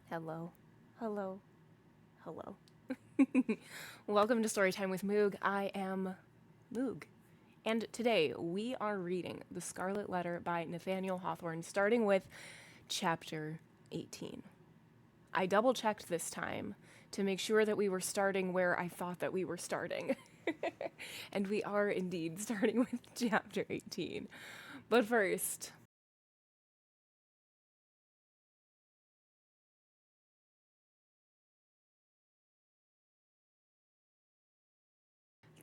Hello, hello, hello. Welcome to Storytime with Moog. I am Moog. And today we are reading The Scarlet Letter by Nathaniel Hawthorne, starting with chapter 18. I double checked this time to make sure that we were starting where I thought that we were starting. And we are indeed starting with chapter 18. But first,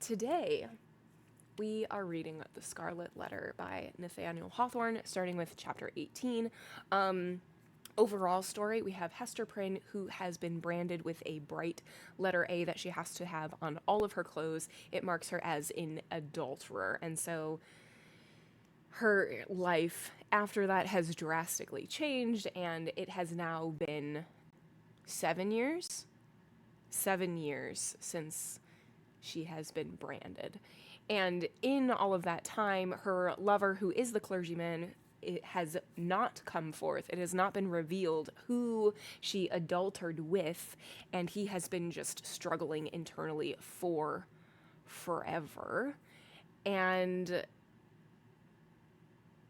today we are reading The Scarlet Letter by Nathaniel Hawthorne, starting with chapter 18. Overall story, we have Hester Prynne, who has been branded with a bright letter A that she has to have on all of her clothes. It marks her as an adulterer, and so her life after that has drastically changed, and it has now been 7 years? 7 years since she has been branded. And in all of that time, her lover, who is the clergyman, it has not come forth. It has not been revealed who she adultered with, and he has been just struggling internally for forever. And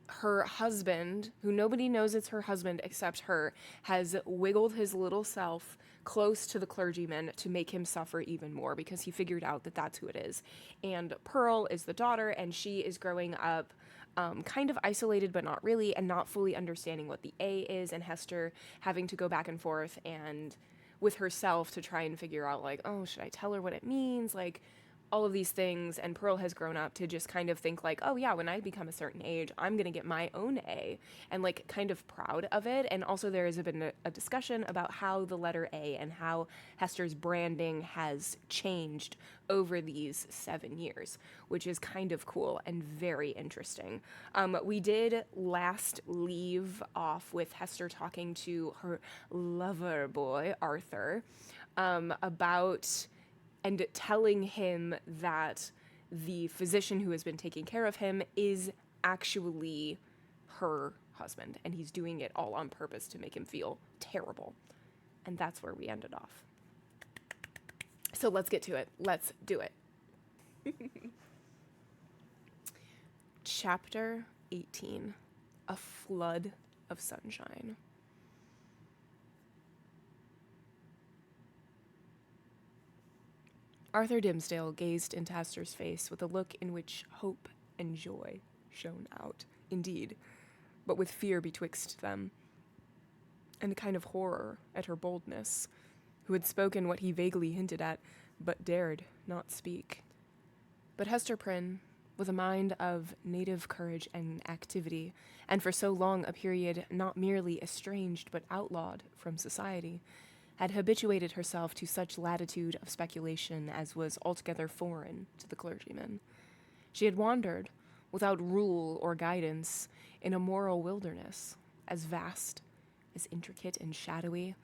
her husband, who nobody knows it's her husband except her, has wiggled his little self close to the clergyman to make him suffer even more because he figured out that that's who it is. And Pearl is the daughter, and she is growing up kind of isolated, but not really, and not fully understanding what the A is, and Hester having to go back and forth and with herself to try and figure out, like, oh, should I tell her what it means? Like, all of these things, and Pearl has grown up to just kind of think like, oh yeah, when I become a certain age, I'm gonna get my own A, and like kind of proud of it. And also there has been a discussion about how the letter A and how Hester's branding has changed over these 7 years, which is kind of cool and very interesting. We did last leave off with Hester talking to her lover boy, Arthur, about and telling him that the physician who has been taking care of him is actually her husband, and he's doing it all on purpose to make him feel terrible. And that's where we ended off. So let's get to it. Let's do it. Chapter 18. A Flood of Sunshine. Arthur Dimmesdale gazed into Hester's face with a look in which hope and joy shone out, indeed, but with fear betwixt them, and a kind of horror at her boldness, who had spoken what he vaguely hinted at, but dared not speak. But Hester Prynne, with a mind of native courage and activity, and for so long a period not merely estranged but outlawed from society, had habituated herself to such latitude of speculation as was altogether foreign to the clergyman. She had wandered, without rule or guidance, in a moral wilderness, as vast, as intricate and shadowy,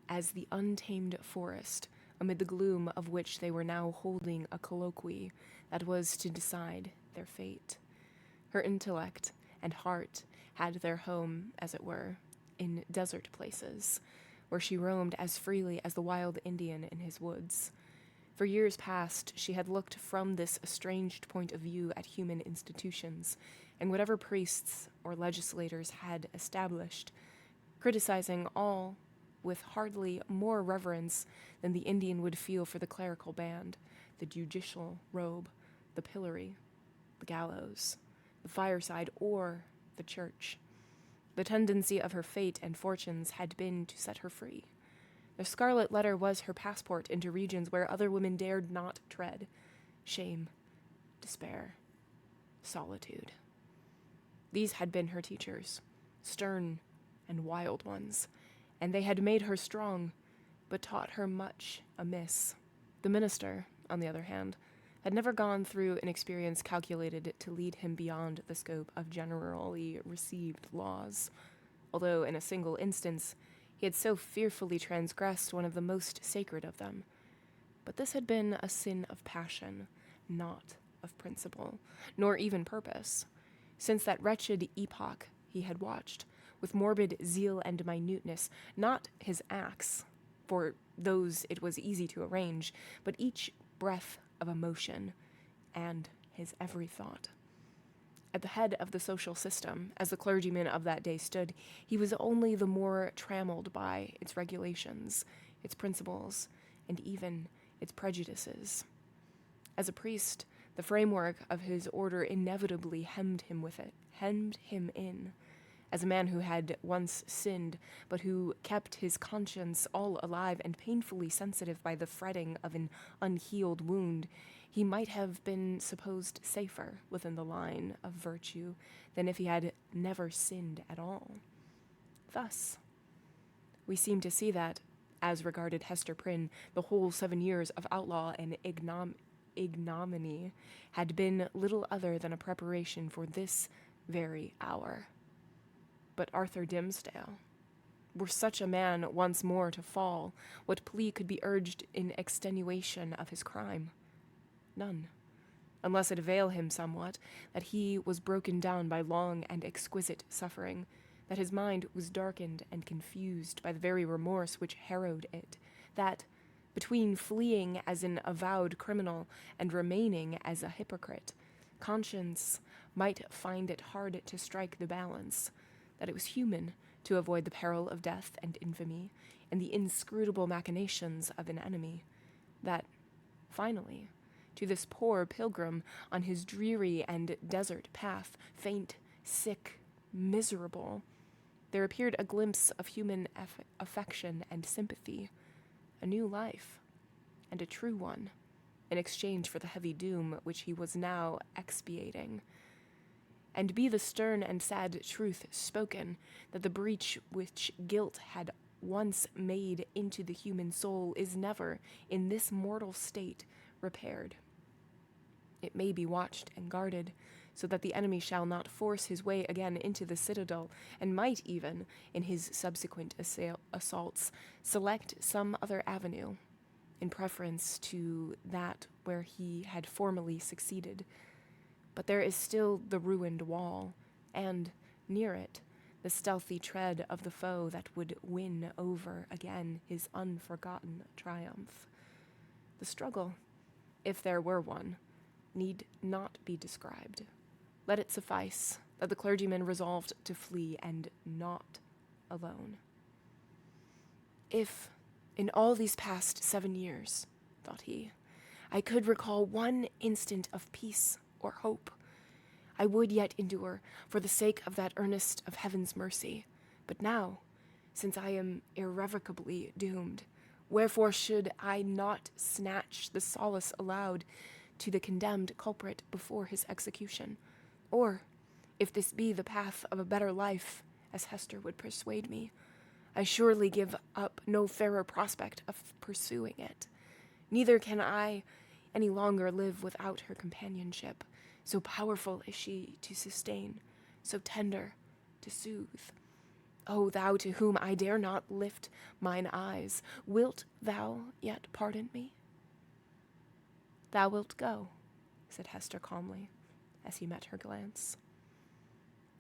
as the untamed forest, amid the gloom of which they were now holding a colloquy that was to decide their fate. Her intellect and heart had their home, as it were, in desert places, where she roamed as freely as the wild Indian in his woods. For years past, she had looked from this estranged point of view at human institutions, and whatever priests or legislators had established, criticizing all with hardly more reverence than the Indian would feel for the clerical band, the judicial robe, the pillory, the gallows, the fireside, or the church. The tendency of her fate and fortunes had been to set her free. The Scarlet Letter was her passport into regions where other women dared not tread. Shame, despair, solitude. These had been her teachers, stern and wild ones, and they had made her strong, but taught her much amiss. The minister, on the other hand, had never gone through an experience calculated to lead him beyond the scope of generally received laws, although in a single instance he had so fearfully transgressed one of the most sacred of them. But this had been a sin of passion, not of principle, nor even purpose, since that wretched epoch he had watched with morbid zeal and minuteness, not his acts, for those it was easy to arrange, but each breath of emotion and his every thought. At the head of the social system, as the clergyman of that day stood, he was only the more trammeled by its regulations, its principles, and even its prejudices. As a priest, the framework of his order inevitably hemmed him in. As a man who had once sinned, but who kept his conscience all alive and painfully sensitive by the fretting of an unhealed wound, he might have been supposed safer within the line of virtue than if he had never sinned at all. Thus, we seem to see that, as regarded Hester Prynne, the whole 7 years of outlaw and ignominy had been little other than a preparation for this very hour. But Arthur Dimmesdale, were such a man once more to fall, what plea could be urged in extenuation of his crime? None, unless it avail him somewhat that he was broken down by long and exquisite suffering, that his mind was darkened and confused by the very remorse which harrowed it, that, between fleeing as an avowed criminal and remaining as a hypocrite, conscience might find it hard to strike the balance, that it was human to avoid the peril of death and infamy and the inscrutable machinations of an enemy, that, finally, to this poor pilgrim on his dreary and desert path, faint, sick, miserable, there appeared a glimpse of human affection and sympathy, a new life, and a true one, in exchange for the heavy doom which he was now expiating. And be the stern and sad truth spoken, that the breach which guilt had once made into the human soul is never, in this mortal state, repaired. It may be watched and guarded, so that the enemy shall not force his way again into the citadel, and might even, in his subsequent assaults, select some other avenue, in preference to that where he had formerly succeeded. But there is still the ruined wall, and, near it, the stealthy tread of the foe that would win over again his unforgotten triumph. The struggle, if there were one, need not be described. Let it suffice that the clergyman resolved to flee, and not alone. If, in all these past 7 years, thought he, I could recall one instant of peace or hope, I would yet endure for the sake of that earnest of heaven's mercy. But now, since I am irrevocably doomed, wherefore should I not snatch the solace allowed to the condemned culprit before his execution? Or, if this be the path of a better life, as Hester would persuade me, I surely give up no fairer prospect of pursuing it. Neither can I any longer live without her companionship, so powerful is she to sustain, so tender to soothe. O thou to whom I dare not lift mine eyes, wilt thou yet pardon me? Thou wilt go, said Hester calmly, as he met her glance.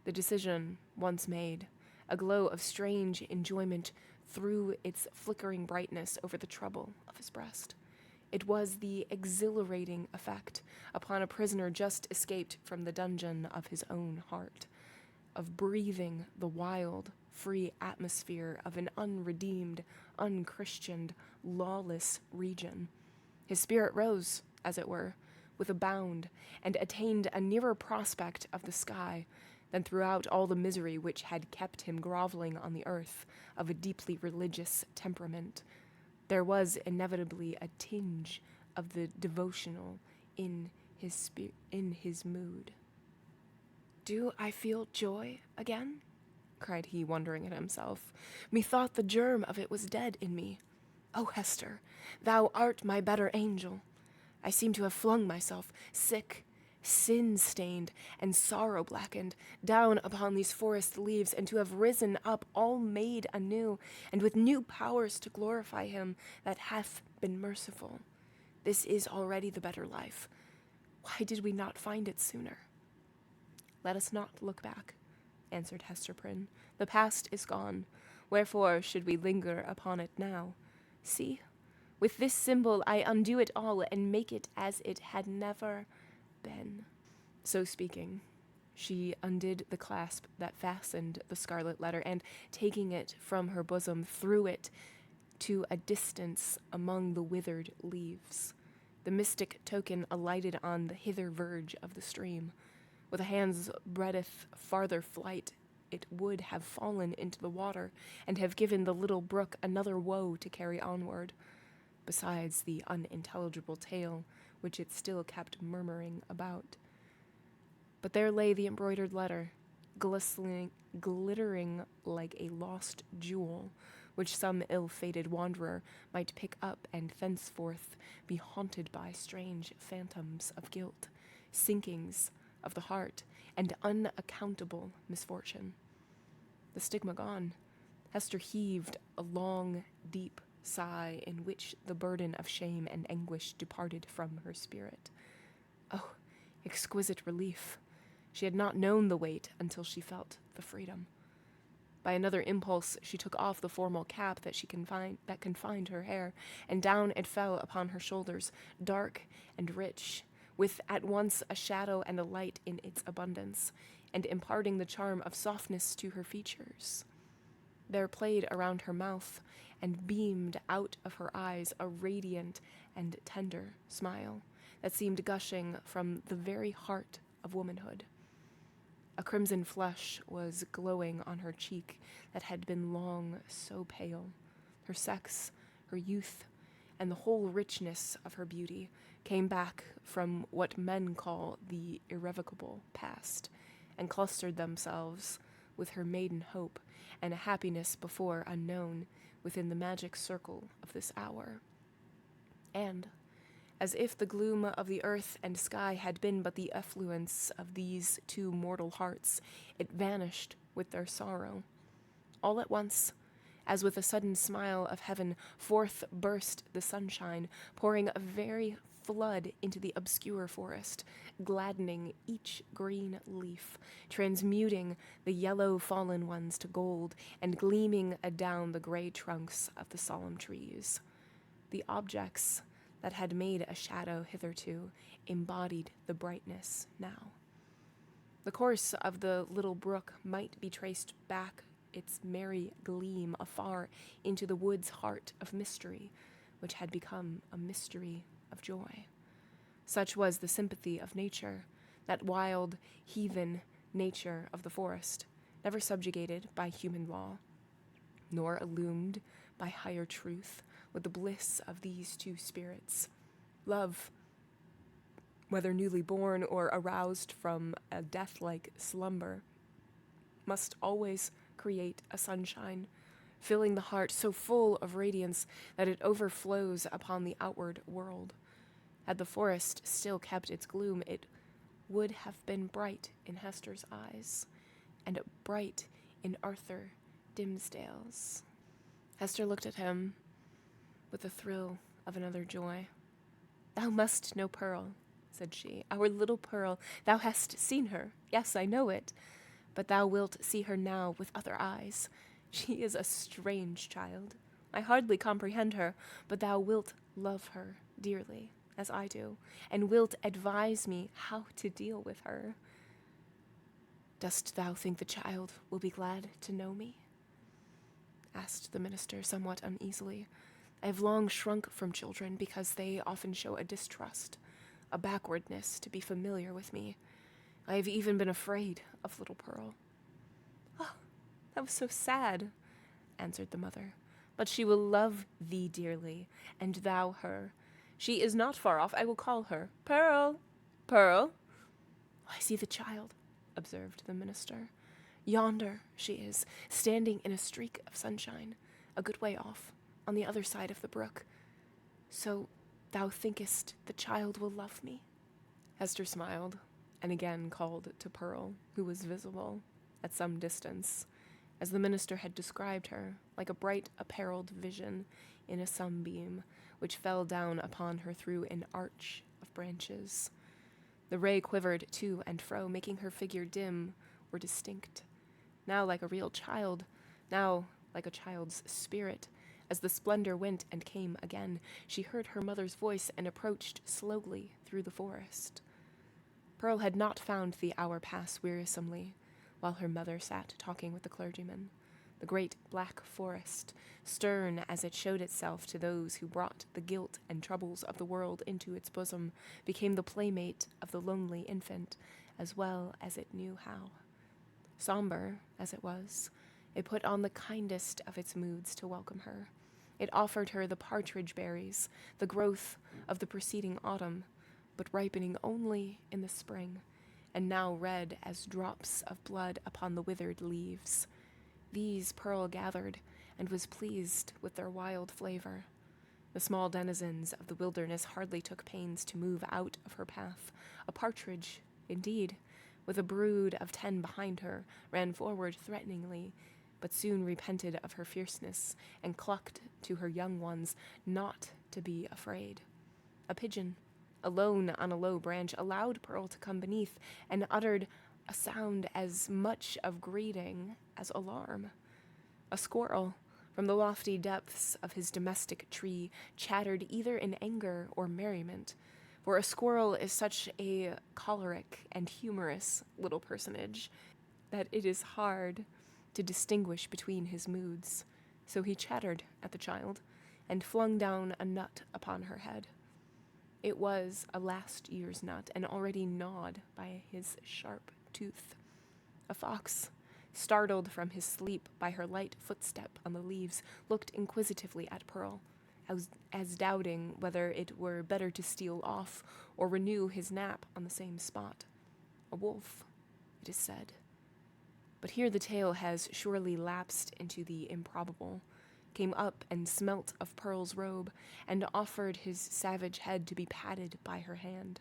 The decision once made, a glow of strange enjoyment threw its flickering brightness over the trouble of his breast. It was the exhilarating effect upon a prisoner just escaped from the dungeon of his own heart, of breathing the wild, free atmosphere of an unredeemed, unchristianed, lawless region. His spirit rose, as it were, with a bound, and attained a nearer prospect of the sky than throughout all the misery which had kept him groveling on the earth of a deeply religious temperament. There was inevitably a tinge of the devotional in his mood. Do I feel joy again? Cried he, wondering at himself. Methought the germ of it was dead in me. O Hester, thou art my better angel. I seem to have flung myself, sick, sin-stained, and sorrow-blackened, down upon these forest leaves, and to have risen up all made anew, and with new powers to glorify him that hath been merciful. This is already the better life. Why did we not find it sooner? Let us not look back, answered Hester Prynne. "The past is gone. Wherefore should we linger upon it now? See, with this symbol I undo it all and make it as it had never been." So speaking, she undid the clasp that fastened the Scarlet Letter, and, taking it from her bosom, threw it to a distance among the withered leaves. The mystic token alighted on the hither verge of the stream. With a hand's breadth farther flight, it would have fallen into the water and have given the little brook another woe to carry onward, besides the unintelligible tale which it still kept murmuring about. But there lay the embroidered letter, glittering like a lost jewel, which some ill-fated wanderer might pick up and thenceforth be haunted by strange phantoms of guilt, sinkings of the heart, and unaccountable misfortune. The stigma gone, Hester heaved a long, deep sigh in which the burden of shame and anguish departed from her spirit. Oh, exquisite relief! She had not known the weight until she felt the freedom. By another impulse, she took off the formal cap that confined her hair, and down it fell upon her shoulders, dark and rich, with at once a shadow and a light in its abundance, and imparting the charm of softness to her features. There played around her mouth and beamed out of her eyes a radiant and tender smile that seemed gushing from the very heart of womanhood. A crimson flush was glowing on her cheek that had been long so pale. Her sex, her youth, and the whole richness of her beauty came back from what men call the irrevocable past, and clustered themselves with her maiden hope and a happiness before unknown within the magic circle of this hour. And, as if the gloom of the earth and sky had been but the effluence of these two mortal hearts, it vanished with their sorrow. All at once, as with a sudden smile of heaven, forth burst the sunshine, pouring a very flood into the obscure forest, gladdening each green leaf, transmuting the yellow fallen ones to gold, and gleaming adown the gray trunks of the solemn trees. The objects that had made a shadow hitherto embodied the brightness now. The course of the little brook might be traced back its merry gleam afar into the wood's heart of mystery, which had become a mystery of joy. Such was the sympathy of nature, that wild, heathen nature of the forest, never subjugated by human law, nor illumined by higher truth with the bliss of these two spirits. Love, whether newly born or aroused from a death-like slumber, must always create a sunshine, filling the heart so full of radiance that it overflows upon the outward world. Had the forest still kept its gloom, it would have been bright in Hester's eyes, and bright in Arthur Dimmesdale's. Hester looked at him with a thrill of another joy. "Thou must know Pearl," said she, "our little Pearl. Thou hast seen her. Yes, I know it. But thou wilt see her now with other eyes. She is a strange child. I hardly comprehend her, but thou wilt love her dearly, as I do, and wilt advise me how to deal with her. Dost thou think the child will be glad to know me?" asked the minister somewhat uneasily. "I have long shrunk from children because they often show a distrust, a backwardness to be familiar with me. I have even been afraid of little Pearl." "Oh, that was so sad," answered the mother. "But she will love thee dearly, and thou her. She is not far off. I will call her. Pearl! Pearl!" "I see the child," observed the minister. "Yonder she is, standing in a streak of sunshine, a good way off, on the other side of the brook. So thou thinkest the child will love me?" Hester smiled, and again called to Pearl, who was visible at some distance, as the minister had described her, like a bright apparelled vision in a sunbeam, which fell down upon her through an arch of branches. The ray quivered to and fro, making her figure dim or distinct, now like a real child, now like a child's spirit. As the splendor went and came again, she heard her mother's voice and approached slowly through the forest. Pearl had not found the hour pass wearisomely, while her mother sat talking with the clergyman. The great black forest, stern as it showed itself to those who brought the guilt and troubles of the world into its bosom, became the playmate of the lonely infant, as well as it knew how. Somber as it was, it put on the kindest of its moods to welcome her. It offered her the partridge berries, the growth of the preceding autumn, but ripening only in the spring, and now red as drops of blood upon the withered leaves. These Pearl gathered, and was pleased with their wild flavor. The small denizens of the wilderness hardly took pains to move out of her path. A partridge, indeed, with a brood of 10 behind her, ran forward threateningly, but soon repented of her fierceness, and clucked to her young ones not to be afraid. A pigeon, alone on a low branch, allowed Pearl to come beneath, and uttered a sound as much of greeting as alarm. A squirrel, from the lofty depths of his domestic tree, chattered either in anger or merriment, for a squirrel is such a choleric and humorous little personage that it is hard to distinguish between his moods. So he chattered at the child, and flung down a nut upon her head. It was a last year's nut, and already gnawed by his sharp tooth. A fox, startled from his sleep by her light footstep on the leaves, looked inquisitively at Pearl, as doubting whether it were better to steal off or renew his nap on the same spot. A wolf, it is said. But here the tale has surely lapsed into the improbable, came up and smelt of Pearl's robe, and offered his savage head to be patted by her hand.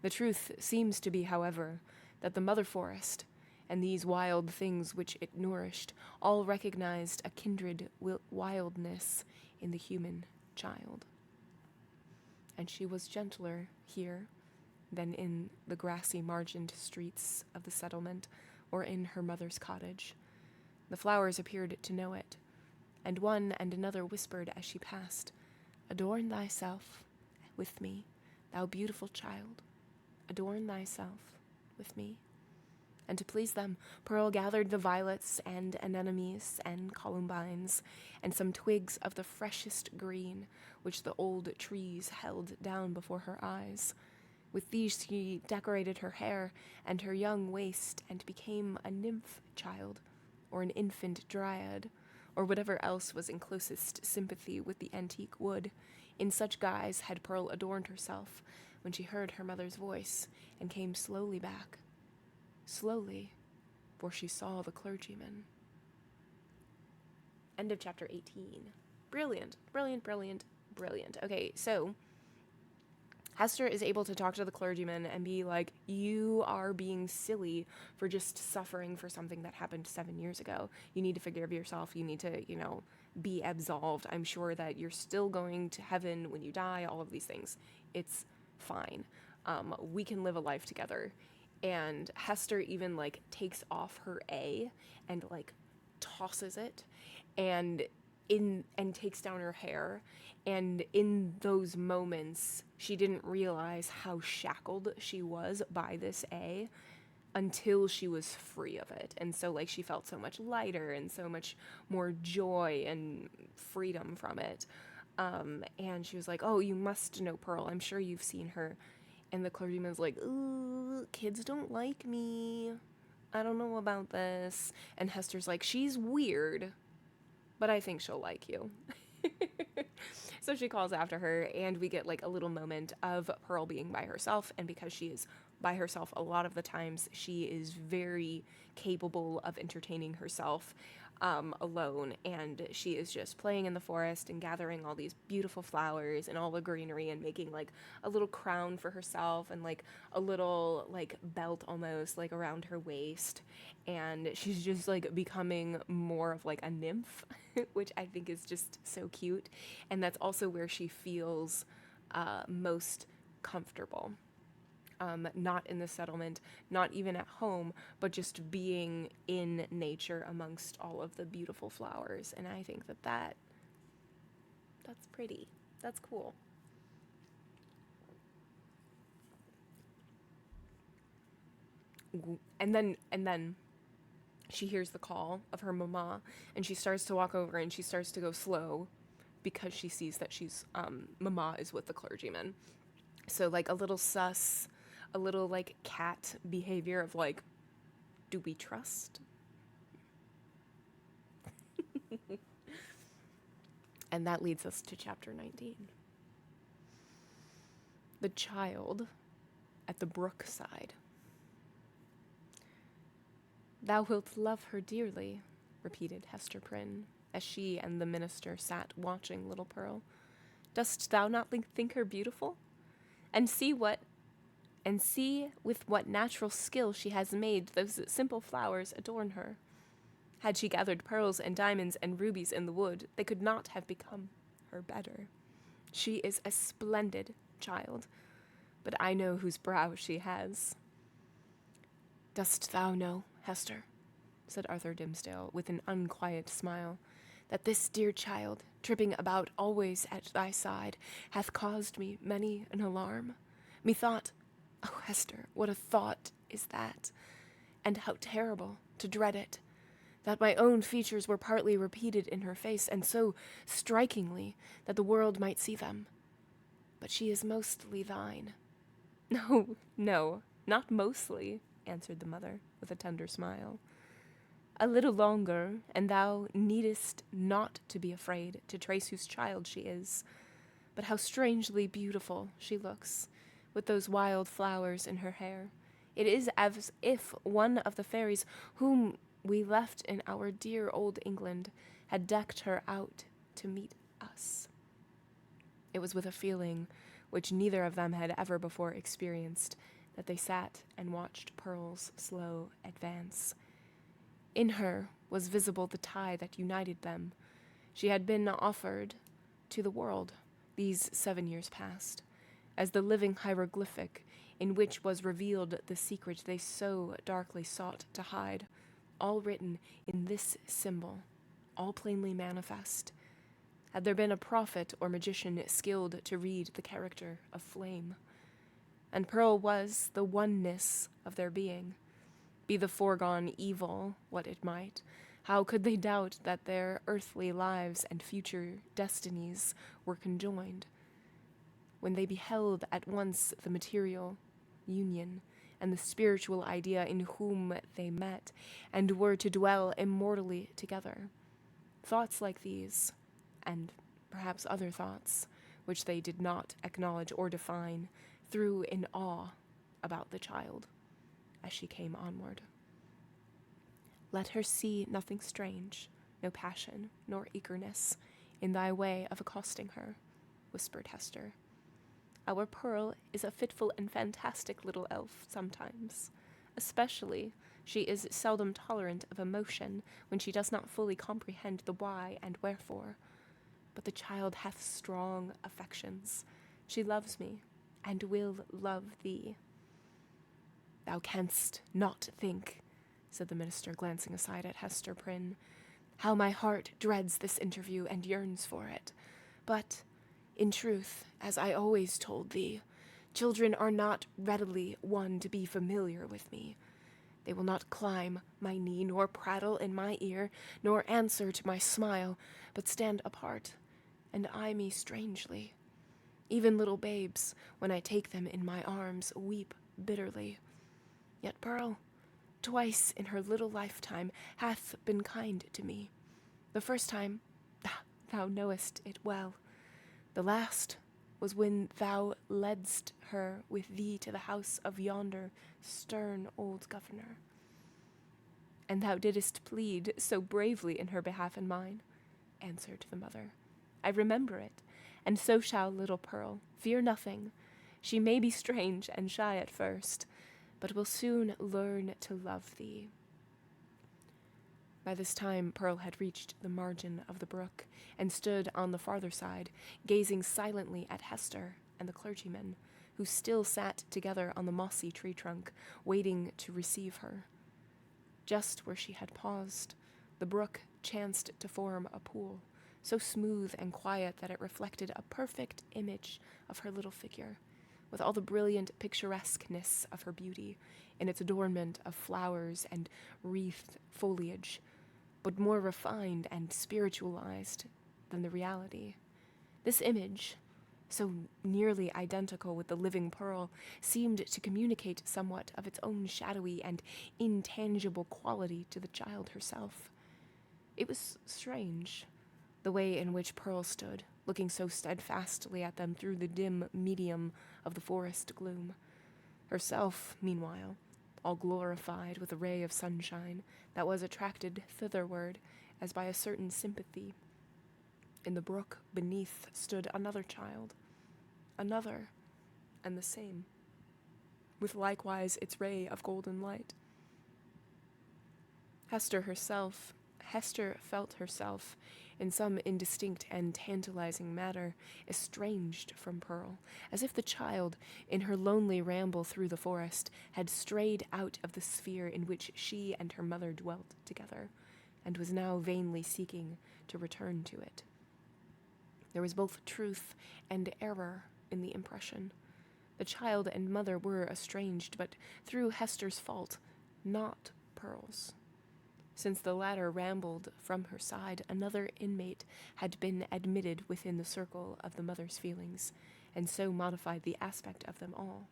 The truth seems to be, however, that the mother forest, and these wild things which it nourished, all recognized a kindred wildness in the human child. And she was gentler here than in the grassy-margined streets of the settlement, or in her mother's cottage. The flowers appeared to know it, and one and another whispered as she passed, "Adorn thyself with me, thou beautiful child. Adorn thyself with me." And to please them, Pearl gathered the violets and anemones and columbines, and some twigs of the freshest green, which the old trees held down before her eyes. With these she decorated her hair and her young waist, and became a nymph child, or an infant dryad, or whatever else was in closest sympathy with the antique wood. In such guise had Pearl adorned herself, when she heard her mother's voice, and came slowly back. Slowly, for she saw the clergyman. End of chapter 18. Brilliant, brilliant, brilliant, brilliant. Okay, so Hester is able to talk to the clergyman and be like, you are being silly for just suffering for something that happened 7 years ago. You need to forgive yourself. You need to, be absolved. I'm sure that you're still going to heaven when you die, all of these things. It's fine. We can live a life together. And Hester even, takes off her A and, tosses it and takes down her hair. And in those moments, she didn't realize how shackled she was by this A until she was free of it. And so, she felt so much lighter and so much more joy and freedom from it. And she was like, "Oh, you must know Pearl. I'm sure you've seen her." And the clergyman's like, "Ooh, kids don't like me. I don't know about this." And Hester's like, "She's weird, but I think she'll like you." So she calls after her, and we get a little moment of Pearl being by herself. And because she is by herself a lot of the times, she is very capable of entertaining herself alone. And she is just playing in the forest and gathering all these beautiful flowers and all the greenery, and making a little crown for herself, and a little belt almost around her waist. And she's just becoming more of a nymph, which I think is just so cute. And that's also where she feels most comfortable. not in the settlement, not even at home, but just being in nature amongst all of the beautiful flowers. And I think that's pretty. That's cool. And then she hears the call of her mama, and she starts to walk over, and she starts to go slow because she sees that she's mama is with the clergyman. So like a little sus, a little like cat behavior of like, do we trust? And that leads us to chapter 19. The child at the Brook-Side. Thou wilt love her dearly, repeated Hester Prynne, as she and the minister sat watching little Pearl. Dost thou not think her beautiful? And see with what natural skill she has made those simple flowers adorn her. Had she gathered pearls and diamonds and rubies in the wood, they could not have become her better. She is a splendid child, but I know whose brow she has. Dost thou know, Hester, said Arthur Dimmesdale with an unquiet smile, that this dear child, tripping about always at thy side, hath caused me many an alarm? Methought, oh, Hester, what a thought is that, and how terrible to dread it, that my own features were partly repeated in her face, and so strikingly that the world might see them. But she is mostly thine. No, no, not mostly, answered the mother, with a tender smile. A little longer, and thou needest not to be afraid to trace whose child she is. But how strangely beautiful she looks, with those wild flowers in her hair. It is as if one of the fairies whom we left in our dear old England had decked her out to meet us. It was with a feeling which neither of them had ever before experienced that they sat and watched Pearl's slow advance. In her was visible the tie that united them. She had been offered to the world these 7 years past, as the living hieroglyphic in which was revealed the secret they so darkly sought to hide, all written in this symbol, all plainly manifest. Had there been a prophet or magician skilled to read the character of flame? And Pearl was the oneness of their being. Be the foregone evil what it might, how could they doubt that their earthly lives and future destinies were conjoined? When they beheld at once the material union and the spiritual idea in whom they met and were to dwell immortally together. Thoughts like these, and perhaps other thoughts, which they did not acknowledge or define, threw in awe about the child as she came onward. Let her see nothing strange, no passion nor eagerness, in thy way of accosting her, whispered Hester. Our Pearl is a fitful and fantastic little elf sometimes. Especially, she is seldom tolerant of emotion when she does not fully comprehend the why and wherefore. But the child hath strong affections. She loves me, and will love thee. Thou canst not think, said the minister, glancing aside at Hester Prynne, how my heart dreads this interview and yearns for it. But, in truth, as I always told thee, children are not readily won to be familiar with me. They will not climb my knee, nor prattle in my ear, nor answer to my smile, but stand apart and eye me strangely. Even little babes, when I take them in my arms, weep bitterly. Yet Pearl, twice in her little lifetime, hath been kind to me. The first time, thou knowest it well. The last was when thou ledst her with thee to the house of yonder stern old governor. And thou didst plead so bravely in her behalf and mine, answered the mother. I remember it, and so shall little Pearl. Fear nothing. She may be strange and shy at first, but will soon learn to love thee. By this time Pearl had reached the margin of the brook, and stood on the farther side, gazing silently at Hester and the clergyman, who still sat together on the mossy tree trunk, waiting to receive her. Just where she had paused, the brook chanced to form a pool, so smooth and quiet that it reflected a perfect image of her little figure, with all the brilliant picturesqueness of her beauty in its adornment of flowers and wreathed foliage, but more refined and spiritualized than the reality. This image, so nearly identical with the living pearl, seemed to communicate somewhat of its own shadowy and intangible quality to the child herself. It was strange, the way in which Pearl stood, looking so steadfastly at them through the dim medium of the forest gloom. Herself, meanwhile, all glorified with a ray of sunshine that was attracted thitherward as by a certain sympathy. In the brook beneath stood another child, another and the same, with likewise its ray of golden light. Hester felt herself, in some indistinct and tantalizing manner, estranged from Pearl, as if the child, in her lonely ramble through the forest, had strayed out of the sphere in which she and her mother dwelt together, and was now vainly seeking to return to it. There was both truth and error in the impression. The child and mother were estranged, but through Hester's fault, not Pearl's. Since the latter rambled from her side, another inmate had been admitted within the circle of the mother's feelings, and so modified the aspect of them all,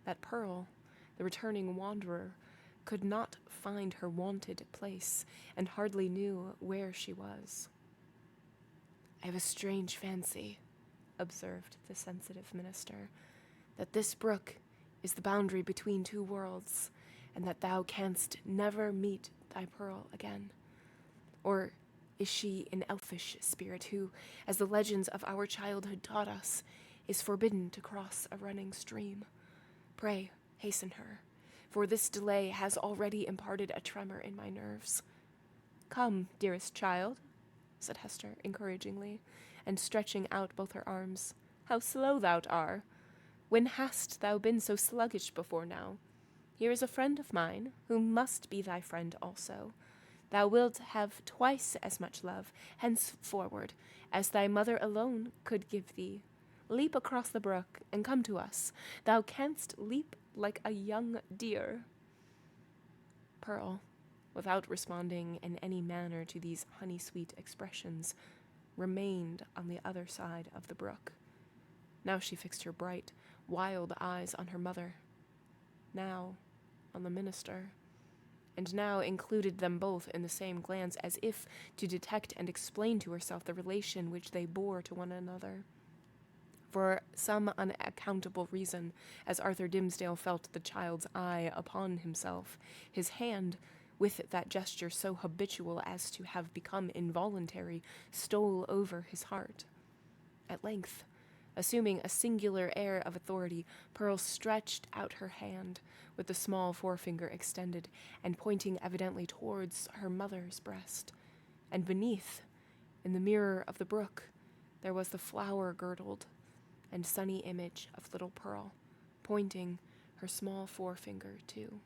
that Pearl, the returning wanderer, could not find her wonted place, and hardly knew where she was. "I have a strange fancy," observed the sensitive minister, "that this brook is the boundary between two worlds, and that thou canst never meet thy Pearl again. Or is she an elfish spirit who, as the legends of our childhood taught us, is forbidden to cross a running stream? Pray, hasten her, for this delay has already imparted a tremor in my nerves." "Come, dearest child," said Hester encouragingly, and stretching out both her arms. "How slow thou art! When hast thou been so sluggish before now? Here is a friend of mine, who must be thy friend also. Thou wilt have twice as much love, henceforward, as thy mother alone could give thee. Leap across the brook, and come to us. Thou canst leap like a young deer." Pearl, without responding in any manner to these honey-sweet expressions, remained on the other side of the brook. Now she fixed her bright, wild eyes on her mother, now on the minister, and now included them both in the same glance, as if to detect and explain to herself the relation which they bore to one another. For some unaccountable reason, as Arthur Dimmesdale felt the child's eye upon himself, his hand, with that gesture so habitual as to have become involuntary, stole over his heart. At length, assuming a singular air of authority, Pearl stretched out her hand, with the small forefinger extended, and pointing evidently towards her mother's breast. And beneath, in the mirror of the brook, there was the flower-girdled and sunny image of little Pearl, pointing her small forefinger too.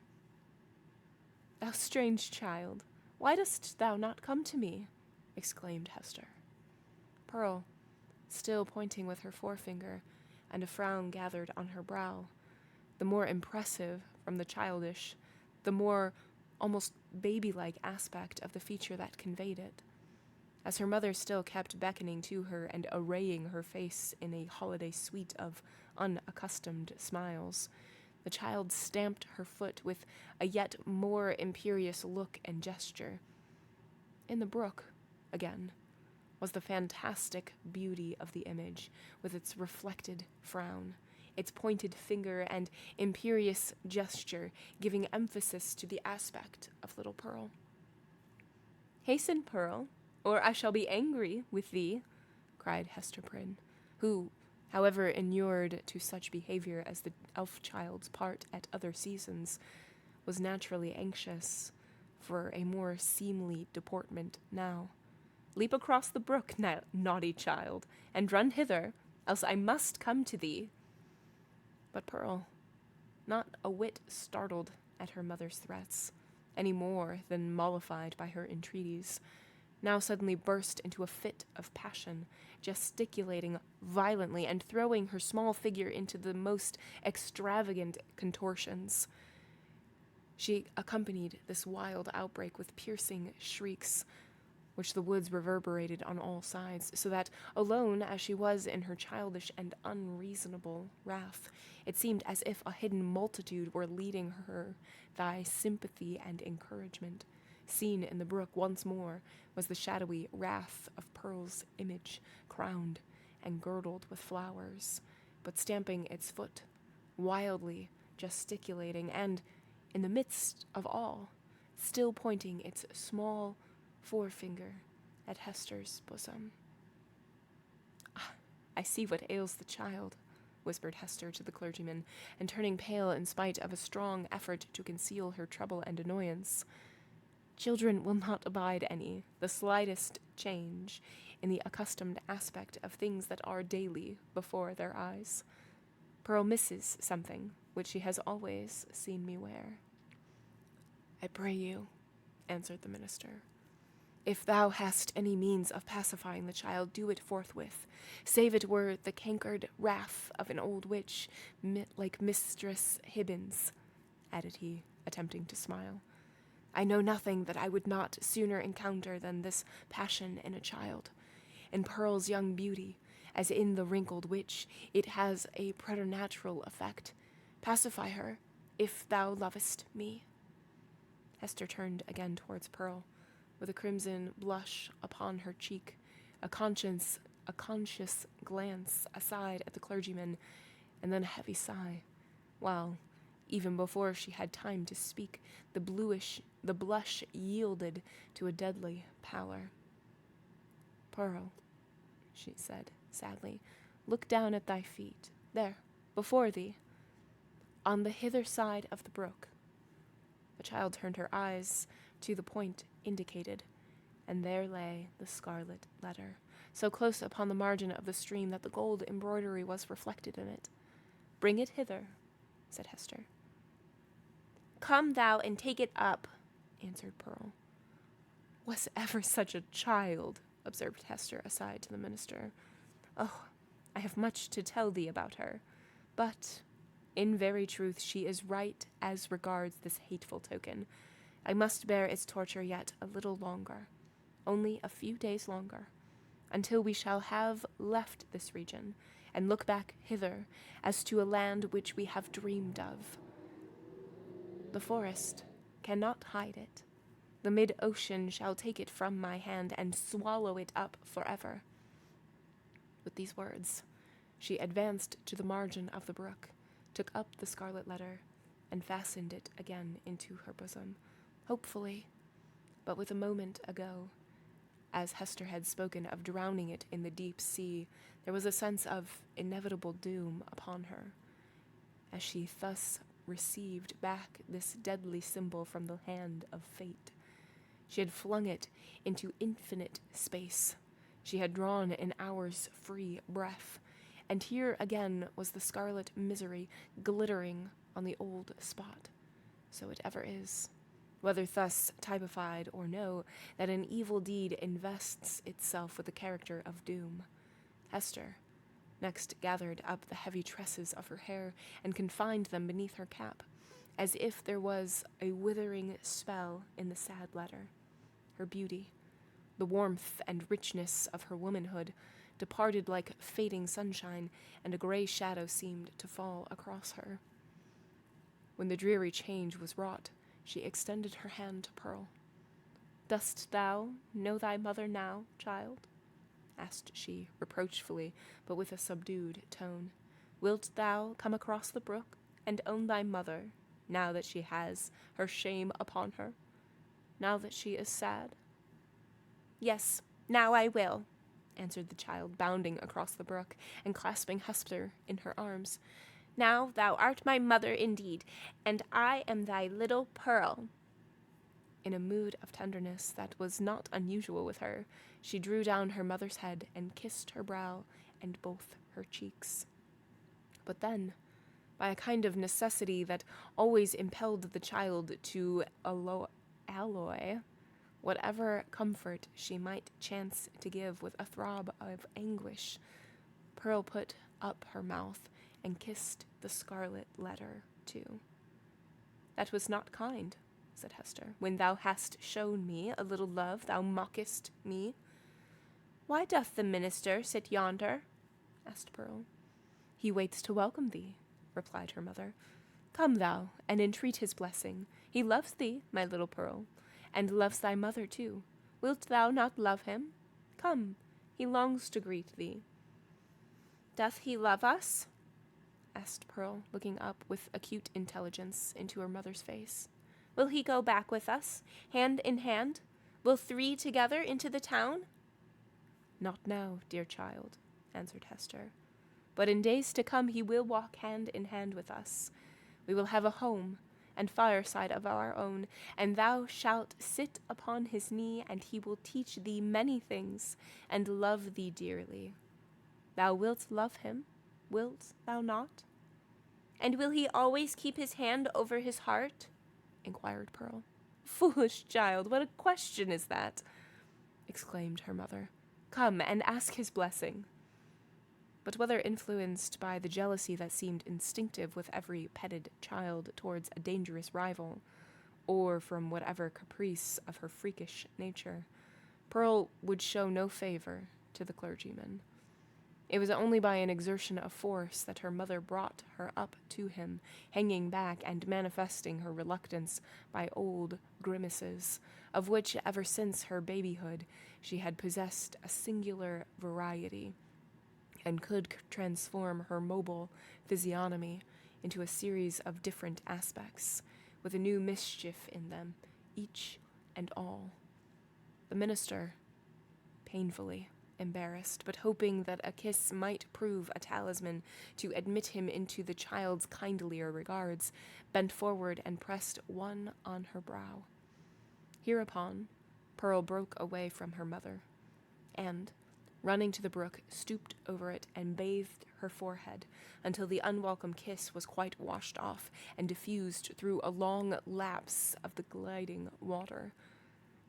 "Thou strange child, why dost thou not come to me?" exclaimed Hester. Pearl, still pointing with her forefinger, and a frown gathered on her brow, the more impressive from the childish, the more almost baby-like aspect of the feature that conveyed it. As her mother still kept beckoning to her and arraying her face in a holiday suite of unaccustomed smiles, the child stamped her foot with a yet more imperious look and gesture. In the brook, again, was the fantastic beauty of the image, with its reflected frown, its pointed finger and imperious gesture giving emphasis to the aspect of little Pearl. "Hasten, Pearl, or I shall be angry with thee," cried Hester Prynne, who, however inured to such behavior as the elf-child's part at other seasons, was naturally anxious for a more seemly deportment now. "Leap across the brook, naughty child, and run hither, else I must come to thee." But Pearl, not a whit startled at her mother's threats, any more than mollified by her entreaties, now suddenly burst into a fit of passion, gesticulating violently and throwing her small figure into the most extravagant contortions. She accompanied this wild outbreak with piercing shrieks, which the woods reverberated on all sides, so that, alone as she was in her childish and unreasonable wrath, it seemed as if a hidden multitude were leading her thy sympathy and encouragement. Seen in the brook once more was the shadowy wrath of Pearl's image, crowned and girdled with flowers, but stamping its foot, wildly gesticulating, and, in the midst of all, still pointing its small forefinger at Hester's bosom. "I see what ails the child," whispered Hester to the clergyman, and turning pale in spite of a strong effort to conceal her trouble and annoyance. "Children will not abide the slightest change in the accustomed aspect of things that are daily before their eyes. Pearl misses something which she has always seen me wear." "I pray you," answered the minister, "if thou hast any means of pacifying the child, do it forthwith, save it were the cankered wrath of an old witch, like Mistress Hibbins," added he, attempting to smile. "I know nothing that I would not sooner encounter than this passion in a child. In Pearl's young beauty, as in the wrinkled witch, it has a preternatural effect. Pacify her, if thou lovest me." Hester turned again towards Pearl, with a crimson blush upon her cheek, a conscious glance aside at the clergyman, and then a heavy sigh, while, even before she had time to speak, the blush yielded to a deadly pallor. "Pearl," she said sadly, "look down at thy feet, there, before thee, on the hither side of the brook." The child turned her eyes to the point indicated, and there lay the Scarlet Letter, so close upon the margin of the stream that the gold embroidery was reflected in it. "Bring it hither," said Hester. "Come thou and take it up," answered Pearl. "Was ever such a child?" observed Hester aside to the minister. "Oh, I have much to tell thee about her, but, in very truth, she is right as regards this hateful token. I must bear its torture yet a little longer, only a few days longer, until we shall have left this region, and look back hither as to a land which we have dreamed of. The forest cannot hide it. The mid-ocean shall take it from my hand and swallow it up forever." With these words, she advanced to the margin of the brook, took up the Scarlet Letter, and fastened it again into her bosom, hopefully, but with a moment ago, as Hester had spoken of drowning it in the deep sea, there was a sense of inevitable doom upon her, as she thus received back this deadly symbol from the hand of fate. She had flung it into infinite space. She had drawn an hour's free breath, and here again was the scarlet misery glittering on the old spot. So it ever is, whether thus typified or no, that an evil deed invests itself with the character of doom. Hester next gathered up the heavy tresses of her hair and confined them beneath her cap, as if there was a withering spell in the sad letter. Her beauty, the warmth and richness of her womanhood, departed like fading sunshine, and a gray shadow seemed to fall across her. When the dreary change was wrought, she extended her hand to Pearl. "Dost thou know thy mother now, child?" asked she, reproachfully, but with a subdued tone. "Wilt thou come across the brook and own thy mother, now that she has her shame upon her, now that she is sad?" "Yes, now I will," answered the child, bounding across the brook and clasping Hester in her arms. "Now thou art my mother indeed, and I am thy little Pearl." In a mood of tenderness that was not unusual with her, she drew down her mother's head and kissed her brow and both her cheeks. But then, by a kind of necessity that always impelled the child to alloy whatever comfort she might chance to give with a throb of anguish. Pearl put up her mouth and kissed the scarlet letter, too. "That was not kind," said Hester. "When thou hast shown me a little love, thou mockest me." "Why doth the minister sit yonder?" asked Pearl. "He waits to welcome thee," replied her mother. "Come thou, and entreat his blessing. He loves thee, my little Pearl, and loves thy mother too. Wilt thou not love him? Come, he longs to greet thee." "Doth he love us?" asked Pearl, looking up with acute intelligence into her mother's face. "Will he go back with us, hand in hand? Will three together into the town?" "Not now, dear child," answered Hester. "But in days to come he will walk hand in hand with us. We will have a home and fireside of our own, and thou shalt sit upon his knee, and he will teach thee many things, and love thee dearly. Thou wilt love him, wilt thou not?" "And will he always keep his hand over his heart?" inquired Pearl. "Foolish child, what a question is that?" exclaimed her mother. "Come and ask his blessing." But whether influenced by the jealousy that seemed instinctive with every petted child towards a dangerous rival, or from whatever caprice of her freakish nature, Pearl would show no favor to the clergyman. It was only by an exertion of force that her mother brought her up to him, hanging back and manifesting her reluctance by old grimaces, of which ever since her babyhood she had possessed a singular variety, and could transform her mobile physiognomy into a series of different aspects, with a new mischief in them, each and all. The minister, painfully embarrassed, but hoping that a kiss might prove a talisman to admit him into the child's kindlier regards, bent forward and pressed one on her brow. Hereupon, Pearl broke away from her mother, and, running to the brook, stooped over it and bathed her forehead until the unwelcome kiss was quite washed off and diffused through a long lapse of the gliding water.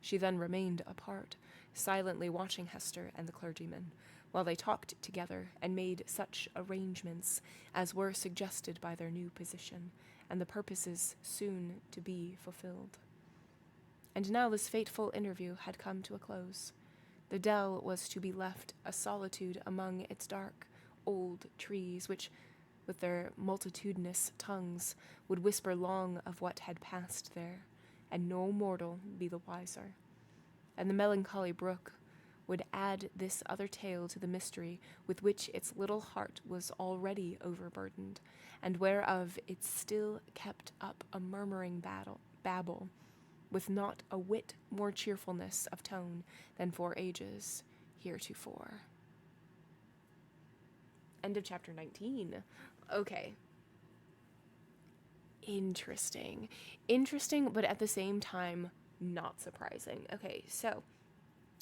She then remained apart, silently watching Hester and the clergyman, while they talked together and made such arrangements as were suggested by their new position, and the purposes soon to be fulfilled. And now this fateful interview had come to a close. The dell was to be left a solitude among its dark, old trees, which, with their multitudinous tongues, would whisper long of what had passed there, and no mortal be the wiser. And the melancholy brook would add this other tale to the mystery with which its little heart was already overburdened, and whereof it still kept up a murmuring babble, with not a whit more cheerfulness of tone than for ages heretofore. End of chapter 19. Okay. Interesting, but at the same time, not surprising. Okay, so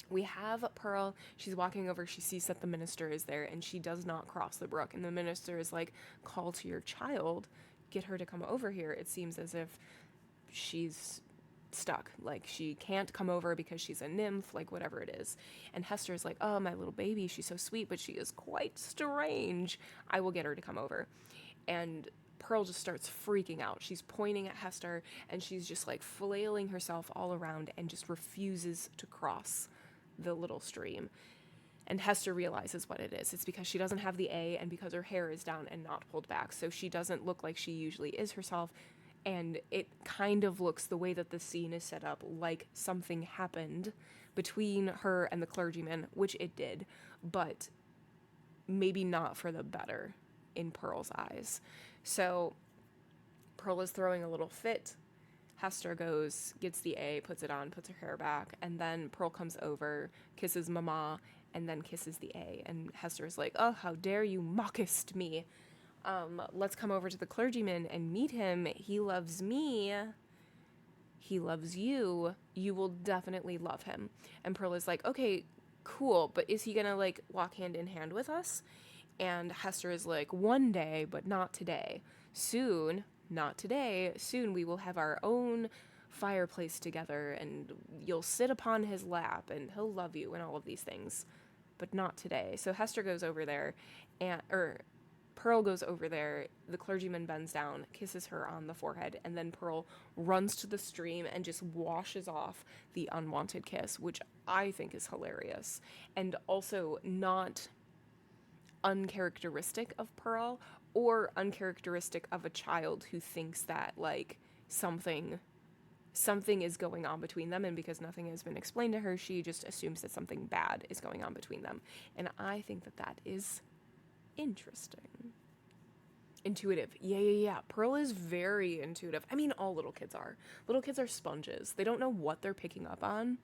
we have Pearl. She's walking over. She sees that the minister is there, and she does not cross the brook. And the minister is like, "Call to your child, get her to come over here." It seems as if she's stuck. Like, she can't come over because she's a nymph, like, whatever it is. And Hester's like, "Oh, my little baby, she's so sweet, but she is quite strange. I will get her to come over." And Pearl just starts freaking out. She's pointing at Hester, and she's just like flailing herself all around and just refuses to cross the little stream. And Hester realizes what it is. It's because she doesn't have the A, and because her hair is down and not pulled back, so she doesn't look like she usually is herself. And it kind of looks, the way that the scene is set up, like something happened between her and the clergyman, which it did, but maybe not for the better in Pearl's eyes. So Pearl is throwing a little fit. Hester goes, gets the A, puts it on, puts her hair back, and then Pearl comes over, kisses Mama, and then kisses the A. And Hester's like, "Oh, how dare you mockest me? Let's come over to the clergyman and meet him. He loves me. He loves you. You will definitely love him." And Pearl is like, "Okay, cool, but is he gonna, like, walk hand in hand with us?" And Hester is like, one day, but not today. Soon, not today, soon we will have our own fireplace together, and you'll sit upon his lap, and he'll love you, and all of these things. But not today. So Hester goes over there, Pearl goes over there, the clergyman bends down, kisses her on the forehead, and then Pearl runs to the stream and just washes off the unwanted kiss, which I think is hilarious. And also not uncharacteristic of Pearl, or uncharacteristic of a child who thinks that, like, something is going on between them, and because nothing has been explained to her, she just assumes that something bad is going on between them. And I think that is interesting. Intuitive. Yeah. Pearl is very intuitive. I mean, all little kids are. Little kids are sponges. They don't know what they're picking up on.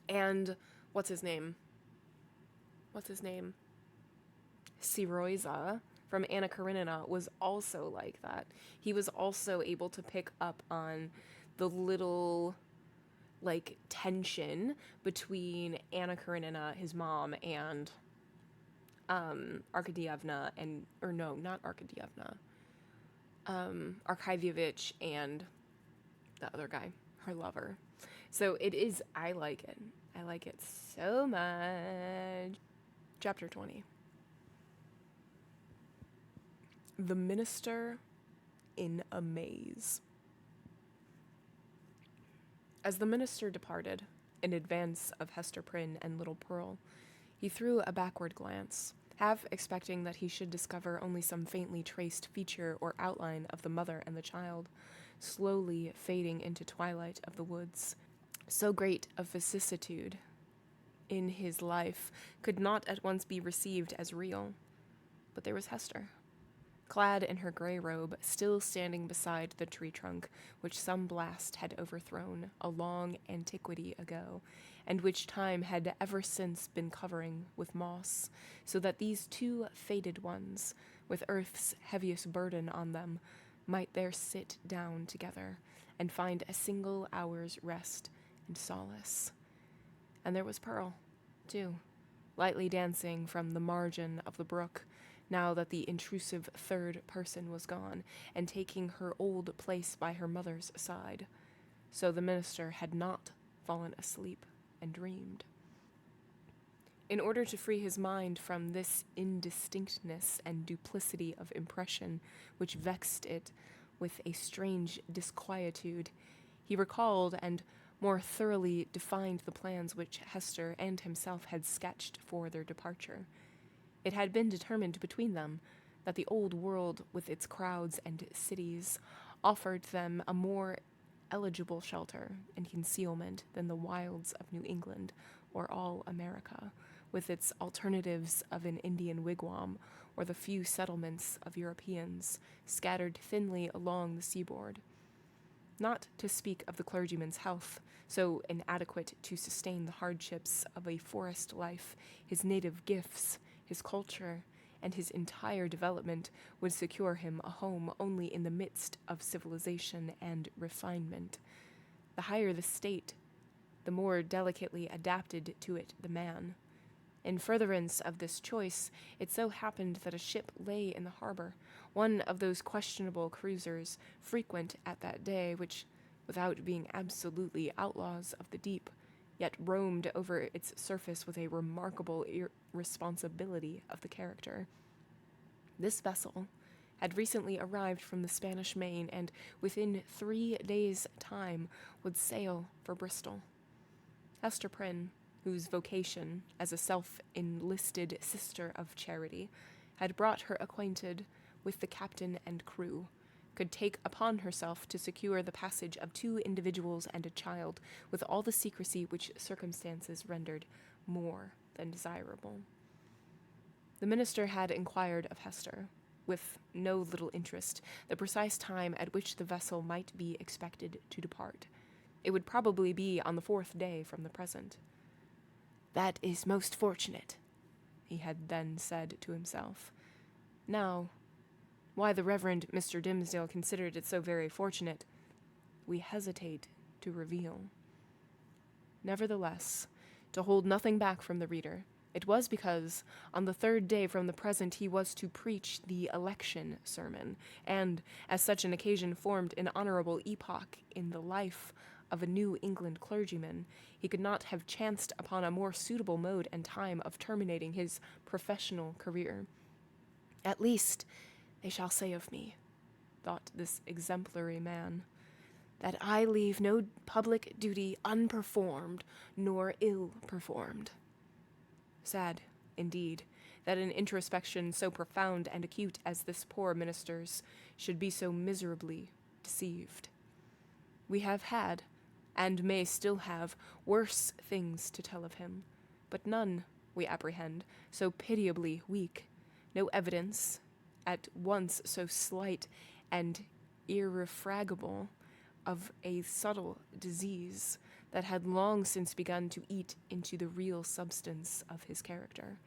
And what's his name? Siroiza from Anna Karenina was also like that. He was also able to pick up on the little, like, tension between Anna Karenina, his mom, and Arkadievna, Arkadyevich, and the other guy, her lover. So I like it. I like it so much. Chapter 20. The Minister in a Maze. As the minister departed, in advance of Hester Prynne and little Pearl, he threw a backward glance, half expecting that he should discover only some faintly traced feature or outline of the mother and the child, slowly fading into twilight of the woods. So great a vicissitude in his life could not at once be received as real. But there was Hester, clad in her gray robe, still standing beside the tree trunk which some blast had overthrown a long antiquity ago, and which time had ever since been covering with moss, so that these two faded ones, with earth's heaviest burden on them, might there sit down together and find a single hour's rest and solace. And there was Pearl, too, lightly dancing from the margin of the brook, now that the intrusive third person was gone, and taking her old place by her mother's side. So the minister had not fallen asleep and dreamed. In order to free his mind from this indistinctness and duplicity of impression which vexed it with a strange disquietude, he recalled and more thoroughly defined the plans which Hester and himself had sketched for their departure. It had been determined between them that the old world with its crowds and cities offered them a more eligible shelter and concealment than the wilds of New England or all America, with its alternatives of an Indian wigwam or the few settlements of Europeans scattered thinly along the seaboard. Not to speak of the clergyman's health, so inadequate to sustain the hardships of a forest life, his native gifts, his culture, and his entire development would secure him a home only in the midst of civilization and refinement. The higher the state, the more delicately adapted to it the man. In furtherance of this choice, it so happened that a ship lay in the harbor, one of those questionable cruisers frequent at that day, which, without being absolutely outlaws of the deep, yet roamed over its surface with a remarkable irresponsibility of the character. This vessel had recently arrived from the Spanish Main, and within 3 days' time would sail for Bristol. Hester Prynne, whose vocation as a self-enlisted sister of charity had brought her acquainted with the captain and crew, could take upon herself to secure the passage of 2 individuals and a child with all the secrecy which circumstances rendered more than desirable. The minister had inquired of Hester, with no little interest, the precise time at which the vessel might be expected to depart. It would probably be on the 4th day from the present. "That is most fortunate," he had then said to himself. Now, why the Reverend Mr. Dimmesdale considered it so very fortunate, we hesitate to reveal. Nevertheless, to hold nothing back from the reader, It was because, on the third day from the present, he was to preach the election sermon, and, as such an occasion formed an honorable epoch in the life of a New England clergyman, he could not have chanced upon a more suitable mode and time of terminating his professional career. At least, they shall say of me, thought this exemplary man, that I leave no public duty unperformed nor ill performed. Sad, indeed, that an introspection so profound and acute as this poor minister's should be so miserably deceived. We have had, and may still have, worse things to tell of him, but none, we apprehend, so pitiably weak, no evidence, at once so slight and irrefragable, of a subtle disease that had long since begun to eat into the real substance of his character.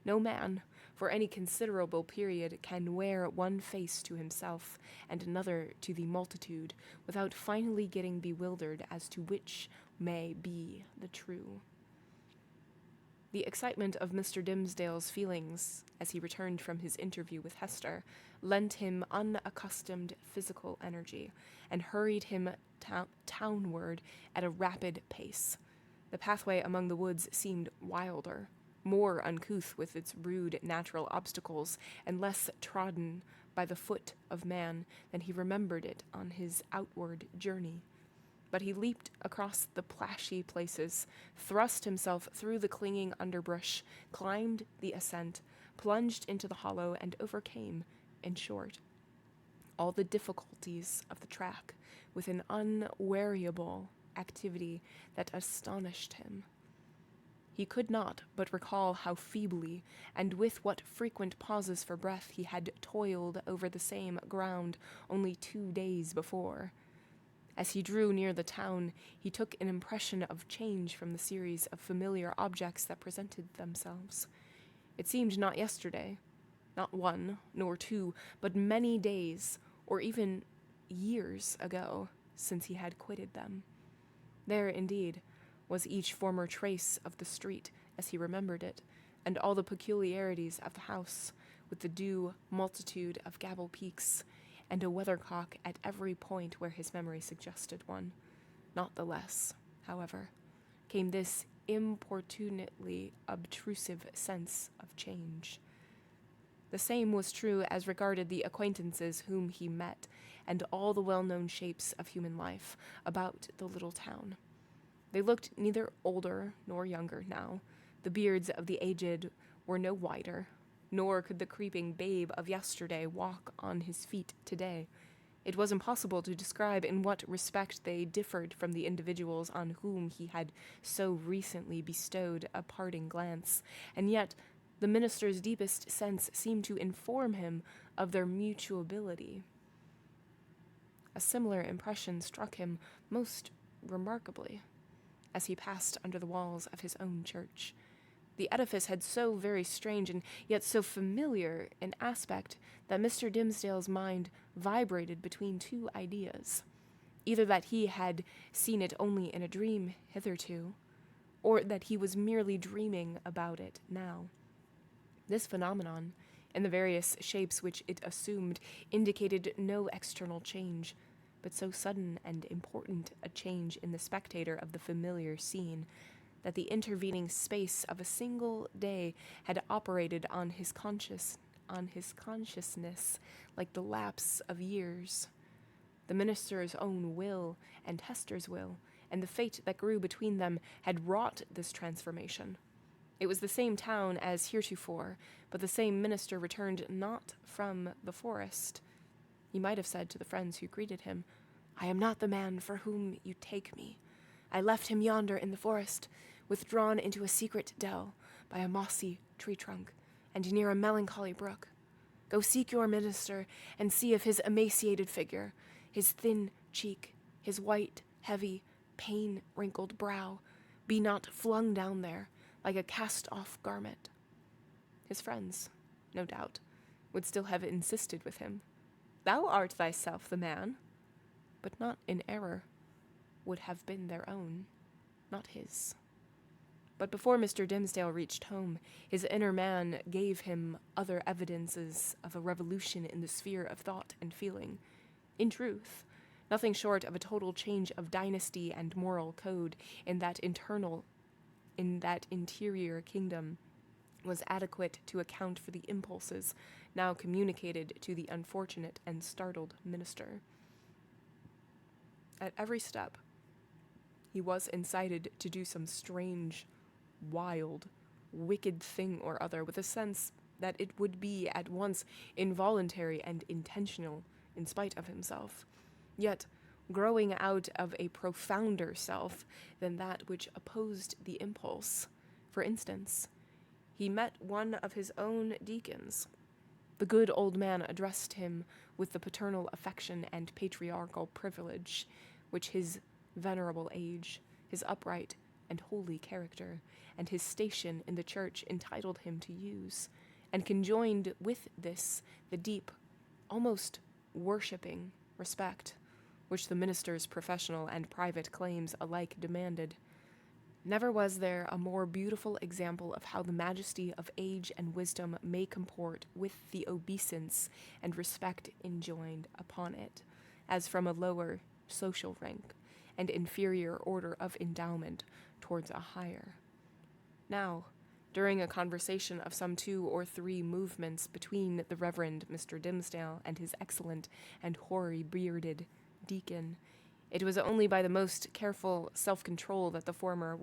No man, for any considerable period, can wear one face to himself and another to the multitude without finally getting bewildered as to which may be the true. The excitement of Mr. Dimmesdale's feelings, as he returned from his interview with Hester, lent him unaccustomed physical energy, and hurried him townward at a rapid pace. The pathway among the woods seemed wilder, more uncouth with its rude natural obstacles, and less trodden by the foot of man than he remembered it on his outward journey. But he leaped across the plashy places, thrust himself through the clinging underbrush, climbed the ascent, plunged into the hollow, and overcame, in short, all the difficulties of the track with an unweariable activity that astonished him. He could not but recall how feebly and with what frequent pauses for breath he had toiled over the same ground only 2 days before. As he drew near the town, he took an impression of change from the series of familiar objects that presented themselves. It seemed not yesterday, not 1 nor 2, but many days, or even years ago, since he had quitted them. There, indeed, was each former trace of the street as he remembered it, and all the peculiarities of the house, with the due multitude of gable peaks, and a weathercock at every point where his memory suggested one. Not the less, however, came this importunately obtrusive sense of change. The same was true as regarded the acquaintances whom he met, and all the well-known shapes of human life about the little town. They looked neither older nor younger now. The beards of the aged were no wider, nor could the creeping babe of yesterday walk on his feet today. It was impossible to describe in what respect they differed from the individuals on whom he had so recently bestowed a parting glance, and yet the minister's deepest sense seemed to inform him of their mutuality. A similar impression struck him most remarkably as he passed under the walls of his own church. The edifice had so very strange and yet so familiar an aspect that Mr. Dimmesdale's mind vibrated between 2 ideas, either that he had seen it only in a dream hitherto, or that he was merely dreaming about it now. This phenomenon, in the various shapes which it assumed, indicated no external change, but so sudden and important a change in the spectator of the familiar scene, that the intervening space of a single day had operated on his consciousness like the lapse of years. The minister's own will and Hester's will, and the fate that grew between them, had wrought this transformation. It was the same town as heretofore, but the same minister returned not from the forest. He might have said to the friends who greeted him, "I am not the man for whom you take me. I left him yonder in the forest, withdrawn into a secret dell by a mossy tree trunk, and near a melancholy brook. Go seek your minister, and see if his emaciated figure, his thin cheek, his white, heavy, pain-wrinkled brow, be not flung down there like a cast-off garment." His friends, no doubt, would still have insisted with him, "Thou art thyself the man," but not in error, would have been their own, not his. But before Mr. Dimsdale reached home, his inner man gave him other evidences of a revolution in the sphere of thought and feeling. In truth, nothing short of a total change of dynasty and moral code in that interior kingdom was adequate to account for the impulses now communicated to the unfortunate and startled minister. At every step, he was incited to do some strange, wild, wicked thing or other, with a sense that it would be at once involuntary and intentional in spite of himself, yet growing out of a profounder self than that which opposed the impulse. For instance, he met one of his own deacons. The good old man addressed him with the paternal affection and patriarchal privilege which his venerable age, his upright and holy character, and his station in the church entitled him to use, and conjoined with this the deep, almost worshipping respect which the minister's professional and private claims alike demanded. Never was there a more beautiful example of how the majesty of age and wisdom may comport with the obeisance and respect enjoined upon it, as from a lower social rank and inferior order of endowment towards a higher. Now, during a conversation of some 2 or 3 movements between the Reverend Mr. Dimsdale and his excellent and hoary bearded deacon, it was only by the most careful self-control that the former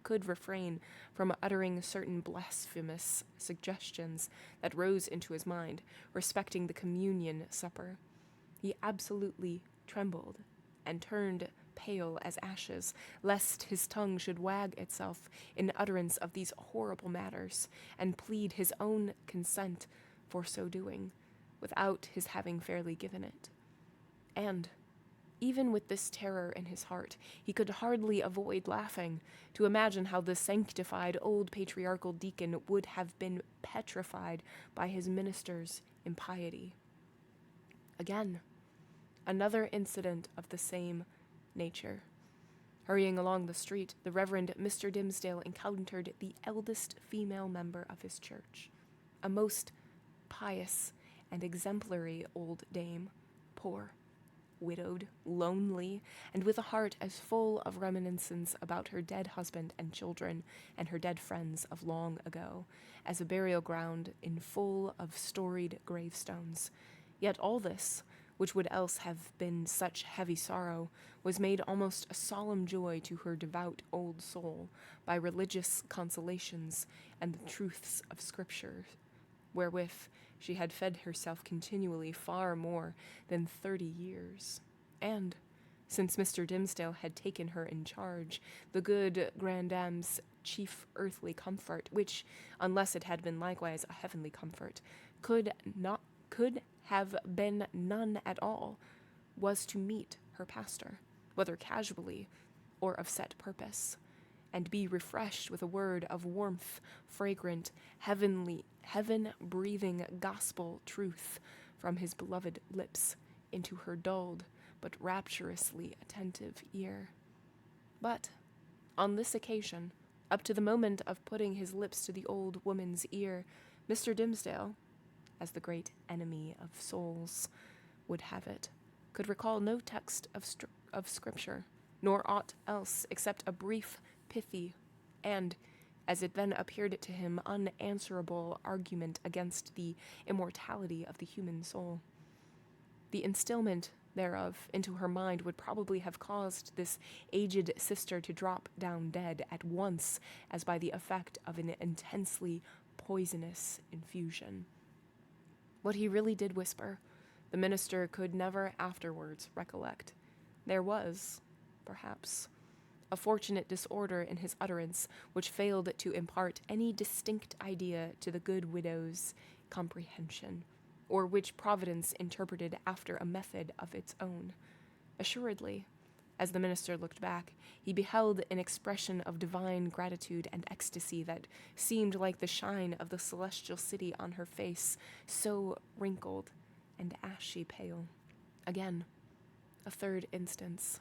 could refrain from uttering certain blasphemous suggestions that rose into his mind respecting the communion supper. He absolutely trembled and turned pale as ashes, lest his tongue should wag itself in utterance of these horrible matters, and plead his own consent for so doing, without his having fairly given it. And, even with this terror in his heart, he could hardly avoid laughing, to imagine how the sanctified old patriarchal deacon would have been petrified by his minister's impiety. Again, another incident of the same nature. Hurrying along the street, the Reverend Mr. Dimsdale encountered the eldest female member of his church, a most pious and exemplary old dame, poor, widowed, lonely, and with a heart as full of reminiscence about her dead husband and children and her dead friends of long ago as a burial ground in full of storied gravestones. Yet all this, which would else have been such heavy sorrow, was made almost a solemn joy to her devout old soul by religious consolations and the truths of Scripture, wherewith she had fed herself continually far more than 30 years. And, since Mr. Dimsdale had taken her in charge, the good grandame's chief earthly comfort, which, unless it had been likewise a heavenly comfort, could have been none at all, was to meet her pastor, whether casually or of set purpose, and be refreshed with a word of warmth, fragrant, heaven-breathing gospel truth from his beloved lips into her dulled but rapturously attentive ear. But, on this occasion, up to the moment of putting his lips to the old woman's ear, Mr. Dimsdale, as the great enemy of souls would have it, could recall no text of Scripture, nor aught else except a brief, pithy, and, as it then appeared to him, unanswerable argument against the immortality of the human soul. The instillment thereof into her mind would probably have caused this aged sister to drop down dead at once, as by the effect of an intensely poisonous infusion. What he really did whisper, the minister could never afterwards recollect. There was, perhaps, a fortunate disorder in his utterance which failed to impart any distinct idea to the good widow's comprehension, or which Providence interpreted after a method of its own. Assuredly, as the minister looked back, he beheld an expression of divine gratitude and ecstasy that seemed like the shine of the celestial city on her face, so wrinkled and ashy pale. Again, a third instance.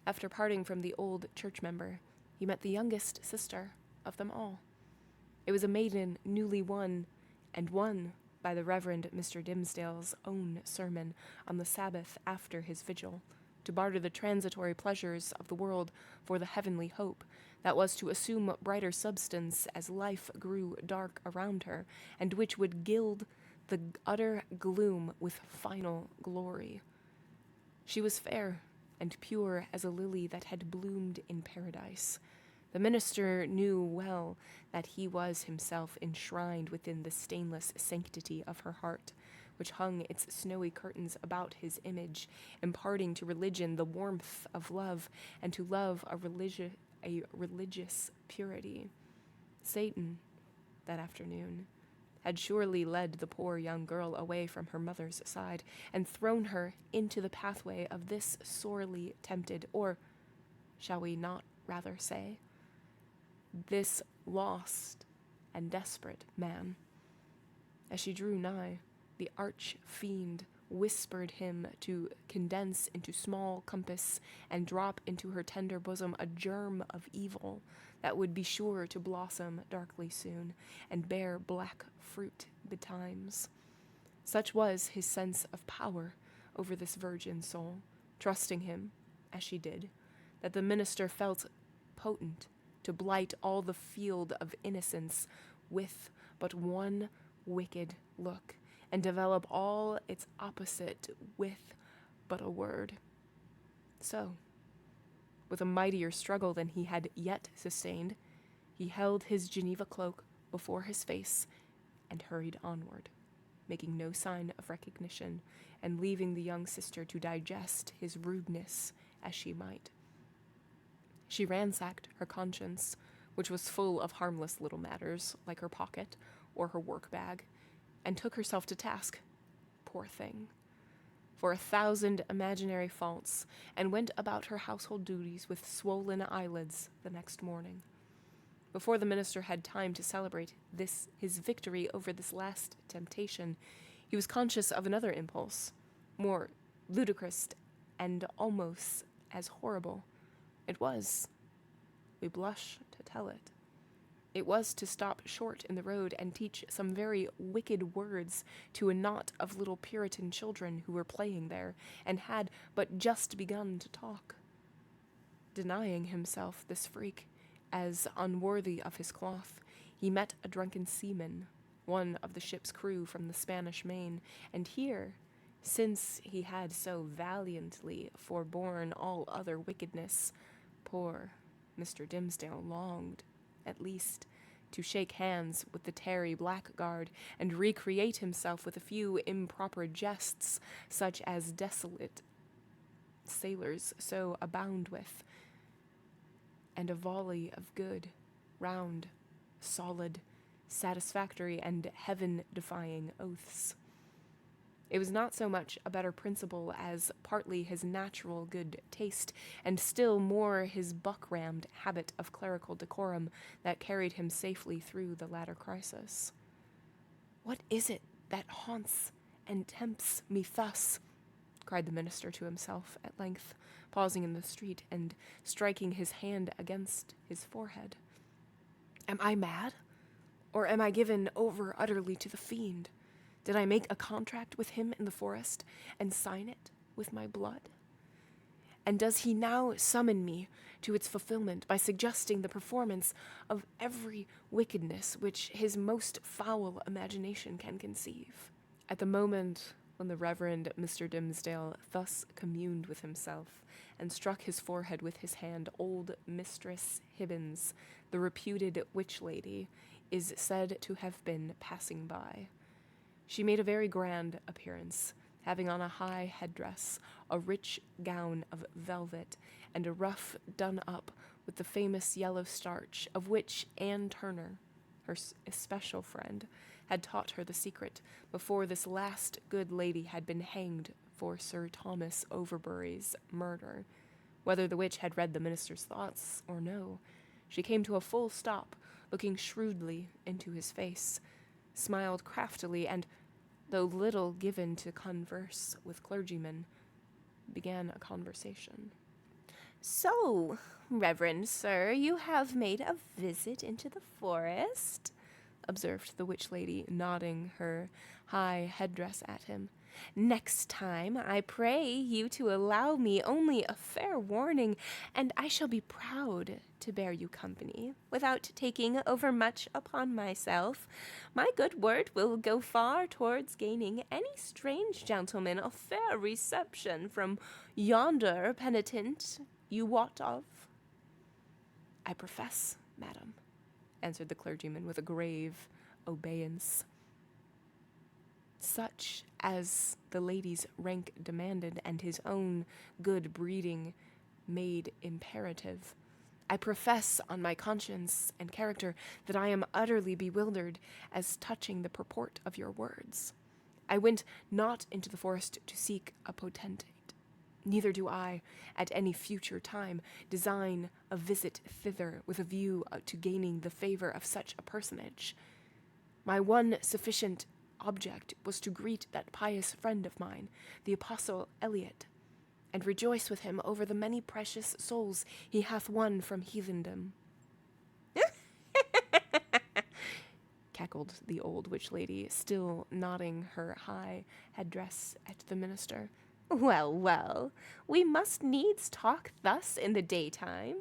After parting from the old church member, he met the youngest sister of them all. It was a maiden newly won, and won by the Reverend Mr. Dimsdale's own sermon on the Sabbath after his vigil, to barter the transitory pleasures of the world for the heavenly hope that was to assume brighter substance as life grew dark around her, and which would gild the utter gloom with final glory. She was fair and pure as a lily that had bloomed in paradise. The minister knew well that he was himself enshrined within the stainless sanctity of her heart, which hung its snowy curtains about his image, imparting to religion the warmth of love, and to love a religious purity. Satan, that afternoon, had surely led the poor young girl away from her mother's side and thrown her into the pathway of this sorely tempted, or shall we not rather say, this lost and desperate man. As she drew nigh, the arch-fiend whispered him to condense into small compass and drop into her tender bosom a germ of evil that would be sure to blossom darkly soon and bear black fruit betimes. Such was his sense of power over this virgin soul, trusting him, as she did, that the minister felt potent to blight all the field of innocence with but one wicked look, and develop all its opposite with but a word. So, with a mightier struggle than he had yet sustained, he held his Geneva cloak before his face and hurried onward, making no sign of recognition, and leaving the young sister to digest his rudeness as she might. She ransacked her conscience, which was full of harmless little matters, like her pocket or her work bag, and took herself to task, poor thing, for 1,000 imaginary faults, and went about her household duties with swollen eyelids the next morning. Before the minister had time to celebrate his victory over this last temptation, he was conscious of another impulse, more ludicrous and almost as horrible. It was, we blush to tell it, it was to stop short in the road and teach some very wicked words to a knot of little Puritan children who were playing there and had but just begun to talk. Denying himself this freak as unworthy of his cloth, he met a drunken seaman, one of the ship's crew from the Spanish Main, and here, since he had so valiantly forborne all other wickedness, poor Mr. Dimsdale longed, at least, to shake hands with the tarry blackguard and recreate himself with a few improper jests, such as desolate sailors so abound with, and a volley of good, round, solid, satisfactory, and heaven-defying oaths. It was not so much a better principle as partly his natural good taste, and still more his buck-rammed habit of clerical decorum that carried him safely through the latter crisis. "What is it that haunts and tempts me thus?" cried the minister to himself at length, pausing in the street and striking his hand against his forehead. "Am I mad? Or am I given over utterly to the fiend? Did I make a contract with him in the forest and sign it with my blood? And does he now summon me to its fulfillment by suggesting the performance of every wickedness which his most foul imagination can conceive?" At the moment when the Reverend Mr. Dimsdale thus communed with himself and struck his forehead with his hand, old Mistress Hibbins, the reputed witch lady, is said to have been passing by. She made a very grand appearance, having on a high headdress, a rich gown of velvet, and a ruff done up with the famous yellow starch of which Anne Turner, her especial friend, had taught her the secret before this last good lady had been hanged for Sir Thomas Overbury's murder. Whether the witch had read the minister's thoughts or no, she came to a full stop, looking shrewdly into his face, smiled craftily, and, though little given to converse with clergymen, began a conversation. So, Reverend Sir, you have made a visit into the forest? Observed the witch lady, nodding her high headdress at him. Next time, I pray you to allow me only a fair warning, and I shall be proud to bear you company, without taking overmuch upon myself. My good word will go far towards gaining any strange gentleman a fair reception from yonder penitent you wot of. I profess, madam, answered the clergyman with a grave obeisance, such as the lady's rank demanded and his own good breeding made imperative. I profess on my conscience and character that I am utterly bewildered as touching the purport of your words. I went not into the forest to seek a potentate. Neither do I, at any future time, design a visit thither with a view to gaining the favor of such a personage. My one sufficient object was to greet that pious friend of mine, the Apostle Eliot, and rejoice with him over the many precious souls he hath won from heathendom. Cackled the old witch lady, still nodding her high headdress at the minister. Well, well, we must needs talk thus in the daytime.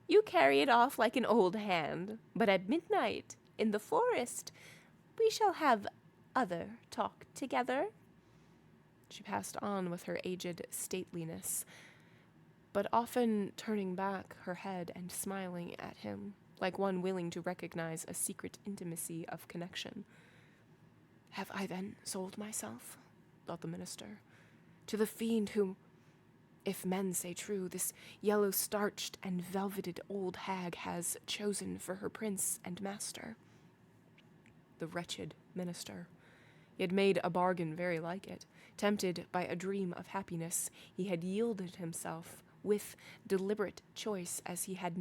You carry it off like an old hand, but at midnight, in the forest, we shall have other talk together. She passed on with her aged stateliness, but often turning back her head and smiling at him, like one willing to recognize a secret intimacy of connection. Have I then sold myself, thought the minister, to the fiend whom, if men say true, this yellow-starched and velveted old hag has chosen for her prince and master? The wretched minister. He had made a bargain very like it. Tempted by a dream of happiness, he had yielded himself with deliberate choice as he had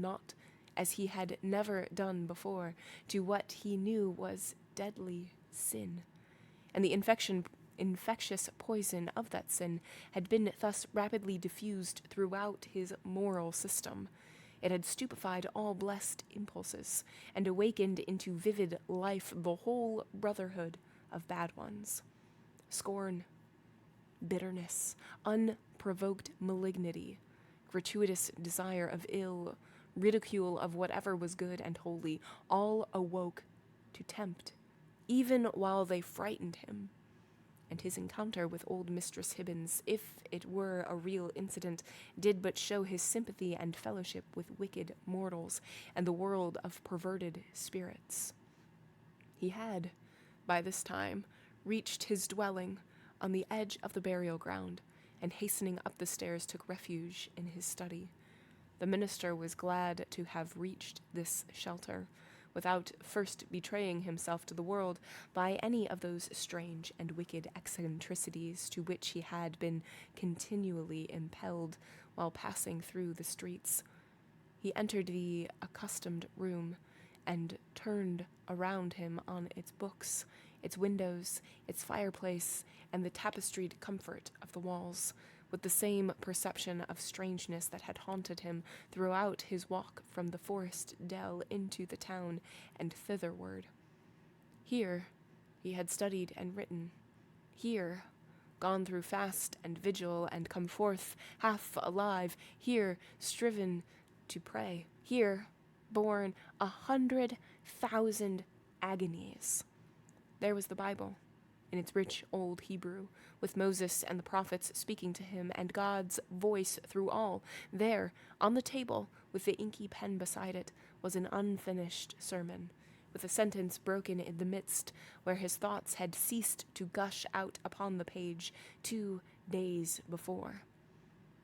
never done before, to what he knew was deadly sin. And the infectious poison of that sin had been thus rapidly diffused throughout his moral system. It had stupefied all blessed impulses, and awakened into vivid life the whole brotherhood of bad ones. Scorn, bitterness, unprovoked malignity, gratuitous desire of ill, ridicule of whatever was good and holy, all awoke to tempt, even while they frightened him. And his encounter with old Mistress Hibbins, if it were a real incident, did but show his sympathy and fellowship with wicked mortals and the world of perverted spirits. He had, by this time, reached his dwelling on the edge of the burial ground, and hastening up the stairs took refuge in his study. The minister was glad to have reached this shelter, without first betraying himself to the world by any of those strange and wicked eccentricities to which he had been continually impelled while passing through the streets. He entered the accustomed room, and turned around him on its books, its windows, its fireplace, and the tapestried comfort of the walls, with the same perception of strangeness that had haunted him throughout his walk from the forest dell into the town and thitherward. Here he had studied and written. Here, gone through fast and vigil and come forth half alive. Here, striven to pray. Here, borne 100,000 agonies. There was the Bible, in its rich old Hebrew, with Moses and the prophets speaking to him, and God's voice through all. There, on the table, with the inky pen beside it, was an unfinished sermon, with a sentence broken in the midst, where his thoughts had ceased to gush out upon the page 2 days before.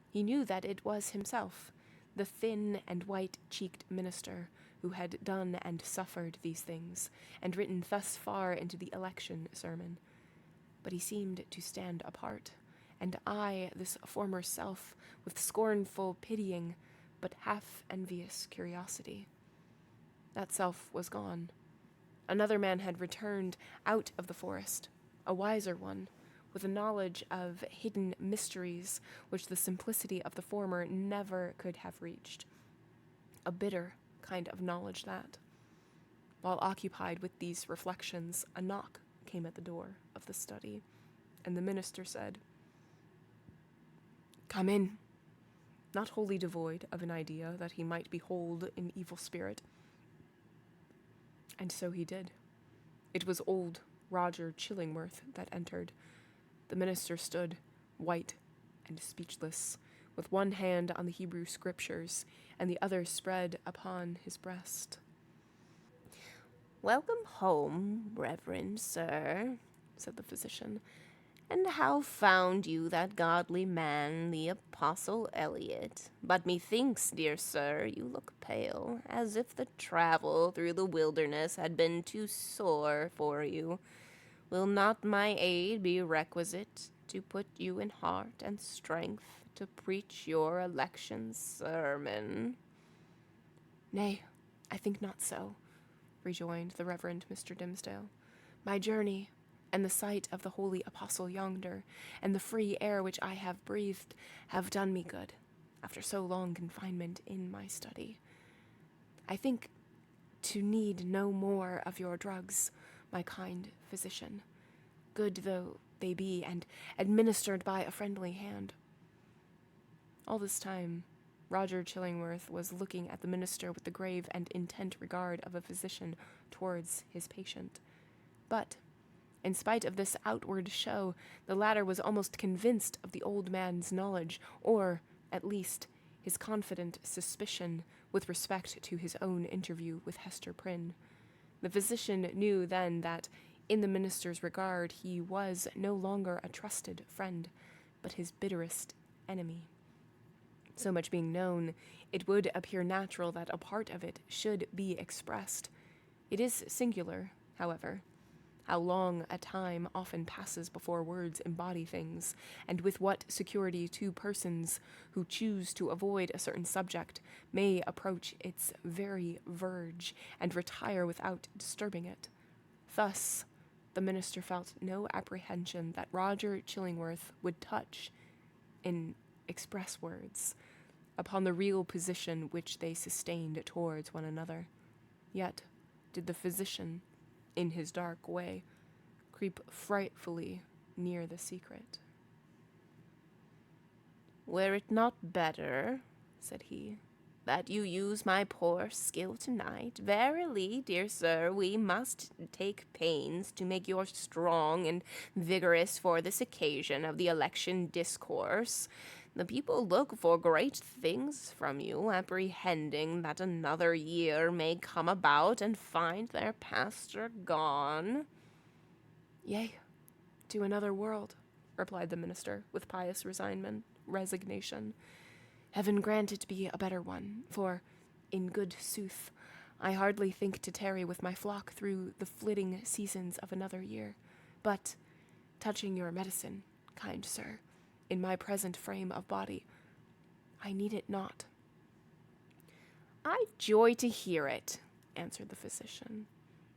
He knew that it was himself, the thin and white-cheeked minister, who had done and suffered these things, and written thus far into the election sermon. But he seemed to stand apart, and eye this former self with scornful, pitying, but half-envious curiosity. That self was gone. Another man had returned out of the forest, a wiser one, with a knowledge of hidden mysteries which the simplicity of the former never could have reached. A bitter kind of knowledge that. While occupied with these reflections, a knock came at the door of the study, and the minister said, "Come in," not wholly devoid of an idea that he might behold an evil spirit. And so he did. It was old Roger Chillingworth that entered. The minister stood, white and speechless, with one hand on the Hebrew scriptures and the other spread upon his breast. "Welcome home, reverend sir," said the physician. "And how found you that godly man, the Apostle Eliot? But methinks, dear sir, you look pale, as if the travel through the wilderness had been too sore for you. Will not my aid be requisite to put you in heart and strength to preach your election sermon?" "Nay, I think not so," rejoined the Reverend Mr. Dimsdale. "My journey, and the sight of the holy apostle yonder, and the free air which I have breathed, have done me good, after so long confinement in my study. I think to need no more of your drugs, my kind physician, good though they be, and administered by a friendly hand." All this time, Roger Chillingworth was looking at the minister with the grave and intent regard of a physician towards his patient. But, in spite of this outward show, the latter was almost convinced of the old man's knowledge, or, at least, his confident suspicion with respect to his own interview with Hester Prynne. The physician knew then that, in the minister's regard, he was no longer a trusted friend, but his bitterest enemy. So much being known, it would appear natural that a part of it should be expressed. It is singular, however, how long a time often passes before words embody things, and with what security two persons who choose to avoid a certain subject may approach its very verge and retire without disturbing it. Thus, the minister felt no apprehension that Roger Chillingworth would touch, in express words, upon the real position which they sustained towards one another. Yet did the physician, in his dark way, creep frightfully near the secret. "Were it not better," said he, "that you use my poor skill tonight? Verily, dear sir, we must take pains to make you strong and vigorous for this occasion of the election discourse. The people look for great things from you, apprehending that another year may come about and find their pastor gone." "Yea, to another world," replied the minister, with pious resignation. "Heaven grant it be a better one, for, in good sooth, I hardly think to tarry with my flock through the flitting seasons of another year. But, touching your medicine, kind sir, in my present frame of body, I need it not." "I joy to hear it," answered the physician.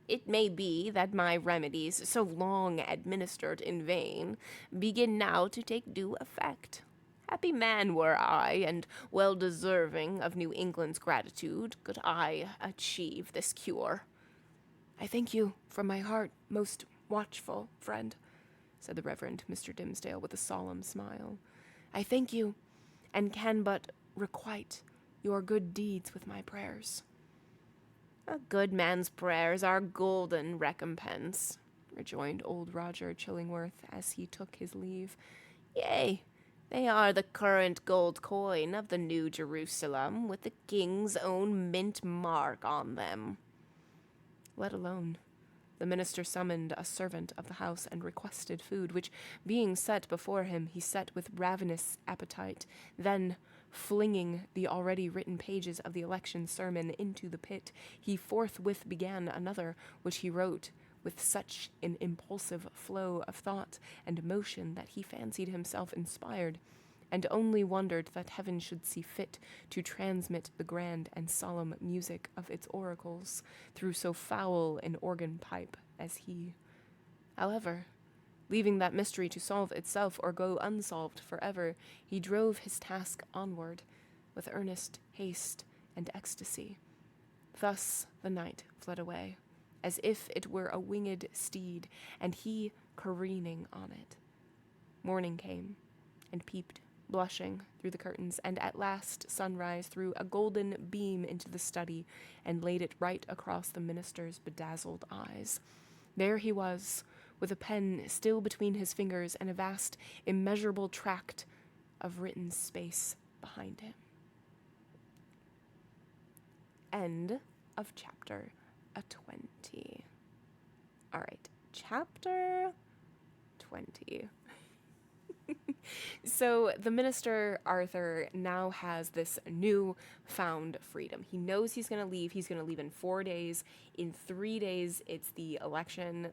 "It may be that my remedies, so long administered in vain, begin now to take due effect. Happy man were I, and well deserving of New England's gratitude, could I achieve this cure." "I thank you from my heart, most watchful friend," said the Reverend Mr. Dimsdale with a solemn smile. "I thank you, and can but requite your good deeds with my prayers." "A good man's prayers are golden recompense," rejoined old Roger Chillingworth as he took his leave. "Yea, they are the current gold coin of the New Jerusalem, with the king's own mint mark on them." Let alone. The minister summoned a servant of the house and requested food, which, being set before him, he set with ravenous appetite. Then, flinging the already written pages of the election sermon into the pit, he forthwith began another, which he wrote with such an impulsive flow of thought and motion that he fancied himself inspired, and only wondered that heaven should see fit to transmit the grand and solemn music of its oracles through so foul an organ pipe as he. However, Leaving that mystery to solve itself or go unsolved forever, he drove his task onward with earnest haste and ecstasy. Thus the night fled away, as if it were a winged steed, and he careening on it. Morning came, and peeped, blushing, through the curtains, and at last sunrise threw a golden beam into the study and laid it right across the minister's bedazzled eyes. There he was, with a pen still between his fingers and a vast, immeasurable tract of written space behind him. End of chapter 20. All right, chapter 20. So the minister, Arthur, now has this new-found freedom. He knows he's going to leave. He's going to leave in 4 days. In 3 days, it's the election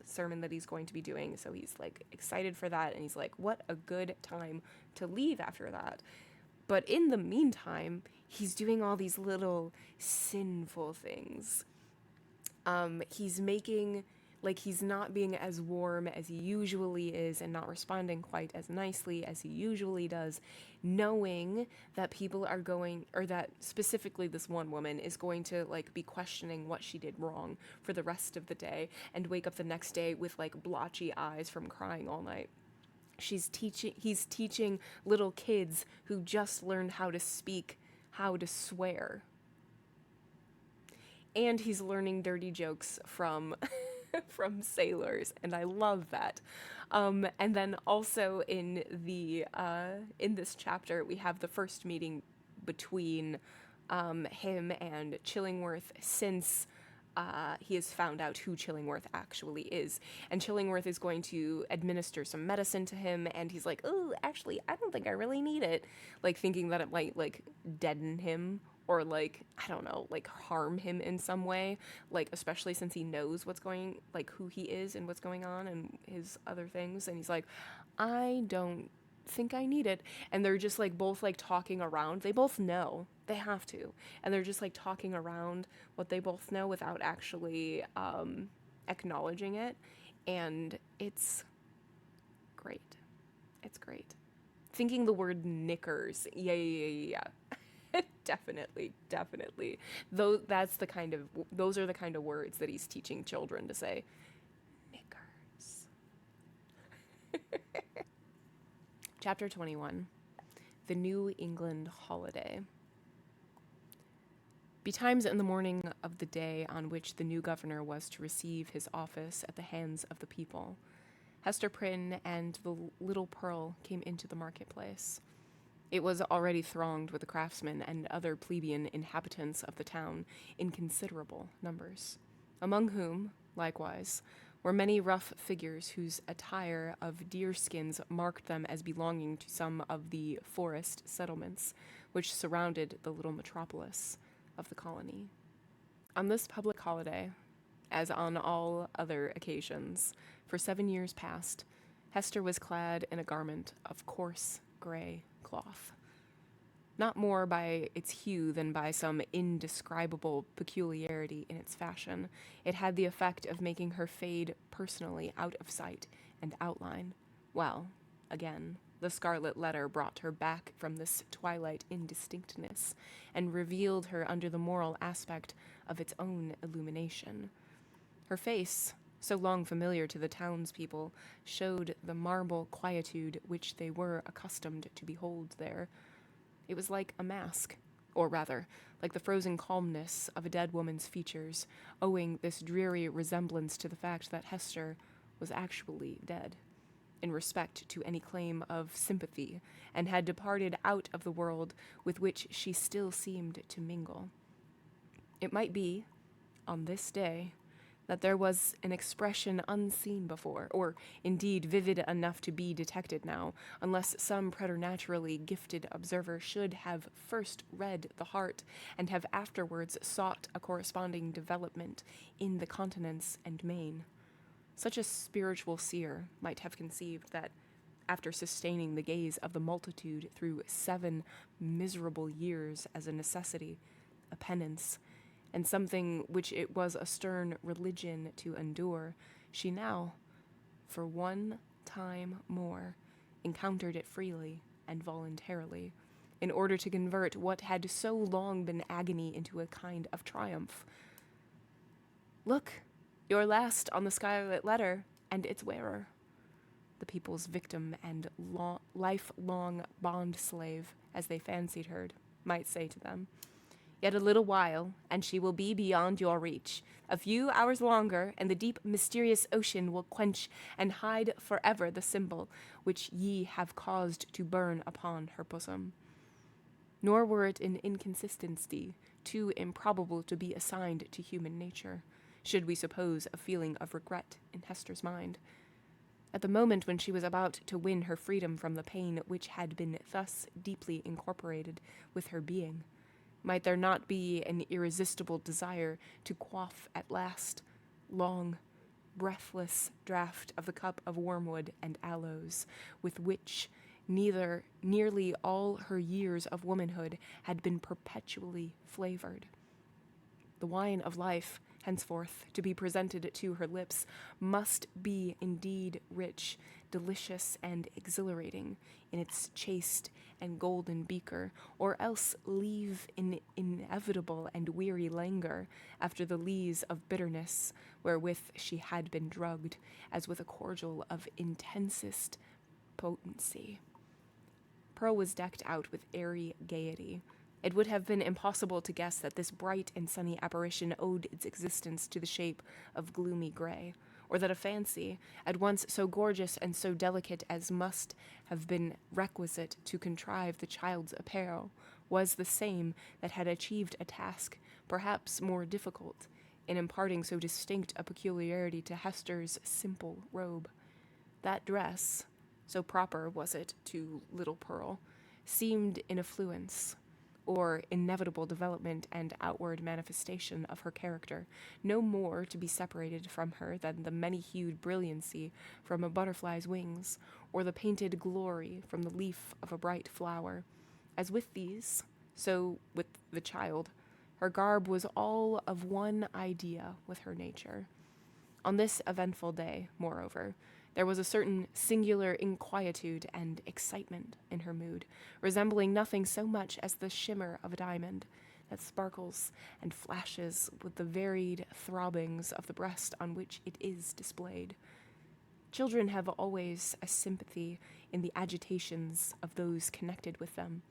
sermon that he's going to be doing. So he's like excited for that. And he's like, what a good time to leave after that. But in the meantime, he's doing all these little sinful things. He's making... Like, he's not being as warm as he usually is and not responding quite as nicely as he usually does, knowing that people are going, or that specifically this one woman is going to, like, be questioning what she did wrong for the rest of the day and wake up the next day with, like, blotchy eyes from crying all night. He's teaching little kids who just learned how to speak, how to swear. And he's learning dirty jokes from... from sailors, and I love that. And then also in this chapter, we have the first meeting between him and Chillingworth since he has found out who Chillingworth actually is. And Chillingworth is going to administer some medicine to him, and he's like, oh, actually, I don't think I really need it. Like, thinking that it might, like, deaden him or, like, I don't know, like, harm him in some way, like, especially since he knows what's going, like, who he is and what's going on and his other things, and he's like, I don't think I need it, and they're just, like, both, like, talking around, they both know, they have to, and they're just, like, talking around what they both know without actually, acknowledging it, and it's great, it's great. Thinking the word knickers, yeah. Definitely. Those are the kind of words that he's teaching children to say. Knickers. Chapter 21. The New England Holiday. Betimes in the morning of the day on which the new governor was to receive his office at the hands of the people, Hester Prynne and the little Pearl came into the marketplace. It was already thronged with the craftsmen and other plebeian inhabitants of the town in considerable numbers, among whom, likewise, were many rough figures whose attire of deerskins marked them as belonging to some of the forest settlements which surrounded the little metropolis of the colony. On this public holiday, as on all other occasions, for 7 years past, Hester was clad in a garment of coarse gray cloth. Not more by its hue than by some indescribable peculiarity in its fashion, it had the effect of making her fade personally out of sight and outline, while, again, the Scarlet Letter brought her back from this twilight indistinctness and revealed her under the moral aspect of its own illumination. Her face, so long familiar to the townspeople, showed the marble quietude which they were accustomed to behold there. It was like a mask, or rather, like the frozen calmness of a dead woman's features, owing this dreary resemblance to the fact that Hester was actually dead, in respect to any claim of sympathy, and had departed out of the world with which she still seemed to mingle. It might be, on this day, that there was an expression unseen before, or indeed vivid enough to be detected now, unless some preternaturally gifted observer should have first read the heart, and have afterwards sought a corresponding development in the countenance and mien. Such a spiritual seer might have conceived that, after sustaining the gaze of the multitude through 7 miserable years as a necessity, a penance, and something which it was a stern religion to endure, she now, for one time more, encountered it freely and voluntarily, in order to convert what had so long been agony into a kind of triumph. Look, your last on the Scarlet Letter and its wearer. The people's victim and lifelong bond-slave, as they fancied her, might say to them. Yet a little while, and she will be beyond your reach. A few hours longer, and the deep, mysterious ocean will quench and hide forever the symbol which ye have caused to burn upon her bosom. Nor were it an inconsistency too improbable to be assigned to human nature, should we suppose a feeling of regret in Hester's mind. At the moment when she was about to win her freedom from the pain which had been thus deeply incorporated with her being, might there not be an irresistible desire to quaff at last long, breathless draught of the cup of wormwood and aloes, with which nearly all her years of womanhood had been perpetually flavored? The wine of life, henceforth to be presented to her lips, must be indeed rich, delicious, and exhilarating in its chaste and golden beaker, or else leave an inevitable and weary languor after the lees of bitterness wherewith she had been drugged, as with a cordial of intensest potency. Pearl was decked out with airy gaiety. It would have been impossible to guess that this bright and sunny apparition owed its existence to the shape of gloomy gray, or that a fancy, at once so gorgeous and so delicate as must have been requisite to contrive the child's apparel, was the same that had achieved a task perhaps more difficult in imparting so distinct a peculiarity to Hester's simple robe. That dress, so proper was it to little Pearl, seemed in affluence, or inevitable development and outward manifestation of her character, no more to be separated from her than the many-hued brilliancy from a butterfly's wings, or the painted glory from the leaf of a bright flower. As with these, so with the child, her garb was all of one idea with her nature. On this eventful day, moreover, there was a certain singular inquietude and excitement in her mood, resembling nothing so much as the shimmer of a diamond that sparkles and flashes with the varied throbbings of the breast on which it is displayed. Children have always a sympathy in the agitations of those connected with them,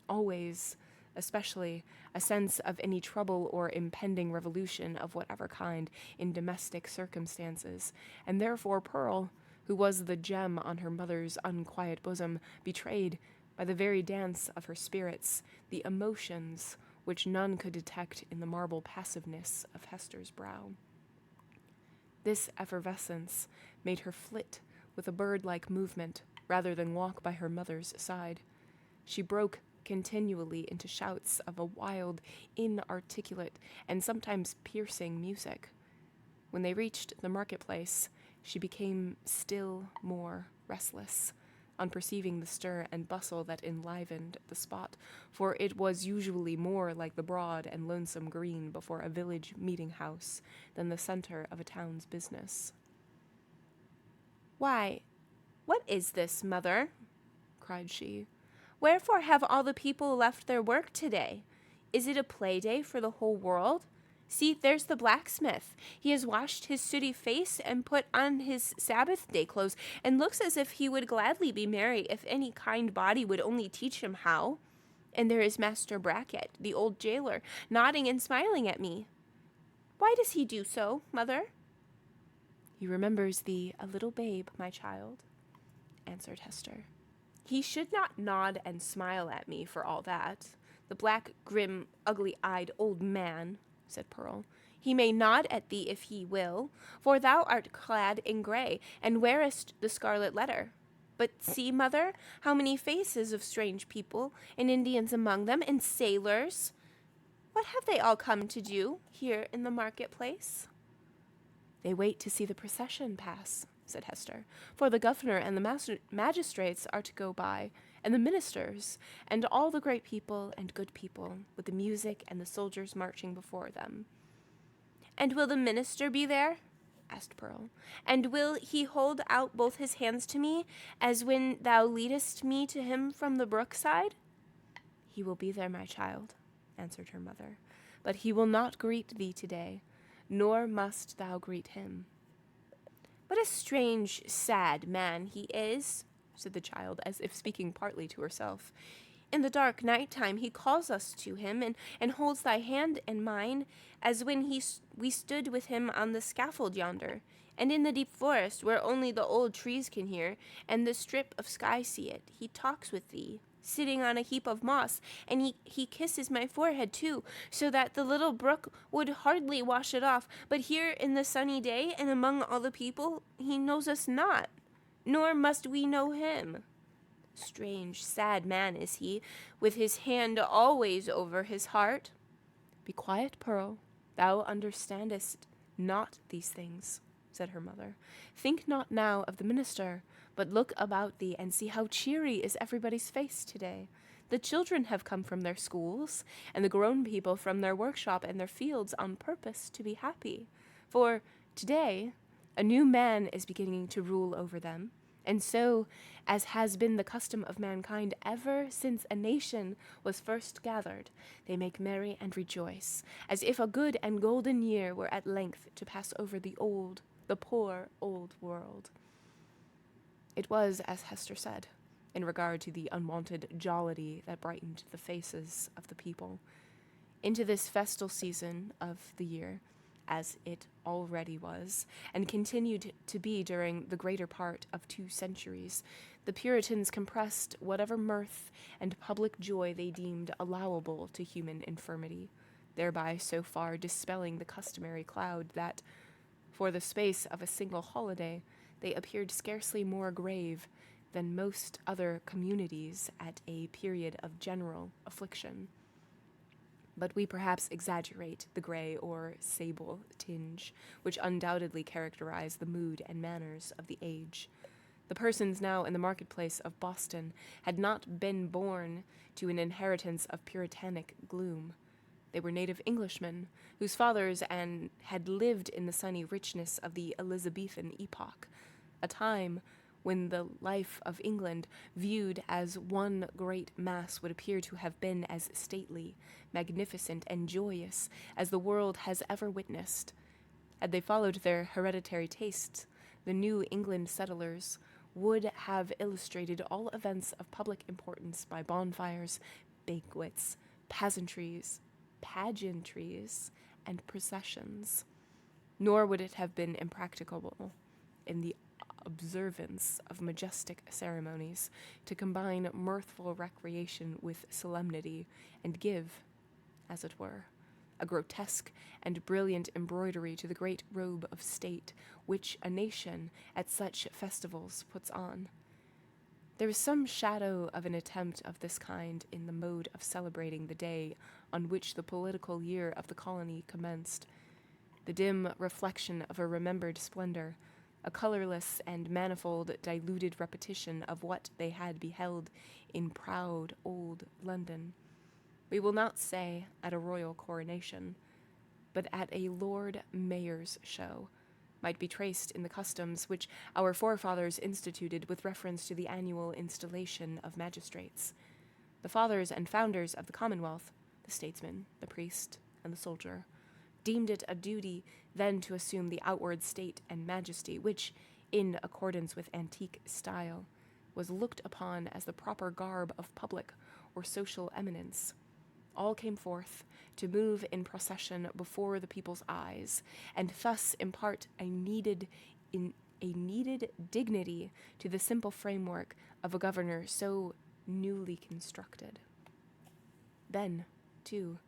always, especially, a sense of any trouble or impending revolution of whatever kind in domestic circumstances, and therefore Pearl, who was the gem on her mother's unquiet bosom, betrayed, by the very dance of her spirits, the emotions which none could detect in the marble passiveness of Hester's brow. This effervescence made her flit with a bird-like movement rather than walk by her mother's side. She broke continually into shouts of a wild, inarticulate, and sometimes piercing music. When they reached the marketplace, she became still more restless, on perceiving the stir and bustle that enlivened the spot, for it was usually more like the broad and lonesome green before a village meeting-house than the center of a town's business. "Why, what is this, mother?" cried she. "Wherefore have all the people left their work today? Is it a play day for the whole world? See, there's the blacksmith. He has washed his sooty face and put on his Sabbath day clothes, and looks as if he would gladly be merry if any kind body would only teach him how. And there is Master Brackett, the old jailer, nodding and smiling at me. Why does he do so, mother?" "He remembers thee a little babe, my child," answered Hester. "He should not nod and smile at me for all that. The black, grim, ugly-eyed old man," said Pearl. "He may nod at thee if he will, for thou art clad in gray, and wearest the Scarlet Letter. But see, mother, how many faces of strange people, and Indians among them, and sailors. What have they all come to do here in the marketplace?" "They wait to see the procession pass," said Hester, "for the governor and the magistrates are to go by, and the ministers, and all the great people and good people, with the music and the soldiers marching before them." "And will the minister be there?" asked Pearl. "And will he hold out both his hands to me, as when thou leadest me to him from the Brook-Side?" "He will be there, my child," answered her mother, "but he will not greet thee today, nor must thou greet him." "What a strange, sad man he is," said the child, as if speaking partly to herself. "In the dark night-time he calls us to him, and holds thy hand in mine, as when we stood with him on the scaffold yonder, and in the deep forest, where only the old trees can hear, and the strip of sky see it, he talks with thee, sitting on a heap of moss, and he kisses my forehead too, so that the little brook would hardly wash it off, but here in the sunny day, and among all the people, he knows us not, nor must we know him. Strange, sad man is he, with his hand always over his heart." "Be quiet, Pearl. Thou understandest not these things," said her mother. "Think not now of the minister, but look about thee and see how cheery is everybody's face today. The children have come from their schools, and the grown people from their workshop and their fields on purpose to be happy. For today a new man is beginning to rule over them. And so, as has been the custom of mankind ever since a nation was first gathered, they make merry and rejoice, as if a good and golden year were at length to pass over the poor old world." It was as Hester said, in regard to the unwonted jollity that brightened the faces of the people. Into this festal season of the year, as it already was, and continued to be during the greater part of 2 centuries, the Puritans compressed whatever mirth and public joy they deemed allowable to human infirmity, thereby so far dispelling the customary cloud that, for the space of a single holiday, they appeared scarcely more grave than most other communities at a period of general affliction. But we perhaps exaggerate the gray or sable tinge, which undoubtedly characterized the mood and manners of the age. The persons now in the marketplace of Boston had not been born to an inheritance of puritanic gloom. They were native Englishmen, whose fathers had lived in the sunny richness of the Elizabethan epoch, a time when the life of England, viewed as one great mass, would appear to have been as stately, magnificent, and joyous as the world has ever witnessed. Had they followed their hereditary tastes, the New England settlers would have illustrated all events of public importance by bonfires, banquets, pageantries, and processions. Nor would it have been impracticable in the observance of majestic ceremonies to combine mirthful recreation with solemnity and give, as it were, a grotesque and brilliant embroidery to the great robe of state which a nation at such festivals puts on. There is some shadow of an attempt of this kind in the mode of celebrating the day on which the political year of the colony commenced, the dim reflection of a remembered splendor, a colorless and manifold diluted repetition of what they had beheld in proud old London. We will not say at a royal coronation, but at a Lord Mayor's show, might be traced in the customs which our forefathers instituted with reference to the annual installation of magistrates. The fathers and founders of the Commonwealth, the statesman, the priest, and the soldier, deemed it a duty then to assume the outward state and majesty which, in accordance with antique style, was looked upon as the proper garb of public or social eminence. All came forth to move in procession before the people's eyes, and thus impart a needed dignity to the simple framework of a governor so newly constructed. Then, too,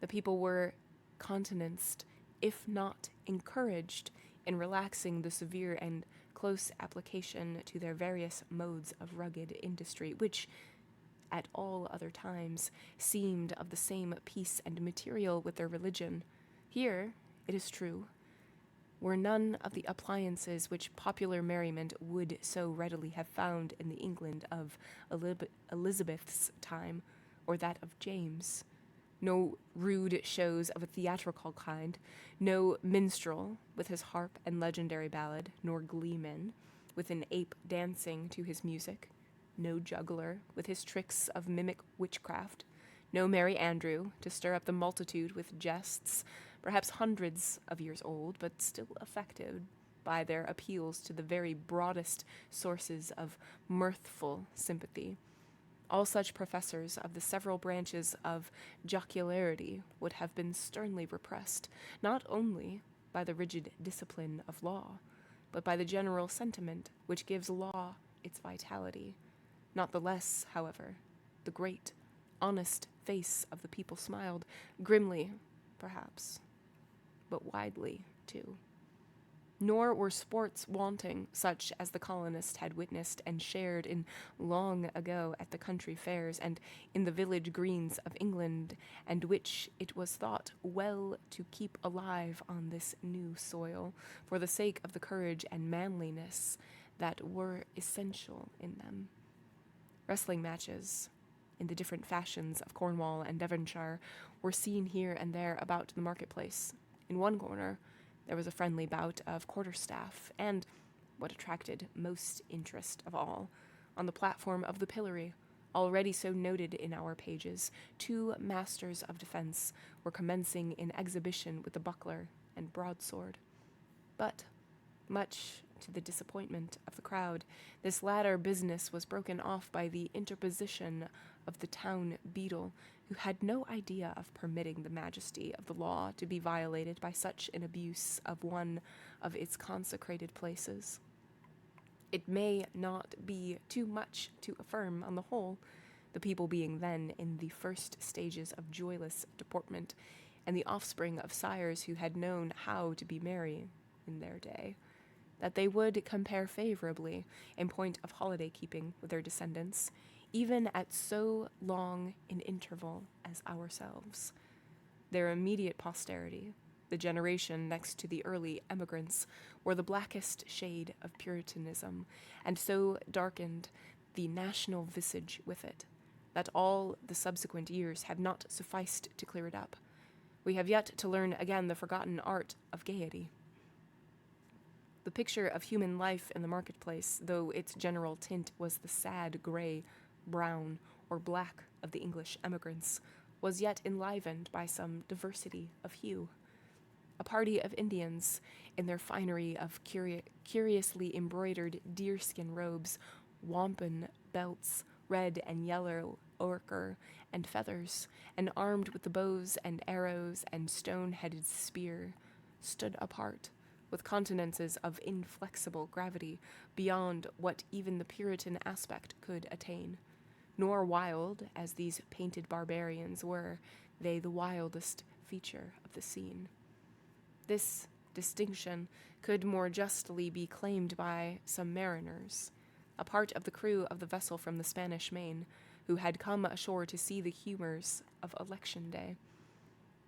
the people were countenanced, if not encouraged, in relaxing the severe and close application to their various modes of rugged industry, which, at all other times, seemed of the same piece and material with their religion. Here, it is true, were none of the appliances which popular merriment would so readily have found in the England of Elizabeth's time, or that of James. No rude shows of a theatrical kind, no minstrel with his harp and legendary ballad, nor gleeman with an ape dancing to his music, no juggler with his tricks of mimic witchcraft, no Merry Andrew to stir up the multitude with jests, perhaps hundreds of years old, but still affected by their appeals to the very broadest sources of mirthful sympathy. All such professors of the several branches of jocularity would have been sternly repressed, not only by the rigid discipline of law, but by the general sentiment which gives law its vitality. Not the less, however, the great, honest face of the people smiled, grimly, perhaps, but widely, too. Nor were sports wanting, such as the colonists had witnessed and shared in long ago at the country fairs and in the village greens of England, and which it was thought well to keep alive on this new soil, for the sake of the courage and manliness that were essential in them. Wrestling matches, in the different fashions of Cornwall and Devonshire, were seen here and there about the marketplace. In one corner, there was a friendly bout of quarterstaff, and, what attracted most interest of all, on the platform of the pillory, already so noted in our pages, 2 masters of defense were commencing in exhibition with the buckler and broadsword. But, much to the disappointment of the crowd, this latter business was broken off by the interposition of the town beadle, who had no idea of permitting the majesty of the law to be violated by such an abuse of one of its consecrated places. It may not be too much to affirm, on the whole, the people being then in the first stages of joyless deportment, and the offspring of sires who had known how to be merry in their day, that they would compare favorably in point of holiday-keeping with their descendants, even at so long an interval as ourselves. Their immediate posterity, the generation next to the early emigrants, were the blackest shade of Puritanism, and so darkened the national visage with it, that all the subsequent years have not sufficed to clear it up. We have yet to learn again the forgotten art of gaiety. The picture of human life in the marketplace, though its general tint was the sad gray, brown, or black of the English emigrants, was yet enlivened by some diversity of hue. A party of Indians, in their finery of curiously embroidered deerskin robes, wampum belts, red and yellow ochre and feathers, and armed with the bows and arrows and stone-headed spear, stood apart, with countenances of inflexible gravity beyond what even the Puritan aspect could attain. Nor wild as these painted barbarians were, they the wildest feature of the scene. This distinction could more justly be claimed by some mariners, a part of the crew of the vessel from the Spanish Main, who had come ashore to see the humors of Election Day.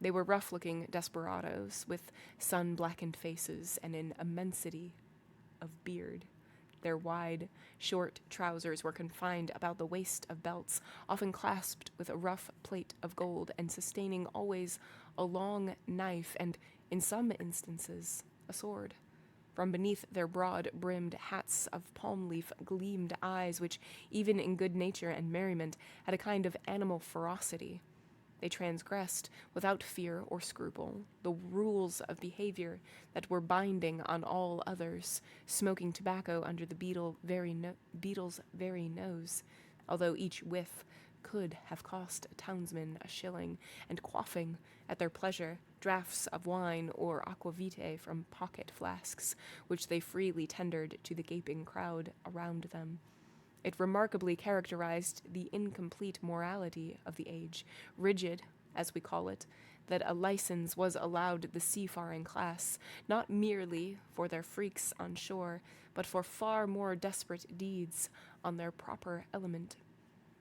They were rough-looking desperadoes, with sun-blackened faces and an immensity of beard. Their wide, short trousers were confined about the waist of belts, often clasped with a rough plate of gold, and sustaining always a long knife and, in some instances, a sword. From beneath their broad-brimmed hats of palm leaf gleamed eyes which, even in good nature and merriment, had a kind of animal ferocity. They transgressed, without fear or scruple, the rules of behavior that were binding on all others, smoking tobacco under the beetle's very nose, although each whiff could have cost a townsman a shilling, and quaffing, at their pleasure, draughts of wine or aquavitae from pocket flasks, which they freely tendered to the gaping crowd around them. It remarkably characterized the incomplete morality of the age, rigid, as we call it, that a license was allowed the seafaring class, not merely for their freaks on shore, but for far more desperate deeds on their proper element.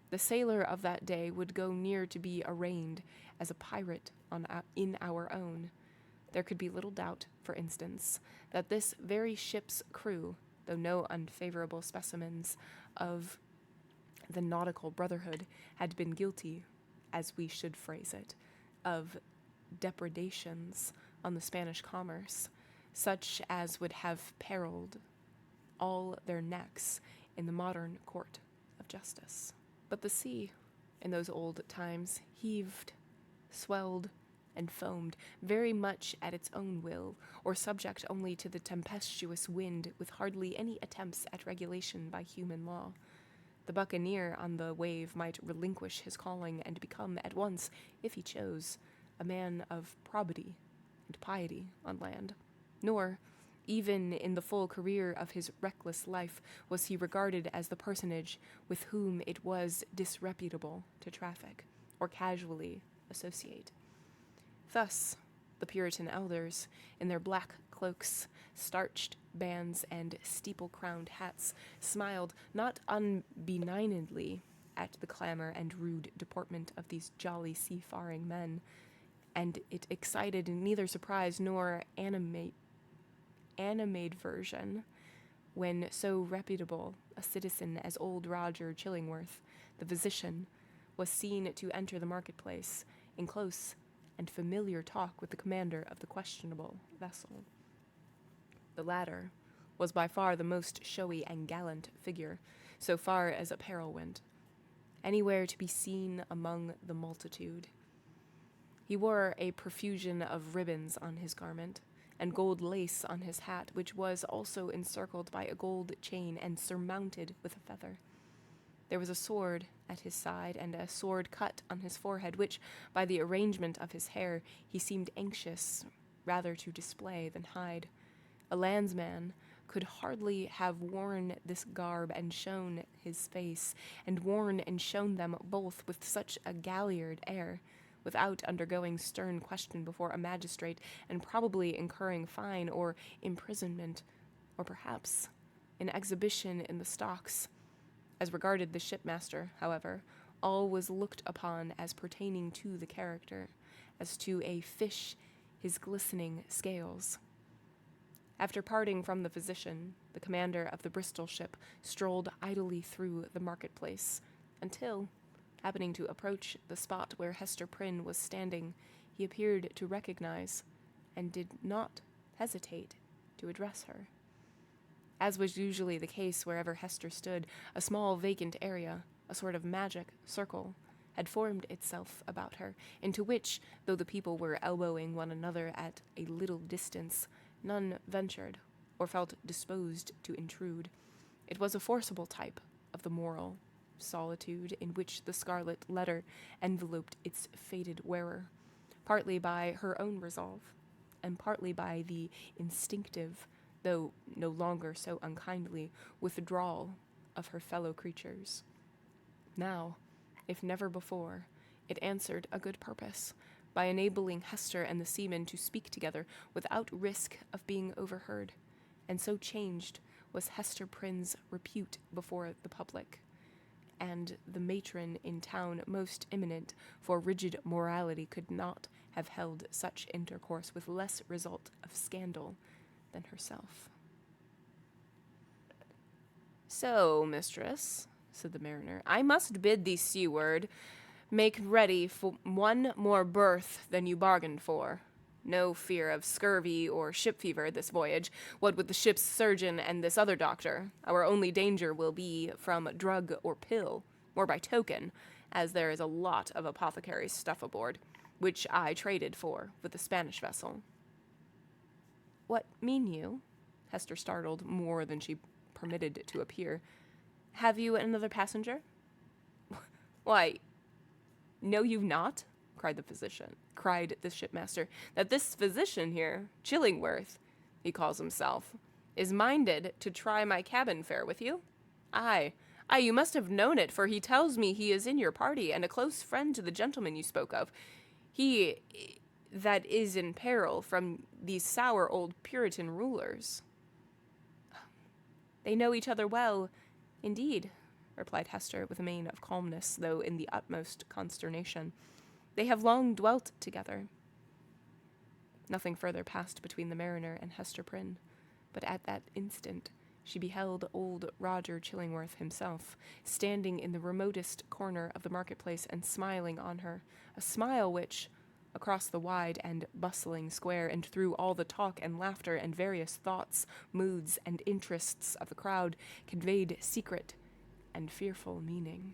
The sailor of that day would go near to be arraigned as a pirate in our own. There could be little doubt, for instance, that this very ship's crew, though no unfavorable specimens of the nautical brotherhood, had been guilty, as we should phrase it, of depredations on the Spanish commerce, such as would have periled all their necks in the modern court of justice. But the sea, in those old times, heaved, swelled, and foamed very much at its own will, or subject only to the tempestuous wind, with hardly any attempts at regulation by human law. The buccaneer on the wave might relinquish his calling and become at once, if he chose, a man of probity and piety on land. Nor, even in the full career of his reckless life, was he regarded as the personage with whom it was disreputable to traffic, or casually associate. Thus, the Puritan elders, in their black cloaks, starched bands, and steeple-crowned hats, smiled not unbenignantly at the clamor and rude deportment of these jolly seafaring men, and it excited neither surprise nor animadversion when so reputable a citizen as old Roger Chillingworth, the physician, was seen to enter the marketplace in close and familiar talk with the commander of the questionable vessel. The latter was by far the most showy and gallant figure, so far as apparel went, anywhere to be seen among the multitude. He wore a profusion of ribbons on his garment, and gold lace on his hat, which was also encircled by a gold chain and surmounted with a feather. There was a sword at his side, and a sword cut on his forehead, which, by the arrangement of his hair, he seemed anxious rather to display than hide. A landsman could hardly have worn this garb and shown his face, and worn and shown them both with such a galliard air, without undergoing stern question before a magistrate, and probably incurring fine or imprisonment, or perhaps an exhibition in the stocks. As regarded the shipmaster, however, all was looked upon as pertaining to the character, as to a fish his glistening scales. After parting from the physician, the commander of the Bristol ship strolled idly through the marketplace, until, happening to approach the spot where Hester Prynne was standing, he appeared to recognize, and did not hesitate to address her. As was usually the case wherever Hester stood, a small vacant area, a sort of magic circle, had formed itself about her, into which, though the people were elbowing one another at a little distance, none ventured, or felt disposed to intrude. It was a forcible type of the moral solitude in which the Scarlet Letter enveloped its fated wearer, partly by her own resolve, and partly by the instinctive, though no longer so unkindly, withdrawal of her fellow creatures. Now, if never before, it answered a good purpose, by enabling Hester and the seaman to speak together without risk of being overheard, and so changed was Hester Prynne's repute before the public, and the matron in town most eminent for rigid morality could not have held such intercourse with less result of scandal than herself. "So, mistress," said the mariner, "I must bid thee seaward. Make ready for one more berth than you bargained for. No fear of scurvy or ship fever this voyage, what with the ship's surgeon and this other doctor. Our only danger will be from drug or pill, or by token, as there is a lot of apothecary's stuff aboard, which I traded for with the Spanish vessel." "What mean you?" Hester startled more than she permitted to appear. "Have you another passenger?" "Why, know you not," cried the shipmaster, "that this physician here, Chillingworth, he calls himself, is minded to try my cabin fare with you? Aye, you must have known it, for he tells me he is in your party, and a close friend to the gentleman you spoke of. He that is in peril from these sour old Puritan rulers." "They know each other well, indeed," replied Hester with a mien of calmness, though in the utmost consternation. "They have long dwelt together." Nothing further passed between the mariner and Hester Prynne, but at that instant she beheld old Roger Chillingworth himself, standing in the remotest corner of the marketplace and smiling on her, a smile which, across the wide and bustling square and through all the talk and laughter and various thoughts, moods, and interests of the crowd conveyed secret and fearful meaning.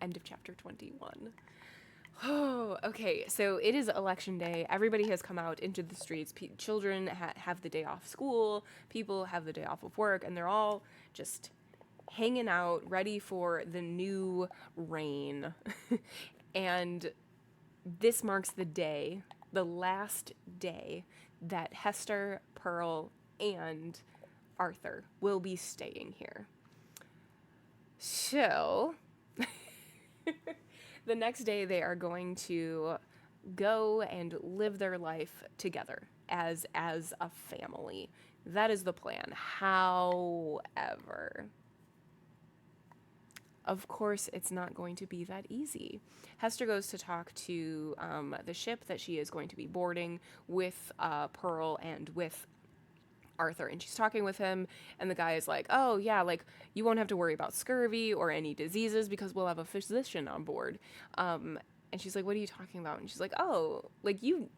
End of chapter 21. Oh, okay. So it is election day. Everybody has come out into the streets. Children have the day off school. People have the day off of work, and they're all just hanging out, ready for the new reign. And this marks the day, the last day, that Hester, Pearl, and Arthur will be staying here. So the next day they are going to go and live their life together as a family. That is the plan. However, of course, it's not going to be that easy. Hester goes to talk to the ship that she is going to be boarding with Pearl and with Arthur, and she's talking with him, and the guy is like, oh yeah, like, you won't have to worry about scurvy or any diseases because we'll have a physician on board. And she's like, what are you talking about? And she's like, oh, like, you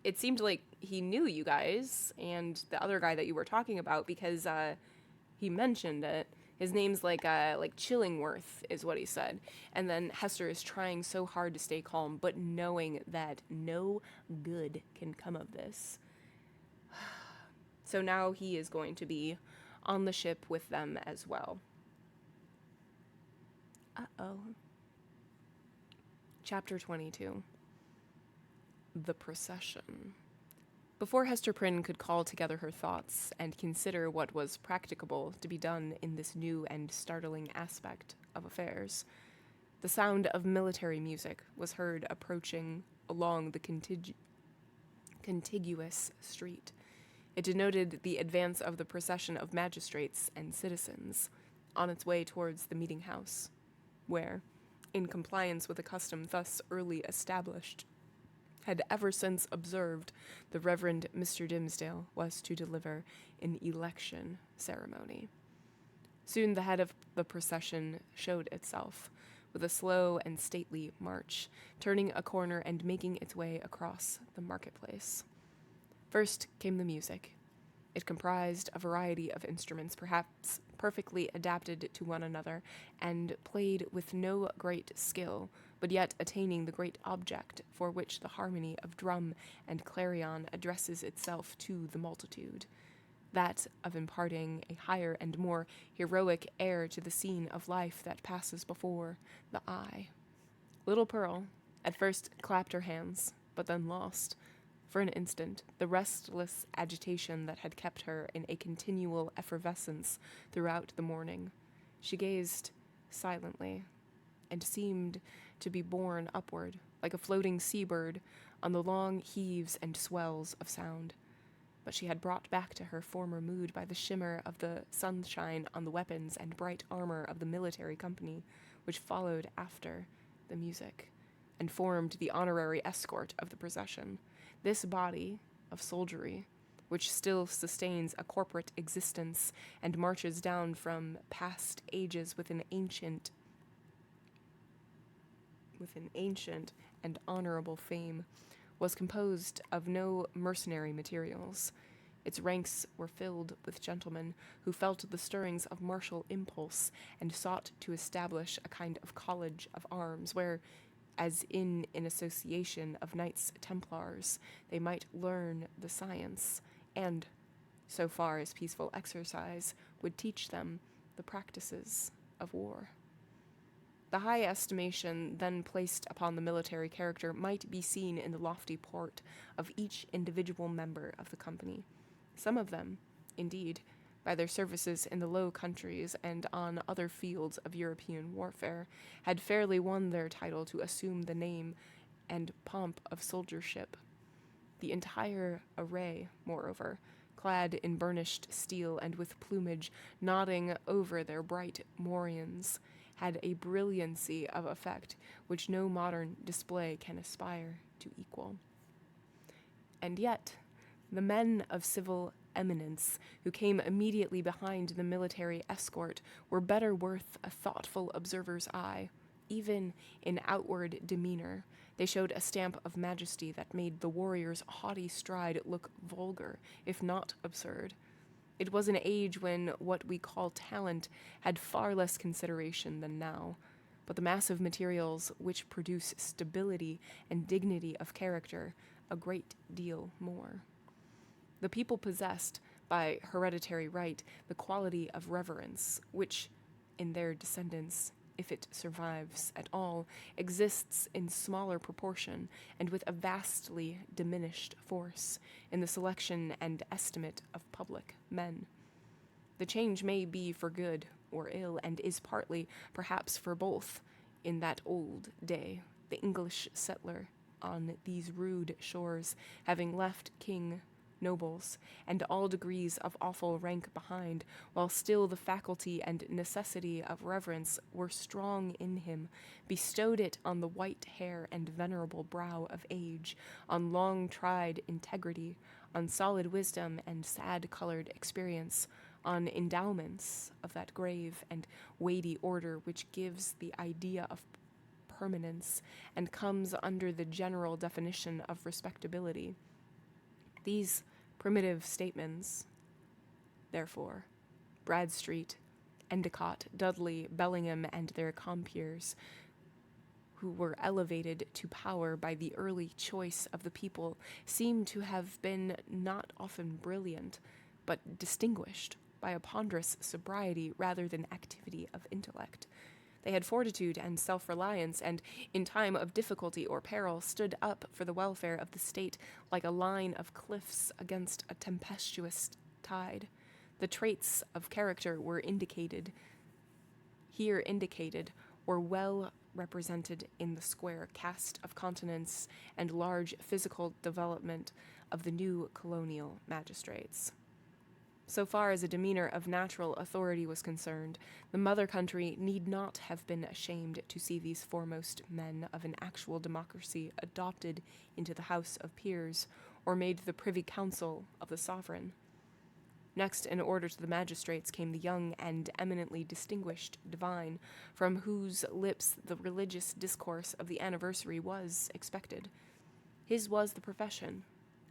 it seemed like he knew you guys and the other guy that you were talking about because he mentioned it. His name's like Chillingworth is what he said. And then Hester is trying so hard to stay calm, but knowing that no good can come of this. So now he is going to be on the ship with them as well. Uh-oh. Chapter 22. The Procession. Before Hester Prynne could call together her thoughts and consider what was practicable to be done in this new and startling aspect of affairs, the sound of military music was heard approaching along the contiguous street. It denoted the advance of the procession of magistrates and citizens on its way towards the meeting house, where, in compliance with a custom thus early established, had ever since observed the Reverend Mr. Dimsdale was to deliver an election ceremony. Soon the head of the procession showed itself, with a slow and stately march, turning a corner and making its way across the marketplace. First came the music. It comprised a variety of instruments, perhaps perfectly adapted to one another, and played with no great skill, but yet attaining the great object for which the harmony of drum and clarion addresses itself to the multitude, that of imparting a higher and more heroic air to the scene of life that passes before the eye. Little Pearl at first clapped her hands, but then lost, for an instant, the restless agitation that had kept her in a continual effervescence throughout the morning. She gazed silently, and seemed to be borne upward, like a floating seabird, on the long heaves and swells of sound. But she had brought back to her former mood by the shimmer of the sunshine on the weapons and bright armor of the military company, which followed after the music, and formed the honorary escort of the procession. This body of soldiery, which still sustains a corporate existence and marches down from past ages with an ancient and honorable fame, was composed of no mercenary materials. Its ranks were filled with gentlemen who felt the stirrings of martial impulse and sought to establish a kind of college of arms where, as in an association of Knights Templars, they might learn the science and, so far as peaceful exercise would teach them, the practices of war. The high estimation then placed upon the military character might be seen in the lofty port of each individual member of the company. Some of them, indeed, by their services in the Low Countries and on other fields of European warfare, had fairly won their title to assume the name and pomp of soldiership. The entire array, moreover, clad in burnished steel and with plumage nodding over their bright morions, had a brilliancy of effect which no modern display can aspire to equal. And yet, the men of civil eminence who came immediately behind the military escort were better worth a thoughtful observer's eye even in outward demeanor, they showed a stamp of majesty that made the warrior's haughty stride look vulgar, if not absurd. It was an age when what we call talent had far less consideration than now, but the massive materials which produce stability and dignity of character a great deal more. The people possessed, by hereditary right, the quality of reverence, which, in their descendants, if it survives at all, exists in smaller proportion and with a vastly diminished force in the selection and estimate of public men. The change may be for good or ill, and is partly, perhaps, for both. In that old day, the English settler on these rude shores, having left king, nobles, and all degrees of awful rank behind, while still the faculty and necessity of reverence were strong in him, bestowed it on the white hair and venerable brow of age, on long-tried integrity, on solid wisdom and sad-colored experience, on endowments of that grave and weighty order which gives the idea of permanence and comes under the general definition of respectability. These primitive statements, therefore, Bradstreet, Endicott, Dudley, Bellingham, and their compeers, who were elevated to power by the early choice of the people, seem to have been not often brilliant, but distinguished by a ponderous sobriety rather than activity of intellect. They had fortitude and self-reliance, and, in time of difficulty or peril, stood up for the welfare of the state like a line of cliffs against a tempestuous tide. The traits of character were indicated, or well represented in the square cast of countenance and large physical development of the new colonial magistrates. So far as a demeanor of natural authority was concerned, the mother country need not have been ashamed to see these foremost men of an actual democracy adopted into the House of Peers, or made the privy council of the sovereign. Next in order to the magistrates came the young and eminently distinguished divine, from whose lips the religious discourse of the anniversary was expected. His was the profession,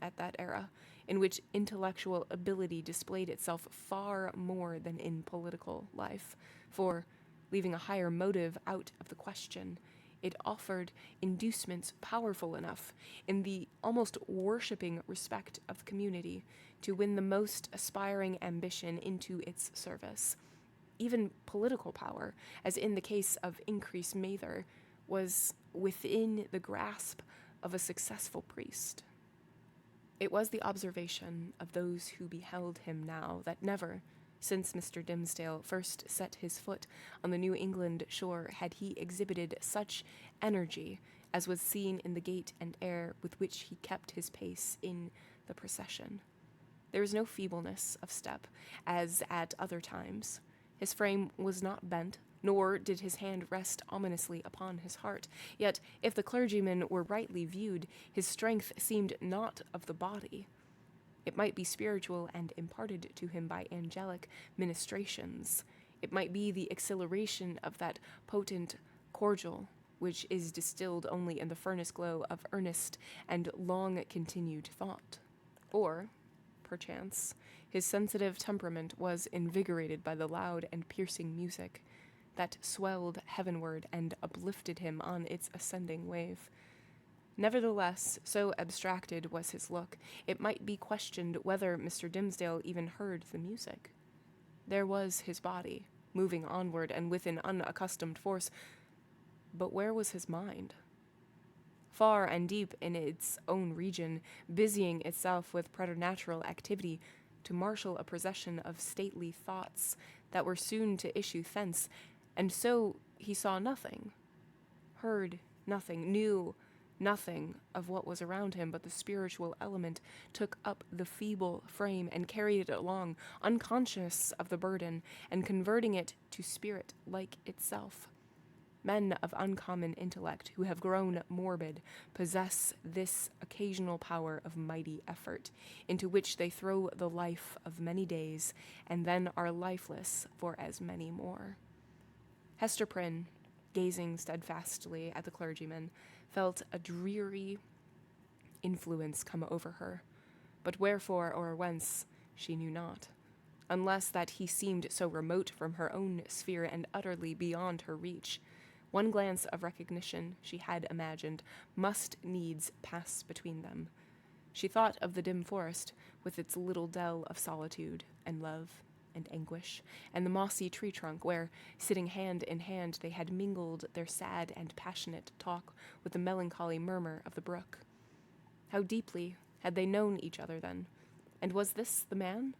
at that era, in which intellectual ability displayed itself far more than in political life, for, leaving a higher motive out of the question, it offered inducements powerful enough, in the almost worshipping respect of the community, to win the most aspiring ambition into its service. Even political power, as in the case of Increase Mather, was within the grasp of a successful priest. It was the observation of those who beheld him now that never, since Mr. Dimmesdale first set his foot on the New England shore, had he exhibited such energy as was seen in the gait and air with which he kept his pace in the procession. There was no feebleness of step, as at other times. His frame was not bent, nor did his hand rest ominously upon his heart. Yet, if the clergyman were rightly viewed, his strength seemed not of the body. It might be spiritual and imparted to him by angelic ministrations. It might be the exhilaration of that potent cordial which is distilled only in the furnace glow of earnest and long-continued thought. Or, perchance, his sensitive temperament was invigorated by the loud and piercing music that swelled heavenward and uplifted him on its ascending wave. Nevertheless, so abstracted was his look, it might be questioned whether Mr. Dimmesdale even heard the music. There was his body, moving onward and with an unaccustomed force, but where was his mind? Far and deep in its own region, busying itself with preternatural activity to marshal a procession of stately thoughts that were soon to issue thence, and so he saw nothing, heard nothing, knew nothing of what was around him, but the spiritual element took up the feeble frame and carried it along, unconscious of the burden, and converting it to spirit like itself. Men of uncommon intellect, who have grown morbid, possess this occasional power of mighty effort, into which they throw the life of many days, and then are lifeless for as many more. Hester Prynne, gazing steadfastly at the clergyman, felt a dreary influence come over her, but wherefore or whence she knew not, unless that he seemed so remote from her own sphere and utterly beyond her reach. One glance of recognition, she had imagined, must needs pass between them. She thought of the dim forest, with its little dell of solitude and love and anguish, and the mossy tree trunk where, sitting hand in hand, they had mingled their sad and passionate talk with the melancholy murmur of the brook. How deeply had they known each other then? And was this the man?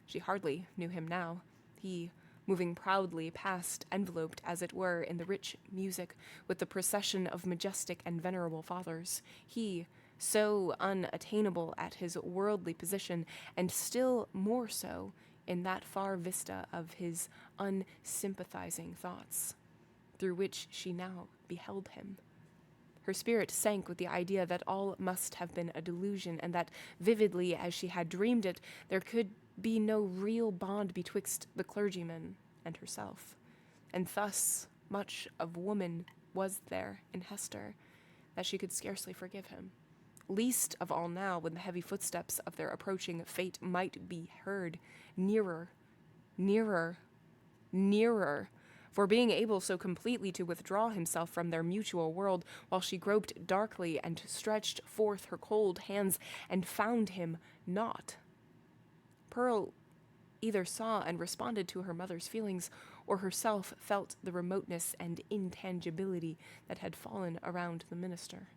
She hardly knew him now. He, moving proudly past, enveloped, as it were, in the rich music with the procession of majestic and venerable fathers. He, so unattainable at his worldly position, and still more so in that far vista of his unsympathizing thoughts, through which she now beheld him. Her spirit sank with the idea that all must have been a delusion, and that, vividly as she had dreamed it, there could be no real bond betwixt the clergyman and herself. And thus much of woman was there in Hester that she could scarcely forgive him. Least of all now, when the heavy footsteps of their approaching fate might be heard, nearer, nearer, nearer, for being able so completely to withdraw himself from their mutual world, while she groped darkly and stretched forth her cold hands and found him not. Pearl either saw and responded to her mother's feelings, or herself felt the remoteness and intangibility that had fallen around the minister.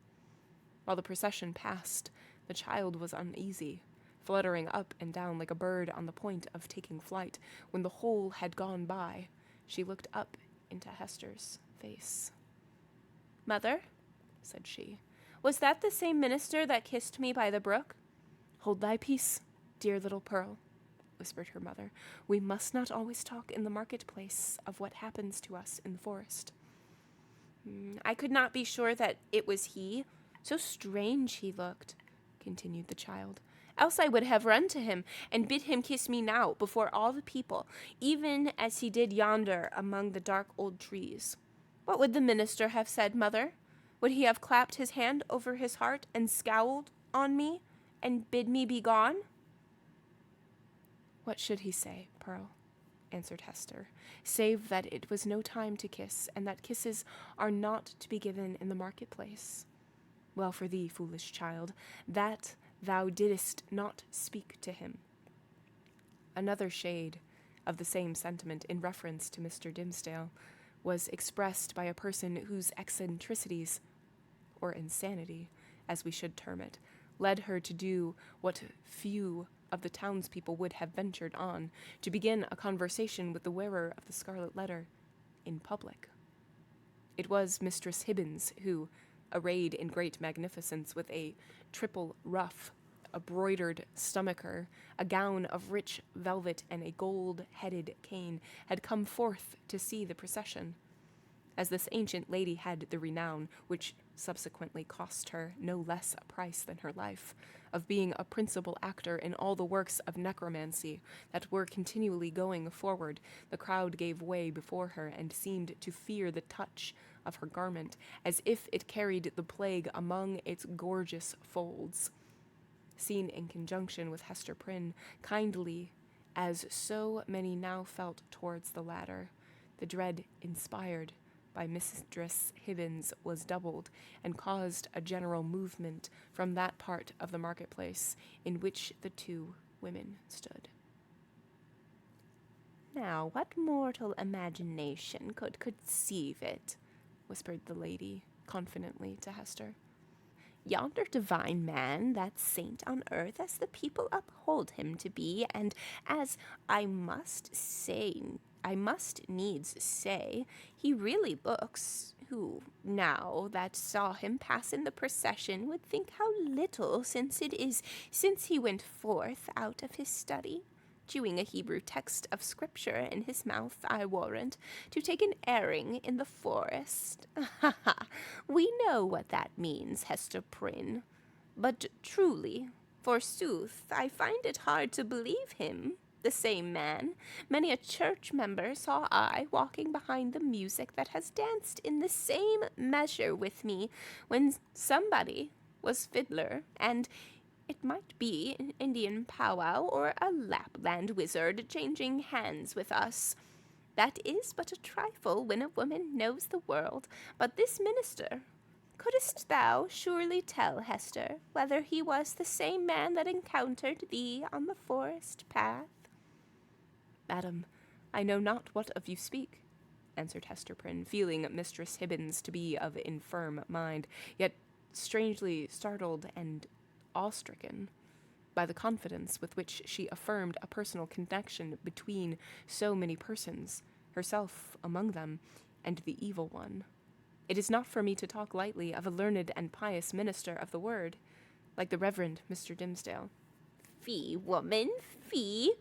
While the procession passed, the child was uneasy, fluttering up and down like a bird on the point of taking flight. When the whole had gone by, she looked up into Hester's face. "Mother," said she, "was that the same minister that kissed me by the brook?" "Hold thy peace, dear little Pearl," whispered her mother. "We must not always talk in the marketplace of what happens to us in the forest." "I could not be sure that it was he. So strange he looked," continued the child. "Else I would have run to him and bid him kiss me now before all the people, even as he did yonder among the dark old trees. What would the minister have said, mother? Would he have clapped his hand over his heart and scowled on me and bid me be gone?" "What should he say, Pearl?" answered Hester, "save that it was no time to kiss, and that kisses are not to be given in the marketplace. Well for thee, foolish child, that thou didst not speak to him." Another shade of the same sentiment in reference to Mr. Dimmesdale was expressed by a person whose eccentricities, or insanity, as we should term it, led her to do what few of the townspeople would have ventured on, to begin a conversation with the wearer of the Scarlet Letter in public. It was Mistress Hibbins who, arrayed in great magnificence with a triple ruff, a broidered stomacher, a gown of rich velvet, and a gold-headed cane, had come forth to see the procession. As this ancient lady had the renown, which subsequently cost her no less a price than her life, of being a principal actor in all the works of necromancy that were continually going forward, the crowd gave way before her and seemed to fear the touch of her garment, as if it carried the plague among its gorgeous folds. Seen in conjunction with Hester Prynne, kindly as so many now felt towards the latter, the dread inspired by Mistress Hibbins was doubled, and caused a general movement from that part of the marketplace in which the two women stood. "Now, what mortal imagination could conceive it?" whispered the lady confidently to Hester. "Yonder divine man, that saint on earth as the people uphold him to be, and as I must needs say, he really looks, who, now that saw him pass in the procession, would think how little since it is since he went forth out of his study, chewing a Hebrew text of scripture in his mouth, I warrant, to take an airing in the forest. Ha ha! We know what that means, Hester Prynne. But truly, forsooth, I find it hard to believe him. the same man. Many a church member saw I walking behind the music that has danced in the same measure with me when somebody was fiddler, and it might be an Indian powwow or a Lapland wizard changing hands with us. That is but a trifle when a woman knows the world, but this minister, couldst thou surely tell, Hester, whether he was the same man that encountered thee on the forest path? Madam, I know not what of you speak, answered Hester Prynne, feeling Mistress Hibbins to be of infirm mind, yet strangely startled and awe-stricken by the confidence with which she affirmed a personal connection between so many persons, herself among them, and the evil one. It is not for me to talk lightly of a learned and pious minister of the word, like the Reverend Mr. Dimmesdale. Fie, woman, fie,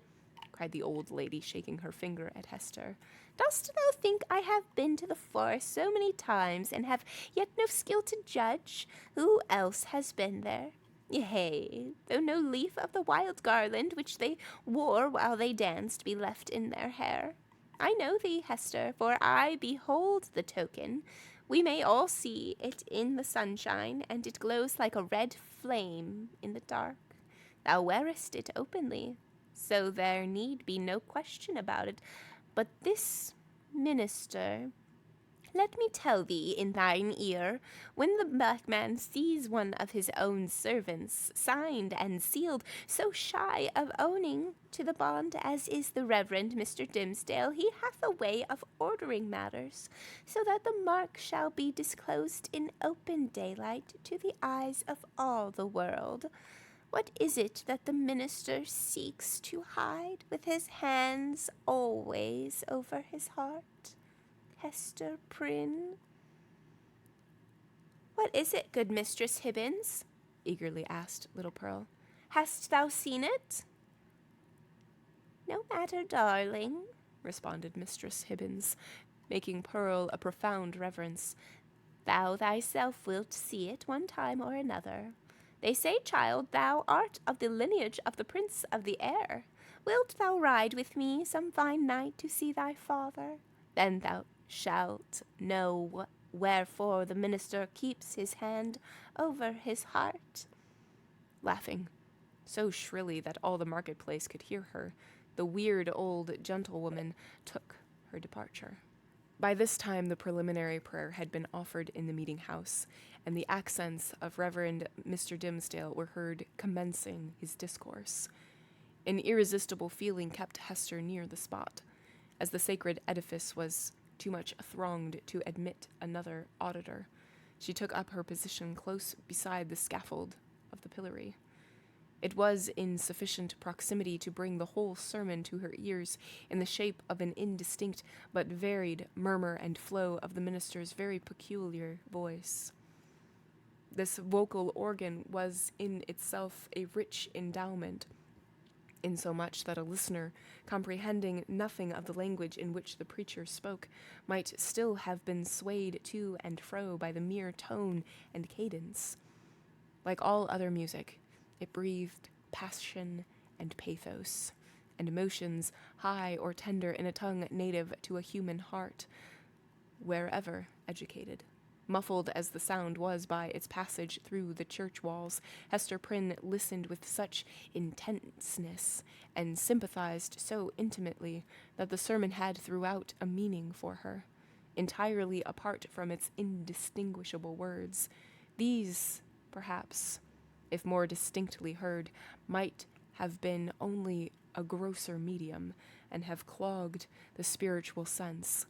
cried the old lady, shaking her finger at Hester. Dost thou think I have been to the forest so many times, and have yet no skill to judge? Who else has been there? Yea, though no leaf of the wild garland which they wore while they danced be left in their hair. I know thee, Hester, for I behold the token. We may all see it in the sunshine, and it glows like a red flame in the dark. Thou wearest it openly, so there need be no question about it. But this minister, let me tell thee in thine ear, when the black man sees one of his own servants, signed and sealed, so shy of owning to the bond as is the Reverend Mr. Dimmesdale, he hath a way of ordering matters, so that the mark shall be disclosed in open daylight to the eyes of all the world. What is it that the minister seeks to hide with his hands always over his heart? Hester Prynne. What is it, good Mistress Hibbins? Eagerly asked little Pearl. Hast thou seen it? No matter, darling, responded Mistress Hibbins, making Pearl a profound reverence. Thou thyself wilt see it one time or another. They say, child, thou art of the lineage of the Prince of the Air. Wilt thou ride with me some fine night to see thy father? Then thou shalt know wherefore the minister keeps his hand over his heart. Laughing so shrilly that all the marketplace could hear her, the weird old gentlewoman took her departure. By this time the preliminary prayer had been offered in the meeting house, and the accents of Reverend Mr. Dimmesdale were heard commencing his discourse. An irresistible feeling kept Hester near the spot, as the sacred edifice was too much thronged to admit another auditor. She took up her position close beside the scaffold of the pillory. It was in sufficient proximity to bring the whole sermon to her ears in the shape of an indistinct but varied murmur and flow of the minister's very peculiar voice. This vocal organ was in itself a rich endowment, insomuch that a listener, comprehending nothing of the language in which the preacher spoke, might still have been swayed to and fro by the mere tone and cadence. Like all other music, it breathed passion and pathos, and emotions high or tender in a tongue native to a human heart, wherever educated. Muffled as the sound was by its passage through the church walls, Hester Prynne listened with such intenseness and sympathized so intimately that the sermon had throughout a meaning for her, entirely apart from its indistinguishable words. These, perhaps, if more distinctly heard, might have been only a grosser medium and have clogged the spiritual sense.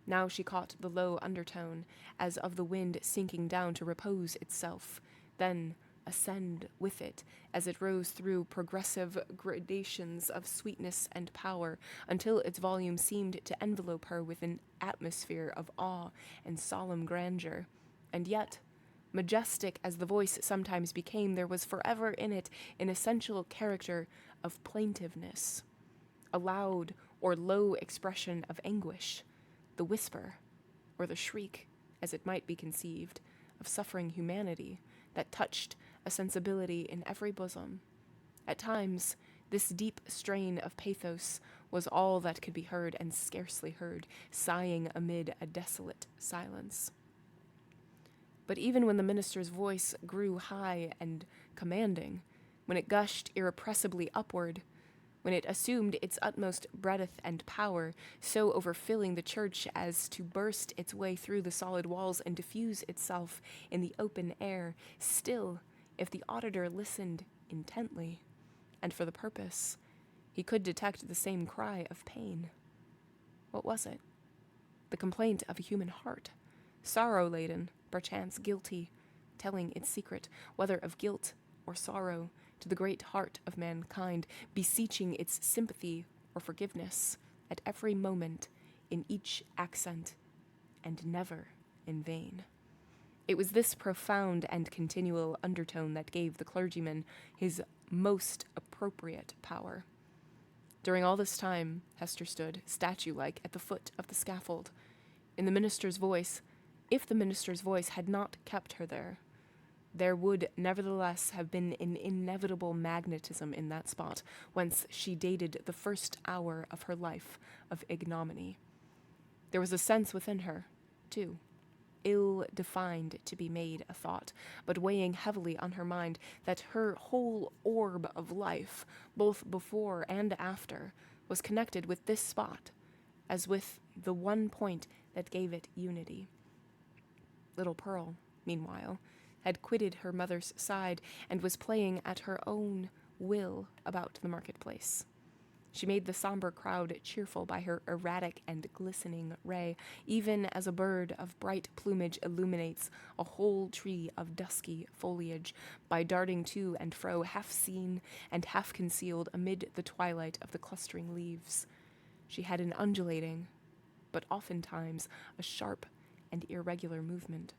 Now she caught the low undertone, as of the wind sinking down to repose itself, then ascend with it as it rose through progressive gradations of sweetness and power, until its volume seemed to envelope her with an atmosphere of awe and solemn grandeur. And yet, majestic as the voice sometimes became, there was forever in it an essential character of plaintiveness, a loud or low expression of anguish, the whisper, or the shriek, as it might be conceived, of suffering humanity that touched a sensibility in every bosom. At times, This deep strain of pathos was all that could be heard, and scarcely heard, sighing amid a desolate silence. But even when the minister's voice grew high and commanding, when it gushed irrepressibly upward, when it assumed its utmost breadth and power, so overfilling the church as to burst its way through the solid walls and diffuse itself in the open air, still, if the auditor listened intently, and for the purpose, he could detect the same cry of pain. What was it? The complaint of a human heart, sorrow-laden, perchance guilty, telling its secret, whether of guilt or sorrow, to the great heart of mankind, beseeching its sympathy or forgiveness at every moment, in each accent, and never in vain. It was this profound and continual undertone that gave the clergyman his most appropriate power. During all this time, Hester stood, statue-like, at the foot of the scaffold. In the minister's voice, if the minister's voice had not kept her there would nevertheless have been an inevitable magnetism in that spot, whence she dated the first hour of her life of ignominy. There was a sense within her, too, ill-defined to be made a thought, but weighing heavily on her mind, that her whole orb of life, both before and after, was connected with this spot, as with the one point that gave it unity. Little Pearl, meanwhile, had quitted her mother's side and was playing at her own will about the marketplace. She made the somber crowd cheerful by her erratic and glistening ray, even as a bird of bright plumage illuminates a whole tree of dusky foliage by darting to and fro, half seen and half concealed amid the twilight of the clustering leaves. She had an undulating, but oftentimes a sharp and irregular movement.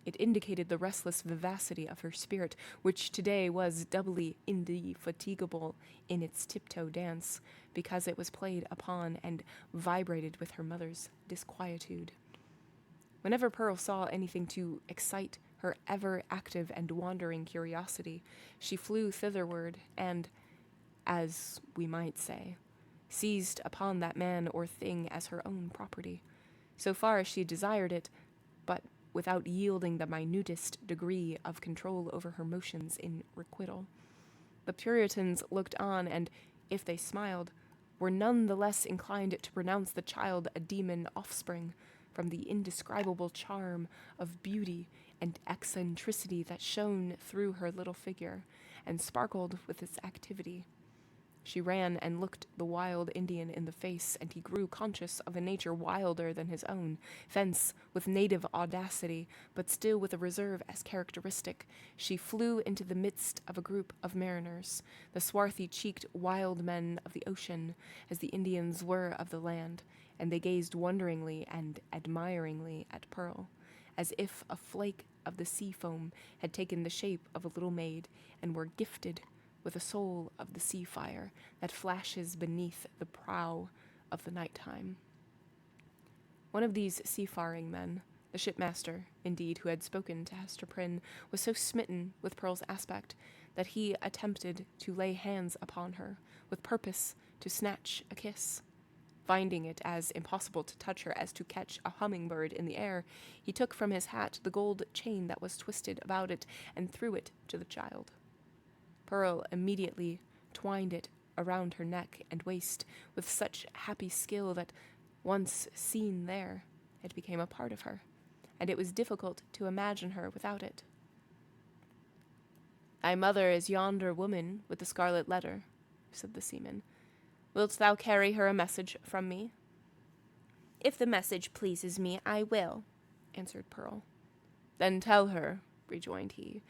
It indicated the restless vivacity of her spirit, which today was doubly indefatigable in its tiptoe dance, because it was played upon and vibrated with her mother's disquietude. Whenever Pearl saw anything to excite her ever-active and wandering curiosity, she flew thitherward and, as we might say, seized upon that man or thing as her own property, so far as she desired it, but without yielding the minutest degree of control over her motions in requital. The Puritans looked on, and, if they smiled, were none the less inclined to pronounce the child a demon offspring, from the indescribable charm of beauty and eccentricity that shone through her little figure, and sparkled with its activity. She ran and looked the wild Indian in the face, and he grew conscious of a nature wilder than his own. Thence, with native audacity, but still with a reserve as characteristic, she flew into the midst of a group of mariners, the swarthy-cheeked wild men of the ocean, as the Indians were of the land, and they gazed wonderingly and admiringly at Pearl, as if a flake of the sea foam had taken the shape of a little maid, and were gifted with a soul of the sea fire that flashes beneath the prow of the nighttime. One of these seafaring men, the shipmaster, indeed, who had spoken to Hester Prynne, was so smitten with Pearl's aspect that he attempted to lay hands upon her, with purpose to snatch a kiss. Finding it as impossible to touch her as to catch a hummingbird in the air, he took from his hat the gold chain that was twisted about it and threw it to the child. Pearl immediately twined it around her neck and waist with such happy skill that, once seen there, it became a part of her, and it was difficult to imagine her without it. "Thy mother is yonder woman with the Scarlet Letter," said the seaman. "Wilt thou carry her a message from me?" "If the message pleases me, I will," answered Pearl. "Then tell her," rejoined he,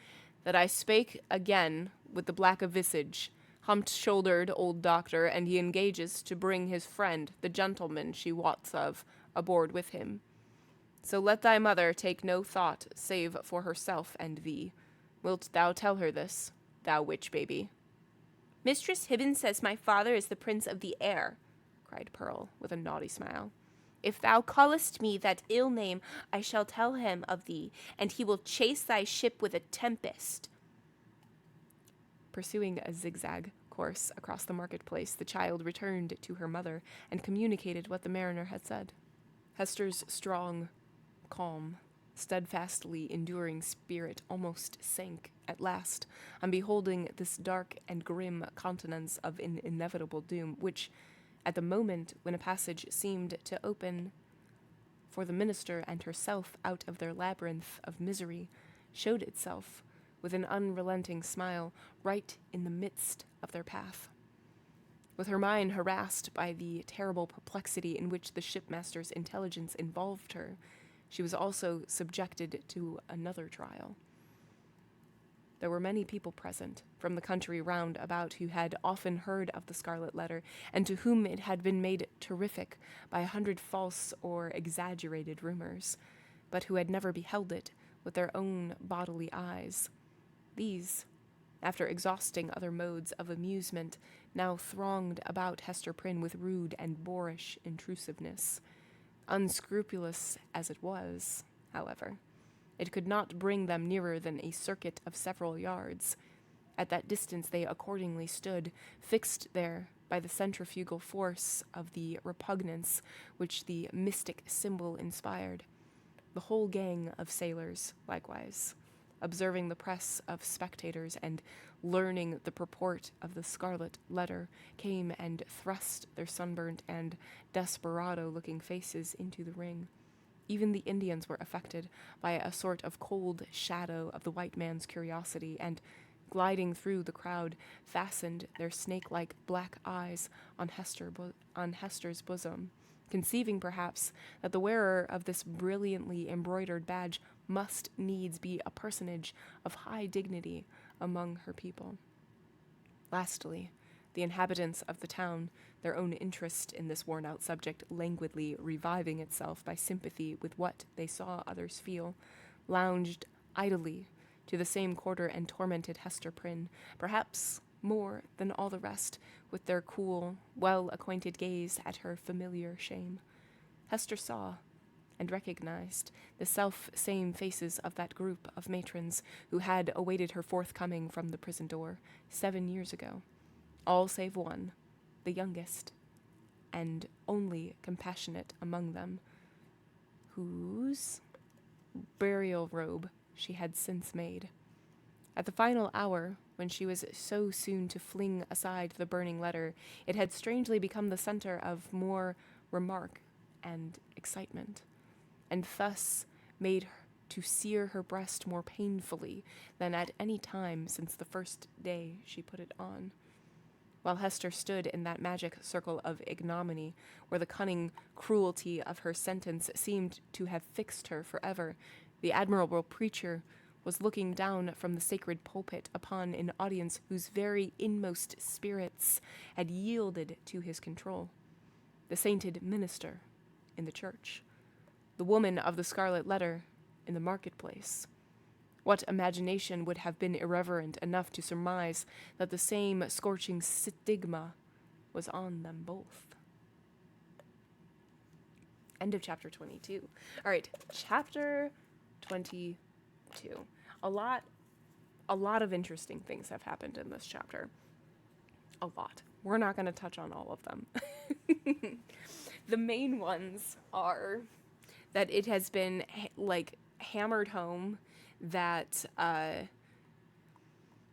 "that I spake again with the black-a-visage, humped-shouldered old doctor, and he engages to bring his friend, the gentleman she wots of, aboard with him. So let thy mother take no thought save for herself and thee. Wilt thou tell her this, thou witch-baby?" "Mistress Hibbins says my father is the prince of the air," cried Pearl, with a naughty smile. "If thou callest me that ill name, I shall tell him of thee, and he will chase thy ship with a tempest." Pursuing a zigzag horse across the marketplace, the child returned to her mother and communicated what the mariner had said. Hester's strong, calm, steadfastly enduring spirit almost sank at last on beholding this dark and grim countenance of an inevitable doom, which, at the moment when a passage seemed to open for the minister and herself out of their labyrinth of misery, showed itself with an unrelenting smile right in the midst of their path. With her mind harassed by the terrible perplexity in which the shipmaster's intelligence involved her, she was also subjected to another trial. There were many people present from the country round about who had often heard of the Scarlet Letter, and to whom it had been made terrific by 100 false or exaggerated rumors, but who had never beheld it with their own bodily eyes. These, after exhausting other modes of amusement, now thronged about Hester Prynne with rude and boorish intrusiveness. Unscrupulous as it was, however, it could not bring them nearer than a circuit of several yards. At that distance they accordingly stood, fixed there by the centrifugal force of the repugnance which the mystic symbol inspired. The whole gang of sailors, likewise, observing the press of spectators and learning the purport of the Scarlet Letter, came and thrust their sunburnt and desperado-looking faces into the ring. Even the Indians were affected by a sort of cold shadow of the white man's curiosity, and, gliding through the crowd, fastened their snake-like black eyes on Hester's bosom, conceiving perhaps that the wearer of this brilliantly embroidered badge must needs be a personage of high dignity among her people. Lastly, the inhabitants of the town, their own interest in this worn-out subject languidly reviving itself by sympathy with what they saw others feel, lounged idly to the same quarter and tormented Hester Prynne, perhaps more than all the rest, with their cool, well-acquainted gaze at her familiar shame. Hester saw and recognized the self-same faces of that group of matrons who had awaited her forthcoming from the prison door 7 years ago, all save one, the youngest, and only compassionate among them, whose burial robe she had since made. At the final hour, when she was so soon to fling aside the burning letter, it had strangely become the center of more remark and excitement, and thus made her to sear her breast more painfully than at any time since the first day she put it on. While Hester stood in that magic circle of ignominy, where the cunning cruelty of her sentence seemed to have fixed her forever, the admirable preacher was looking down from the sacred pulpit upon an audience whose very inmost spirits had yielded to his control. The sainted minister in the church, the woman of the Scarlet Letter in the marketplace. What imagination would have been irreverent enough to surmise that the same scorching stigma was on them both? End of chapter 22. All right, chapter 22. A lot of interesting things have happened in this chapter. A lot. We're not going to touch on all of them. The main ones are that it has been hammered home that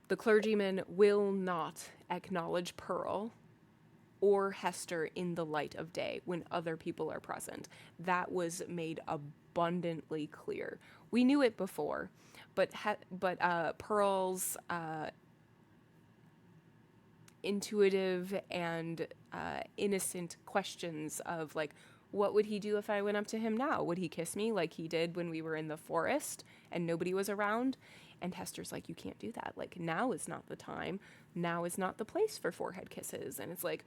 the clergyman will not acknowledge Pearl or Hester in the light of day when other people are present. That was made abundantly clear. We knew it before, but Pearl's intuitive and innocent questions of, like, what would he do if I went up to him now? Would he kiss me like he did when we were in the forest and nobody was around? And Hester's like, you can't do that. Like, now is not the time. Now is not the place for forehead kisses. And it's like,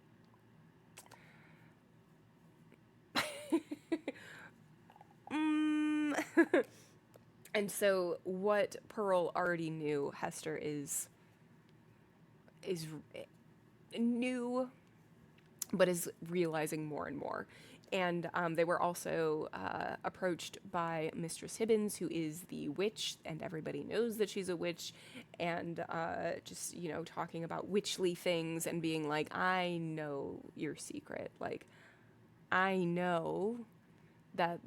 And so what Pearl already knew, Hester is new but is realizing more and more. And they were also approached by Mistress Hibbins, who is the witch, and everybody knows that she's a witch, and just, you know, talking about witchly things and being like, I know your secret. Like, I know that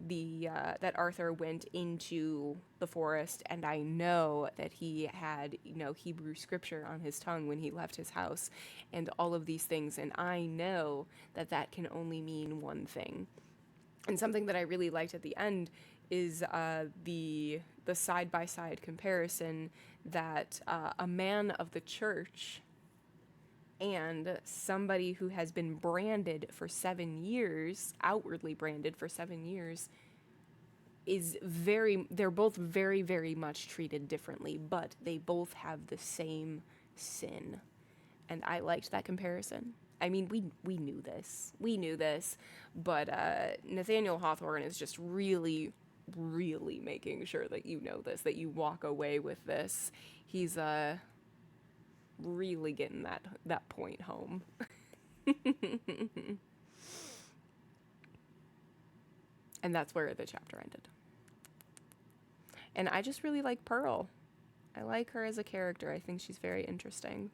that Arthur went into the forest, and I know that he had, you know, Hebrew scripture on his tongue when he left his house, and all of these things, and I know that that can only mean one thing. And something that I really liked at the end is the side-by-side comparison that a man of the church and somebody who has been branded for 7 years, outwardly branded for 7 years, they're both very, very much treated differently, but they both have the same sin. And I liked that comparison. I mean, we knew this. We knew this, but Nathaniel Hawthorne is just really, really making sure that you know this, that you walk away with this. He's really getting that point home. And that's where the chapter ended. And I just really like Pearl. I like her as a character. I think she's very interesting.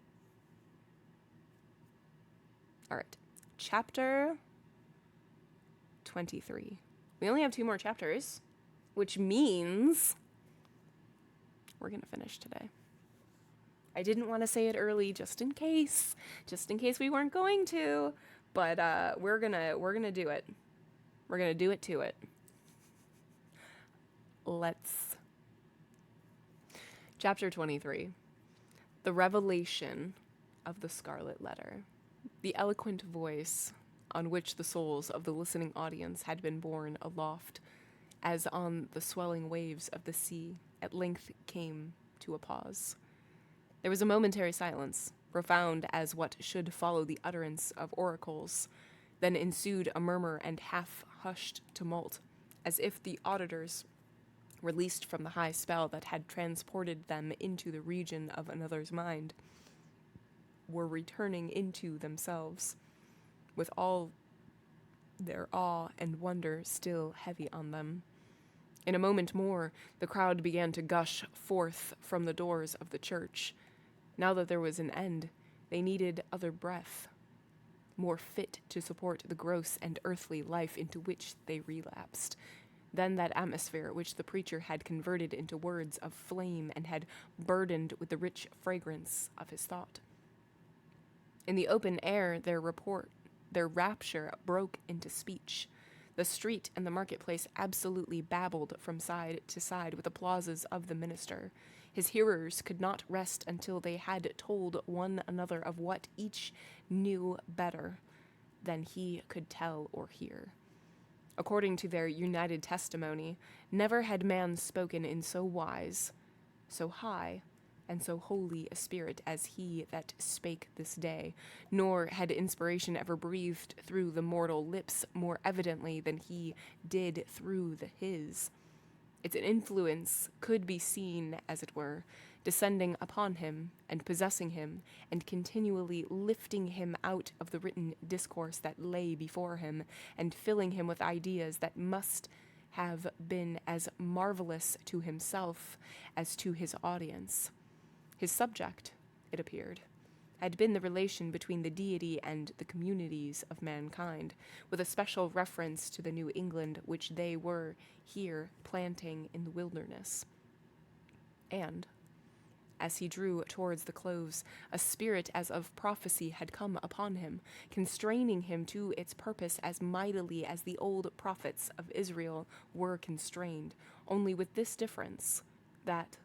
All right, chapter 23. We only have 2 more chapters, which means we're gonna finish today. I didn't want to say it early, just in case we weren't going to, but we're gonna do it. We're gonna do it to it. Let's. Chapter 23. The revelation of the Scarlet Letter. The eloquent voice on which the souls of the listening audience had been borne aloft, as on the swelling waves of the sea, at length came to a pause. There was a momentary silence, profound as what should follow the utterance of oracles. Then ensued a murmur and half-hushed tumult, as if the auditors, released from the high spell that had transported them into the region of another's mind, were returning into themselves, with all their awe and wonder still heavy on them. In a moment more, the crowd began to gush forth from the doors of the church. Now that there was an end, they needed other breath, more fit to support the gross and earthly life into which they relapsed, than that atmosphere which the preacher had converted into words of flame and had burdened with the rich fragrance of his thought. In the open air, their rapture broke into speech. The street and the marketplace absolutely babbled from side to side with applauses of the minister. His hearers could not rest until they had told one another of what each knew better than he could tell or hear. According to their united testimony, never had man spoken in so wise, so high, and so holy a spirit as he that spake this day, nor had inspiration ever breathed through the mortal lips more evidently than he did through his. Its influence could be seen, as it were, descending upon him and possessing him, and continually lifting him out of the written discourse that lay before him, and filling him with ideas that must have been as marvelous to himself as to his audience. His subject, it appeared, had been the relation between the deity and the communities of mankind, with a special reference to the New England which they were here planting in the wilderness. And, as he drew towards the close, a spirit as of prophecy had come upon him, constraining him to its purpose as mightily as the old prophets of Israel were constrained, only with this difference, that,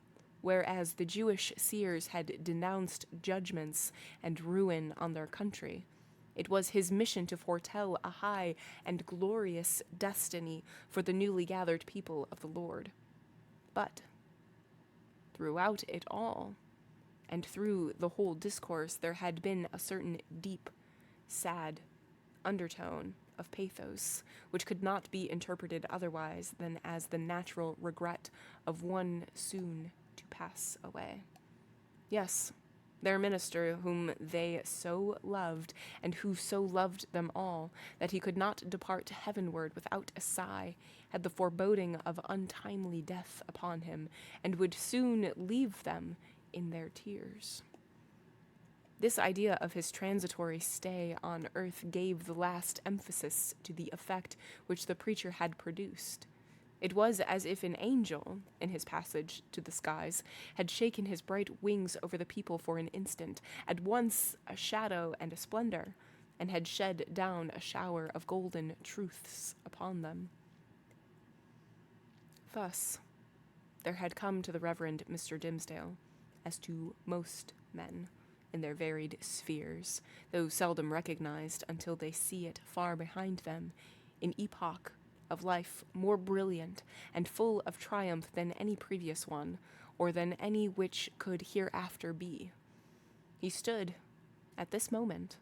whereas the Jewish seers had denounced judgments and ruin on their country, it was his mission to foretell a high and glorious destiny for the newly gathered people of the Lord. But throughout it all, and through the whole discourse, there had been a certain deep, sad undertone of pathos, which could not be interpreted otherwise than as the natural regret of one soon to pass away. Yes, their minister whom they so loved, and who so loved them all, that he could not depart heavenward without a sigh, had the foreboding of untimely death upon him, and would soon leave them in their tears. This idea of his transitory stay on earth gave the last emphasis to the effect which the preacher had produced. It was as if an angel, in his passage to the skies, had shaken his bright wings over the people for an instant, at once a shadow and a splendor, and had shed down a shower of golden truths upon them. Thus, there had come to the Reverend Mr. Dimmesdale, as to most men, in their varied spheres, though seldom recognized until they see it far behind them, an epoch of life more brilliant and full of triumph than any previous one, or than any which could hereafter be. He stood, at this moment,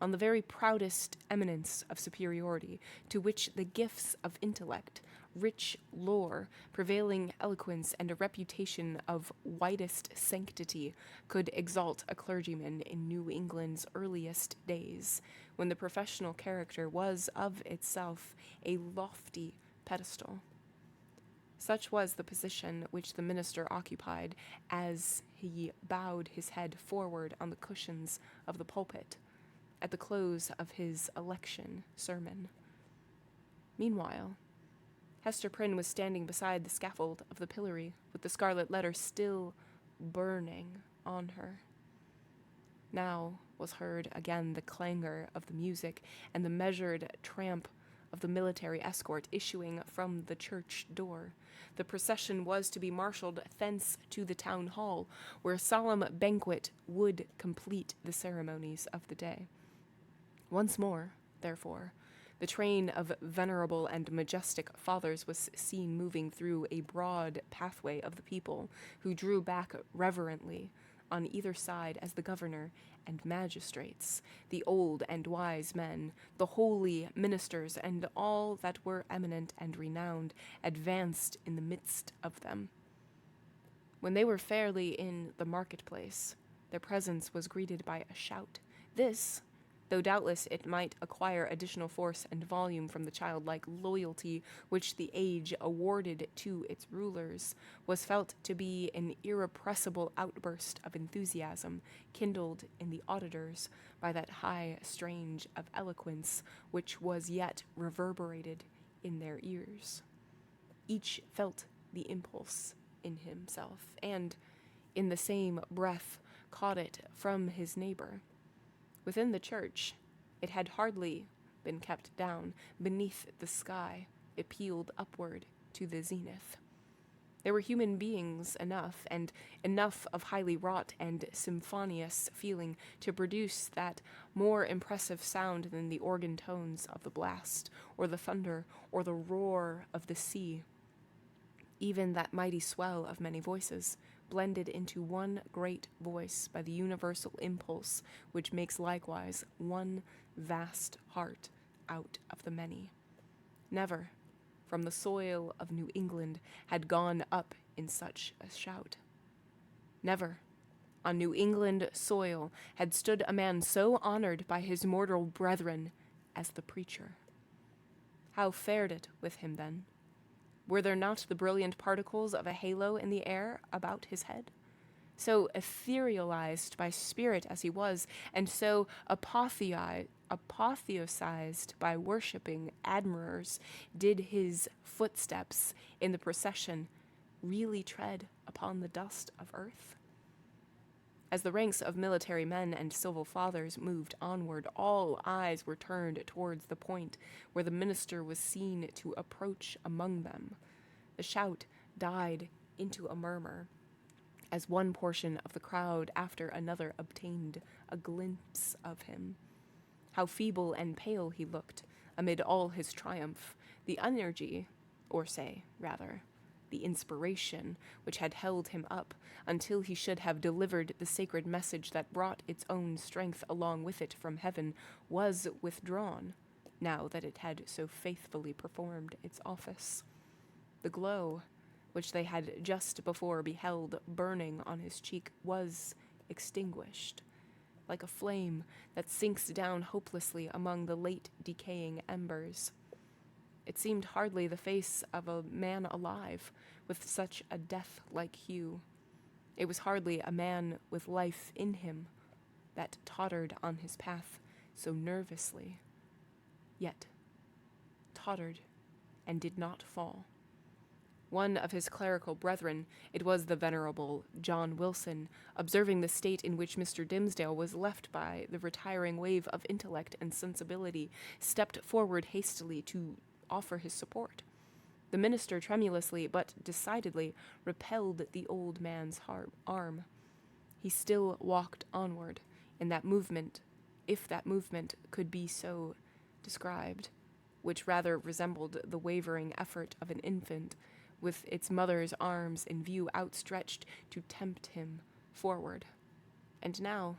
on the very proudest eminence of superiority, to which the gifts of intellect, rich lore, prevailing eloquence, and a reputation of widest sanctity could exalt a clergyman in New England's earliest days, when the professional character was of itself a lofty pedestal. Such was the position which the minister occupied as he bowed his head forward on the cushions of the pulpit at the close of his election sermon. Meanwhile, Hester Prynne was standing beside the scaffold of the pillory, with the Scarlet Letter still burning on her. Now was heard again the clangor of the music and the measured tramp of the military escort issuing from the church door. The procession was to be marshaled thence to the town hall, where a solemn banquet would complete the ceremonies of the day. Once more, therefore, the train of venerable and majestic fathers was seen moving through a broad pathway of the people, who drew back reverently on either side as the governor and magistrates, the old and wise men, the holy ministers, and all that were eminent and renowned, advanced in the midst of them. When they were fairly in the marketplace, their presence was greeted by a shout. This, though doubtless it might acquire additional force and volume from the childlike loyalty which the age awarded to its rulers, was felt to be an irrepressible outburst of enthusiasm, kindled in the auditors by that high strain of eloquence which was yet reverberated in their ears. Each felt the impulse in himself, and, in the same breath, caught it from his neighbor. Within the church, it had hardly been kept down. Beneath the sky, it pealed upward to the zenith. There were human beings enough, and enough of highly wrought and symphonious feeling to produce that more impressive sound than the organ tones of the blast, or the thunder, or the roar of the sea. Even that mighty swell of many voices, blended into one great voice by the universal impulse which makes likewise one vast heart out of the many. Never, from the soil of New England, had gone up in such a shout. Never, on New England soil, had stood a man so honored by his mortal brethren as the preacher. How fared it with him then? Were there not the brilliant particles of a halo in the air about his head? So etherealized by spirit as he was, and so apotheosized by worshipping admirers, did his footsteps in the procession really tread upon the dust of earth? As the ranks of military men and civil fathers moved onward, all eyes were turned towards the point where the minister was seen to approach among them. The shout died into a murmur, as one portion of the crowd after another obtained a glimpse of him. How feeble and pale he looked amid all his triumph, the energy, or say, rather, the inspiration which had held him up until he should have delivered the sacred message that brought its own strength along with it from heaven, was withdrawn, now that it had so faithfully performed its office. The glow, which they had just before beheld burning on his cheek, was extinguished, like a flame that sinks down hopelessly among the late decaying embers. It seemed hardly the face of a man alive, with such a death-like hue. It was hardly a man with life in him that tottered on his path so nervously, yet tottered and did not fall. One of his clerical brethren, it was the venerable John Wilson, observing the state in which Mr. Dimmesdale was left by the retiring wave of intellect and sensibility, stepped forward hastily to offer his support. The minister tremulously but decidedly repelled the old man's arm. He still walked onward in that movement, if that movement could be so described, which rather resembled the wavering effort of an infant, with its mother's arms in view outstretched to tempt him forward. And now,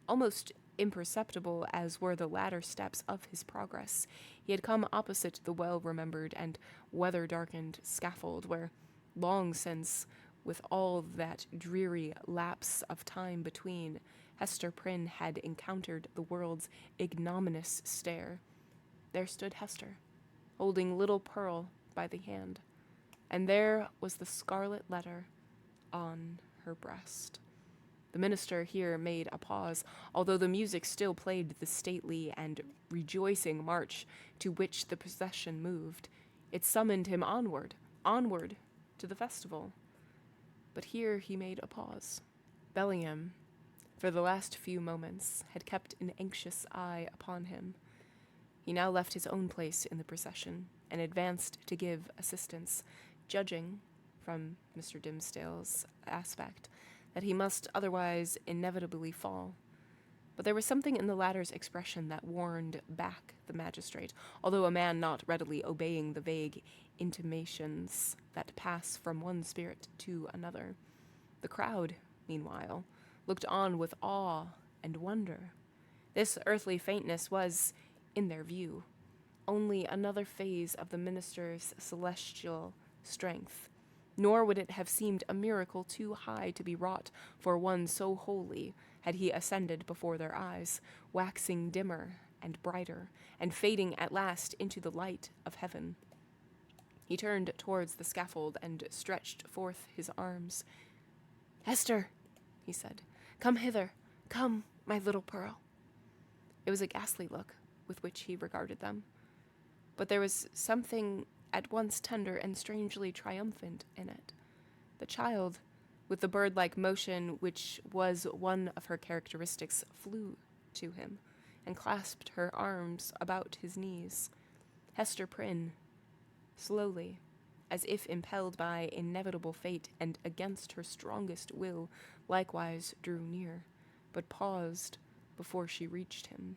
almost imperceptible as were the latter steps of his progress, he had come opposite the well-remembered and weather-darkened scaffold where, long since, with all that dreary lapse of time between, Hester Prynne had encountered the world's ignominious stare. There stood Hester, holding little Pearl by the hand, and there was the Scarlet Letter on her breast. The minister here made a pause, although the music still played the stately and rejoicing march to which the procession moved. It summoned him onward to the festival. But here he made a pause. Bellingham, for the last few moments, had kept an anxious eye upon him. He now left his own place in the procession and advanced to give assistance, judging, from Mr. Dimmesdale's aspect, that he must otherwise inevitably fall. But there was something in the latter's expression that warned back the magistrate, although a man not readily obeying the vague intimations that pass from one spirit to another. The crowd, meanwhile, looked on with awe and wonder. This earthly faintness was, in their view, only another phase of the minister's celestial strength, nor would it have seemed a miracle too high to be wrought for one so holy had he ascended before their eyes, waxing dimmer and brighter, and fading at last into the light of heaven. He turned towards the scaffold and stretched forth his arms. "Hester," he said, "come hither. Come, my little Pearl." It was a ghastly look with which he regarded them, but there was something at once tender and strangely triumphant in it. The child, with the bird-like motion which was one of her characteristics, flew to him and clasped her arms about his knees. Hester Prynne, slowly, as if impelled by inevitable fate and against her strongest will, likewise drew near, but paused before she reached him.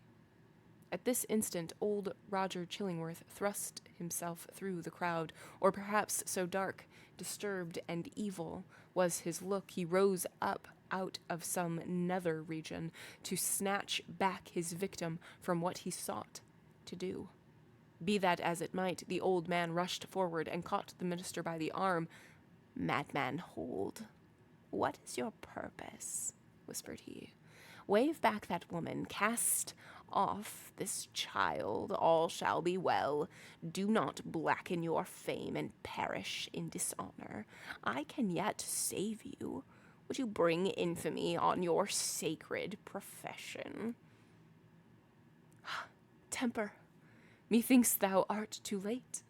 At this instant, old Roger Chillingworth thrust himself through the crowd, or perhaps so dark, disturbed, and evil was his look, he rose up out of some nether region to snatch back his victim from what he sought to do. Be that as it might, the old man rushed forward and caught the minister by the arm. "Madman, hold. What is your purpose?" whispered he. "Wave back that woman. Cast off this child. All shall be well. Do not blacken your fame and perish in dishonor. I can yet save you. Would you bring infamy on your sacred profession?" "Temper. Methinks thou art too late,"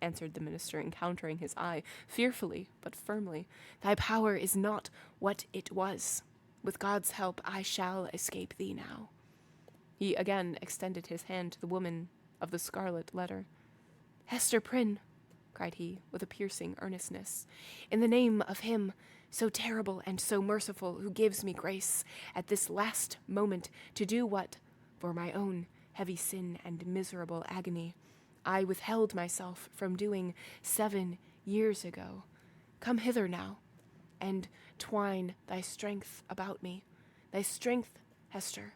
answered the minister, encountering his eye, fearfully but firmly. "Thy power is not what it was. With God's help, I shall escape thee now." He again extended his hand to the woman of the Scarlet Letter. "Hester Prynne," cried he, with a piercing earnestness, "in the name of him so terrible and so merciful, who gives me grace at this last moment to do what, for my own heavy sin and miserable agony, I withheld myself from doing 7 years ago, come hither now, and twine thy strength about me, thy strength, Hester,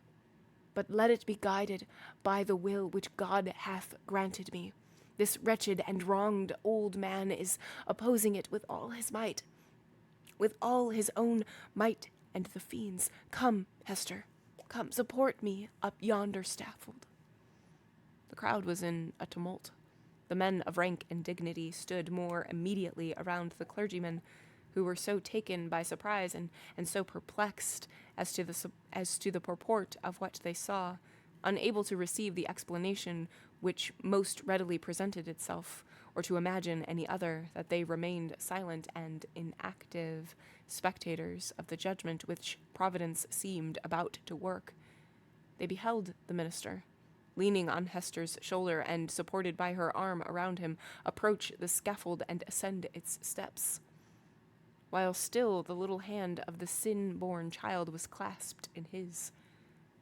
but let it be guided by the will which God hath granted me. This wretched and wronged old man is opposing it with all his might, with all his own might and the fiends. Come, Hester, come, support me up yonder scaffold. The crowd was in a tumult. The men of rank and dignity stood more immediately around the clergymen, who were so taken by surprise and so perplexed as to the purport of what they saw, unable to receive the explanation which most readily presented itself, or to imagine any other, that they remained silent and inactive spectators of the judgment which Providence seemed about to work. They beheld the minister, leaning on Hester's shoulder and supported by her arm around him, approach the scaffold and ascend its steps, while still the little hand of the sin-born child was clasped in his.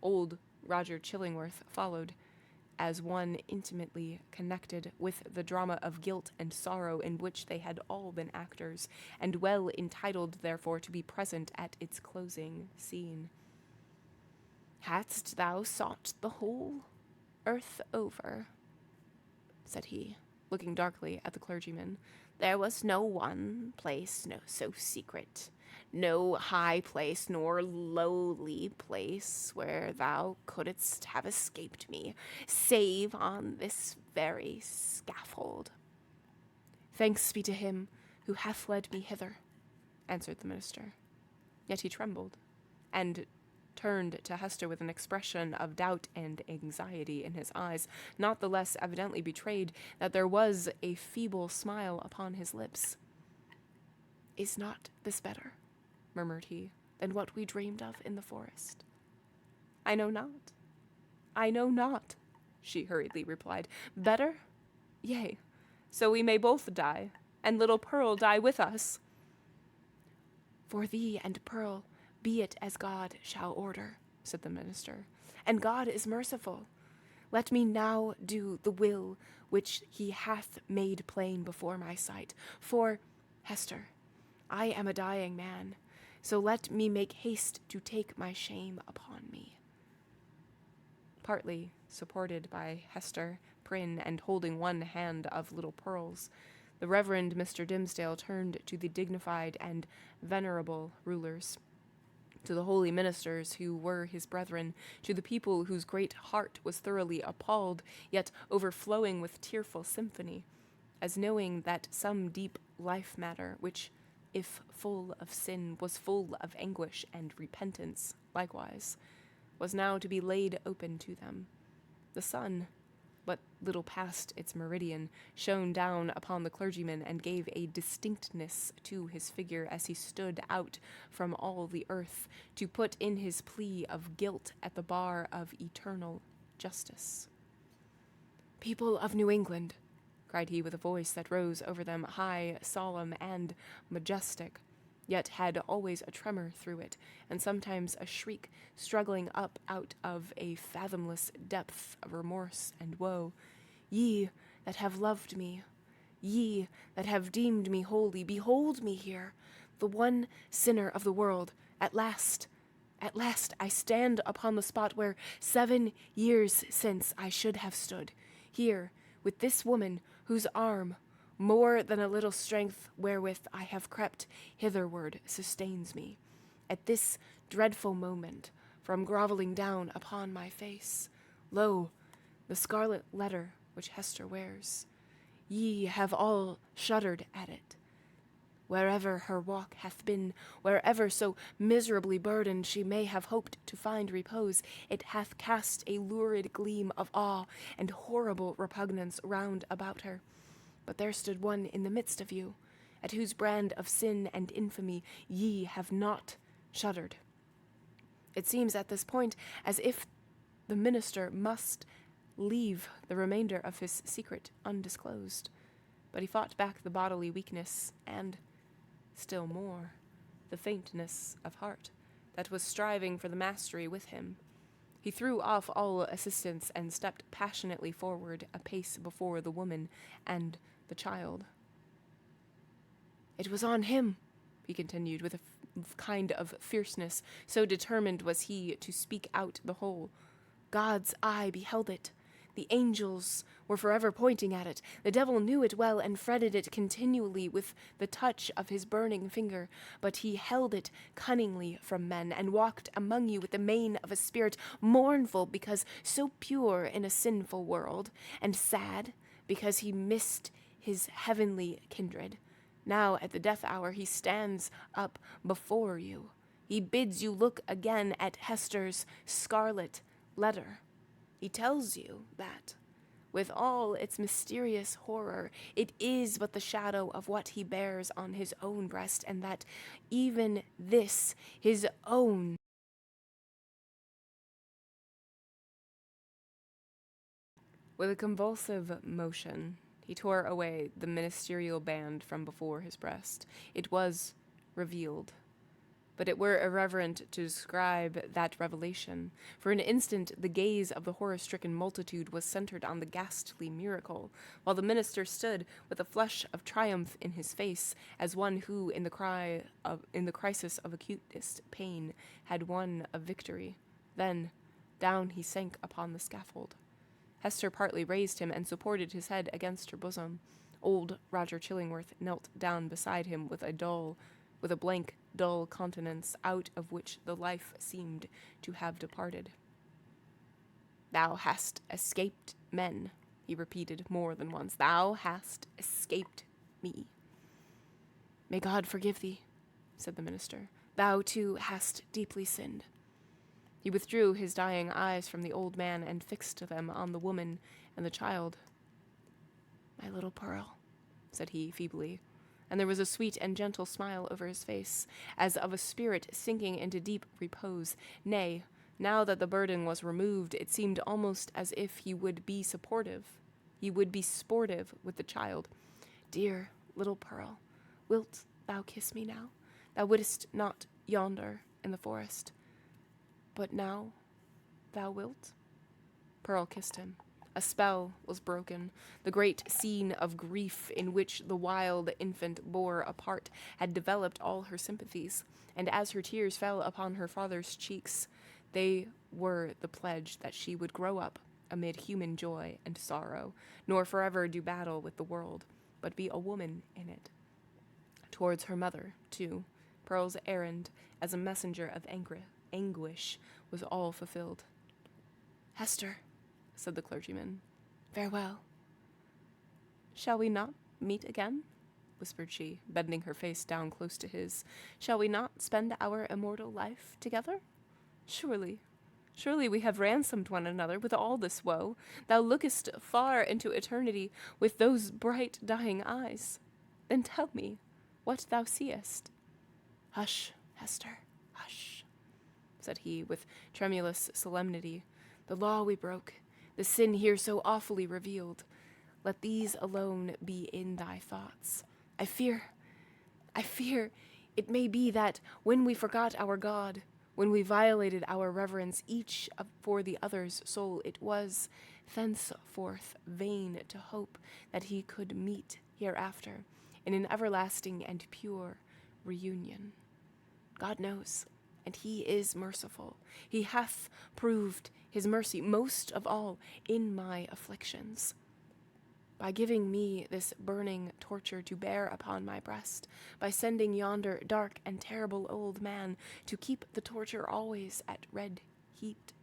Old Roger Chillingworth followed, as one intimately connected with the drama of guilt and sorrow in which they had all been actors, and well entitled, therefore, to be present at its closing scene. "Hadst thou sought the whole earth over," said he, looking darkly at the clergyman, "there was no one place so secret, no high place nor lowly place where thou couldst have escaped me, save on this very scaffold." "Thanks be to him who hath led me hither," answered the minister. Yet he trembled, and turned to Hester with an expression of doubt and anxiety in his eyes, not the less evidently betrayed that there was a feeble smile upon his lips. "Is not this better," murmured he, "than what we dreamed of in the forest?" I know not," she hurriedly replied. "Better? Yea, so we may both die, and little Pearl die with us." "For thee and Pearl, be it as God shall order," said the minister, "and God is merciful. Let me now do the will which he hath made plain before my sight. For, Hester, I am a dying man, so let me make haste to take my shame upon me." Partly supported by Hester Prynne and holding one hand of little Pearl's, the Reverend Mr. Dimsdale turned to the dignified and venerable rulers, to the holy ministers who were his brethren, to the people whose great heart was thoroughly appalled, yet overflowing with tearful sympathy, as knowing that some deep life matter, which, if full of sin, was full of anguish and repentance likewise, was now to be laid open to them. The sun, but little past its meridian, shone down upon the clergyman and gave a distinctness to his figure as he stood out from all the earth to put in his plea of guilt at the bar of eternal justice. "People of New England," cried he with a voice that rose over them, high, solemn, and majestic, yet had always a tremor through it, and sometimes a shriek struggling up out of a fathomless depth of remorse and woe. "Ye that have loved me, ye that have deemed me holy, behold me here, the one sinner of the world. At last I stand upon the spot where 7 years since I should have stood, here, with this woman whose arm, more than a little strength wherewith I have crept hitherward, sustains me, at this dreadful moment, from groveling down upon my face. Lo, the scarlet letter which Hester wears. Ye have all shuddered at it. Wherever her walk hath been, wherever so miserably burdened she may have hoped to find repose, it hath cast a lurid gleam of awe and horrible repugnance round about her. But there stood one in the midst of you, at whose brand of sin and infamy ye have not shuddered." It seems at this point as if the minister must leave the remainder of his secret undisclosed, but he fought back the bodily weakness and, still more, the faintness of heart that was striving for the mastery with him. He threw off all assistance and stepped passionately forward a pace before the woman and the child. "It was on him," he continued with a kind of fierceness, so determined was he to speak out the whole. "God's eye beheld it. The angels were forever pointing at it. The devil knew it well and fretted it continually with the touch of his burning finger, but he held it cunningly from men, and walked among you with the mien of a spirit, mournful because so pure in a sinful world, and sad because he missed his heavenly kindred. Now at the death hour he stands up before you. He bids you look again at Hester's Scarlet Letter. He tells you that, with all its mysterious horror, it is but the shadow of what he bears on his own breast, and that even this, his own. With a convulsive motion, he tore away the ministerial band from before his breast. It was revealed. But it were irreverent to describe that revelation. For an instant, the gaze of the horror-stricken multitude was centered on the ghastly miracle, while the minister stood with a flush of triumph in his face, as one who, in the crisis of acutest pain, had won a victory. Then, down he sank upon the scaffold. Hester partly raised him and supported his head against her bosom. Old Roger Chillingworth knelt down beside him with a blank, dull countenance out of which the life seemed to have departed. "Thou hast escaped men," he repeated more than once. "Thou hast escaped me." "May God forgive thee," said the minister. "Thou, too, hast deeply sinned." He withdrew his dying eyes from the old man and fixed them on the woman and the child. "My little Pearl," said he feebly, and there was a sweet and gentle smile over his face, as of a spirit sinking into deep repose. Nay, now that the burden was removed, it seemed almost as if he would be sportive with the child. "Dear little Pearl, wilt thou kiss me now? Thou wouldst not yonder in the forest, but now thou wilt?" Pearl kissed him. A spell was broken. The great scene of grief in which the wild infant bore a part had developed all her sympathies, and as her tears fell upon her father's cheeks, they were the pledge that she would grow up amid human joy and sorrow, nor forever do battle with the world, but be a woman in it. Towards her mother, too, Pearl's errand as a messenger of anguish was all fulfilled. "Hester," said the clergyman, "farewell." "Shall we not meet again?" whispered she, bending her face down close to his. "Shall we not spend our immortal life together? Surely we have ransomed one another with all this woe. Thou lookest far into eternity with those bright dying eyes. Then tell me what thou seest." "Hush, Hester, hush," said he with tremulous solemnity. "The law we broke, the sin here so awfully revealed, let these alone be in thy thoughts. I fear it may be that when we forgot our God, when we violated our reverence each for the other's soul, it was thenceforth vain to hope that he could meet hereafter in an everlasting and pure reunion. God knows, and he is merciful. He hath proved his mercy most of all in my afflictions, by giving me this burning torture to bear upon my breast, by sending yonder dark and terrible old man to keep the torture always at red heat,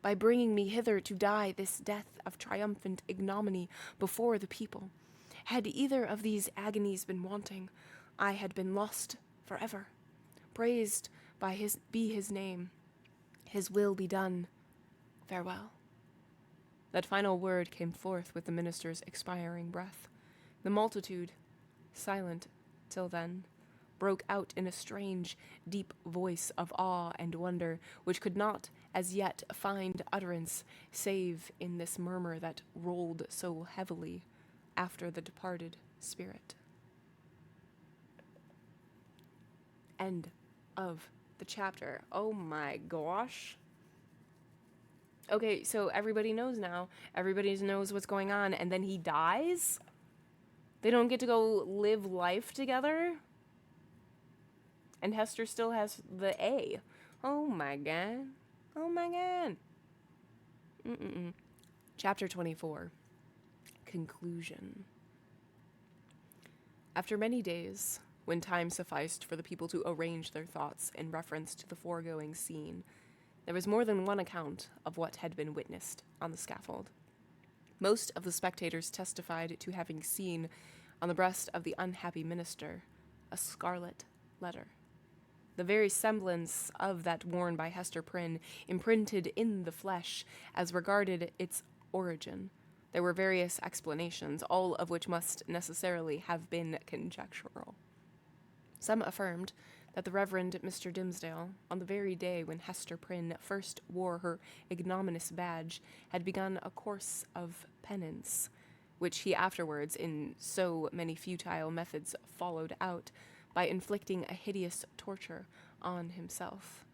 by bringing me hither to die this death of triumphant ignominy before the people. Had either of these agonies been wanting, I had been lost forever. Praised be his name. His will be done. Farewell." That final word came forth with the minister's expiring breath. The multitude, silent till then, broke out in a strange, deep voice of awe and wonder, which could not as yet find utterance save in this murmur that rolled so heavily after the departed spirit. End of the chapter. Oh my gosh. Okay, so everybody knows now. Everybody knows what's going on, and then he dies? They don't get to go live life together? And Hester still has the A. Oh my god. Oh my god. Chapter 24. Conclusion. After many days, when time sufficed for the people to arrange their thoughts in reference to the foregoing scene, there was more than one account of what had been witnessed on the scaffold. Most of the spectators testified to having seen, on the breast of the unhappy minister, a scarlet letter. The very semblance of that worn by Hester Prynne, imprinted in the flesh, as regarded its origin. There were various explanations, all of which must necessarily have been conjectural. Some affirmed that the Reverend Mr. Dimmesdale, on the very day when Hester Prynne first wore her ignominious badge, had begun a course of penance, which he afterwards, in so many futile methods, followed out, by inflicting a hideous torture on himself.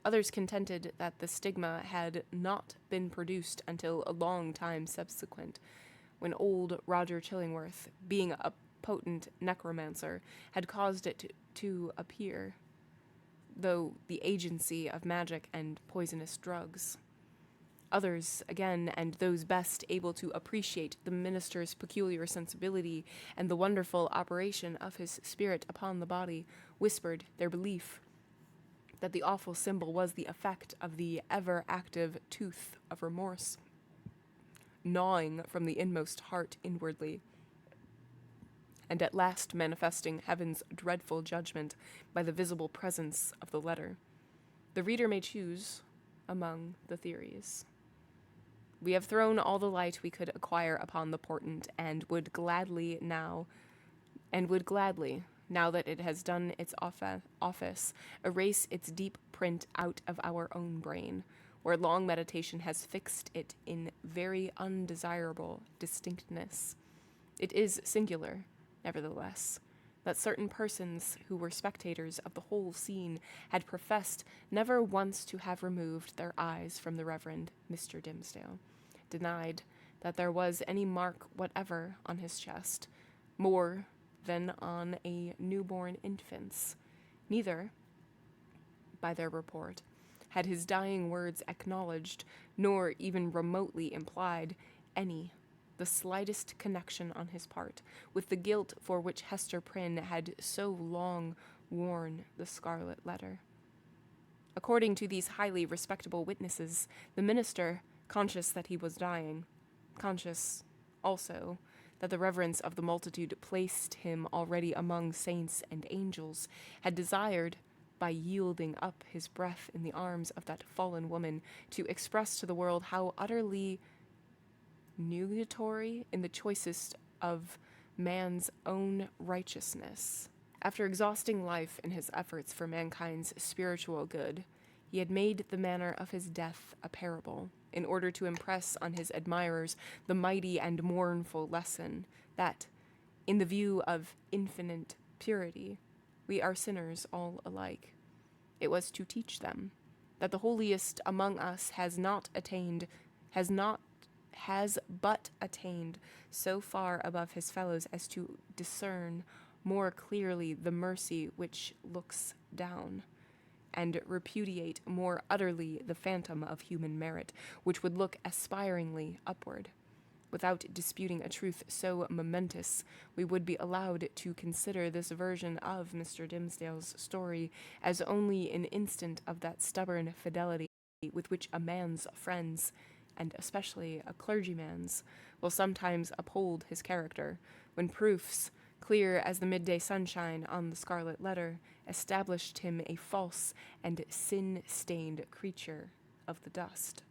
Others contended that the stigma had not been produced until a long time subsequent, when old Roger Chillingworth, being a potent necromancer, had caused it to appear, though the agency of magic and poisonous drugs. Others, again, and those best able to appreciate the minister's peculiar sensibility and the wonderful operation of his spirit upon the body, whispered their belief that the awful symbol was the effect of the ever-active tooth of remorse, gnawing from the inmost heart inwardly, and at last manifesting heaven's dreadful judgment by the visible presence of the letter. The reader may choose among the theories. We have thrown all the light we could acquire upon the portent, and would gladly, now that it has done its office, erase its deep print out of our own brain, where long meditation has fixed it in very undesirable distinctness. It is singular, nevertheless, that certain persons who were spectators of the whole scene had professed never once to have removed their eyes from the Reverend Mr. Dimmesdale, denied that there was any mark whatever on his chest, more than on a newborn infant's. Neither, by their report, had his dying words acknowledged, nor even remotely implied, the slightest connection on his part with the guilt for which Hester Prynne had so long worn the scarlet letter. According to these highly respectable witnesses, the minister, conscious that he was dying, conscious, also, that the reverence of the multitude placed him already among saints and angels, had desired, by yielding up his breath in the arms of that fallen woman, to express to the world how utterly nugatory in the choicest of man's own righteousness. After exhausting life in his efforts for mankind's spiritual good, he had made the manner of his death a parable, in order to impress on his admirers the mighty and mournful lesson that, in the view of infinite purity, we are sinners all alike. It was to teach them that the holiest among us has but attained so far above his fellows as to discern more clearly the mercy which looks down, and repudiate more utterly the phantom of human merit, which would look aspiringly upward. Without disputing a truth so momentous, we would be allowed to consider this version of Mr. Dimmesdale's story as only an instance of that stubborn fidelity with which a man's friends, and especially a clergyman's, will sometimes uphold his character, when proofs, clear as the midday sunshine on the scarlet letter, established him a false and sin-stained creature of the dust.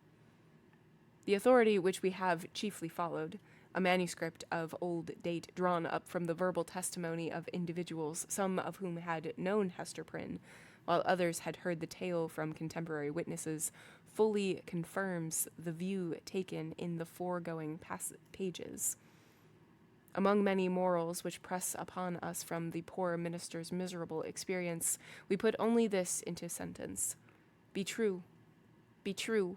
The authority which we have chiefly followed, a manuscript of old date drawn up from the verbal testimony of individuals, some of whom had known Hester Prynne, while others had heard the tale from contemporary witnesses, fully confirms the view taken in the foregoing pages. Among many morals which press upon us from the poor minister's miserable experience, we put only this into sentence: be true, be true,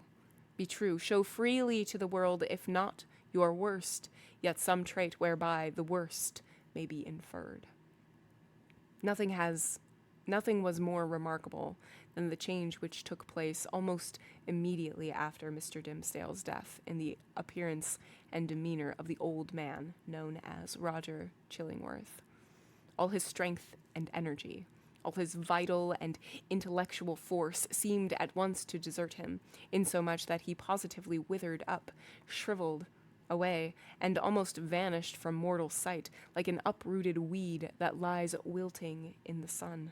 be true. Show freely to the world, if not your worst, yet some trait whereby the worst may be inferred. Nothing has Nothing was more remarkable than the change which took place almost immediately after Mr. Dimmesdale's death in the appearance and demeanor of the old man known as Roger Chillingworth. All his strength and energy, all his vital and intellectual force seemed at once to desert him, insomuch that he positively withered up, shriveled away, and almost vanished from mortal sight, like an uprooted weed that lies wilting in the sun.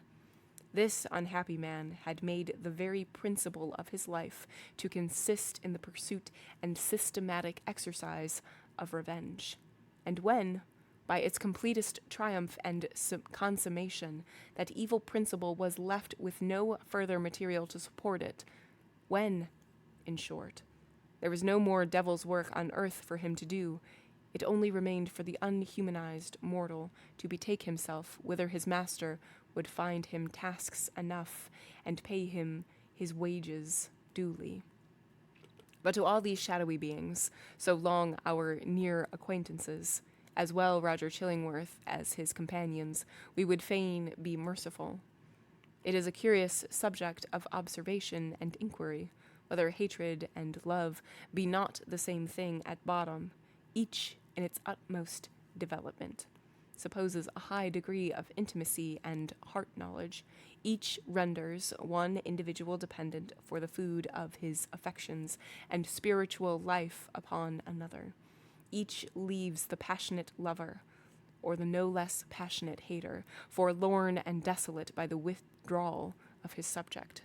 This unhappy man had made the very principle of his life to consist in the pursuit and systematic exercise of revenge. And when, by its completest triumph and consummation, that evil principle was left with no further material to support it, when, in short, there was no more devil's work on earth for him to do, it only remained for the unhumanized mortal to betake himself whither his master would find him tasks enough and pay him his wages duly. But to all these shadowy beings, so long our near acquaintances, as well Roger Chillingworth as his companions, we would fain be merciful. It is a curious subject of observation and inquiry, whether hatred and love be not the same thing at bottom, each in its utmost development supposes a high degree of intimacy and heart knowledge. Each renders one individual dependent for the food of his affections and spiritual life upon another. Each leaves the passionate lover, or the no less passionate hater, forlorn and desolate by the withdrawal of his subject.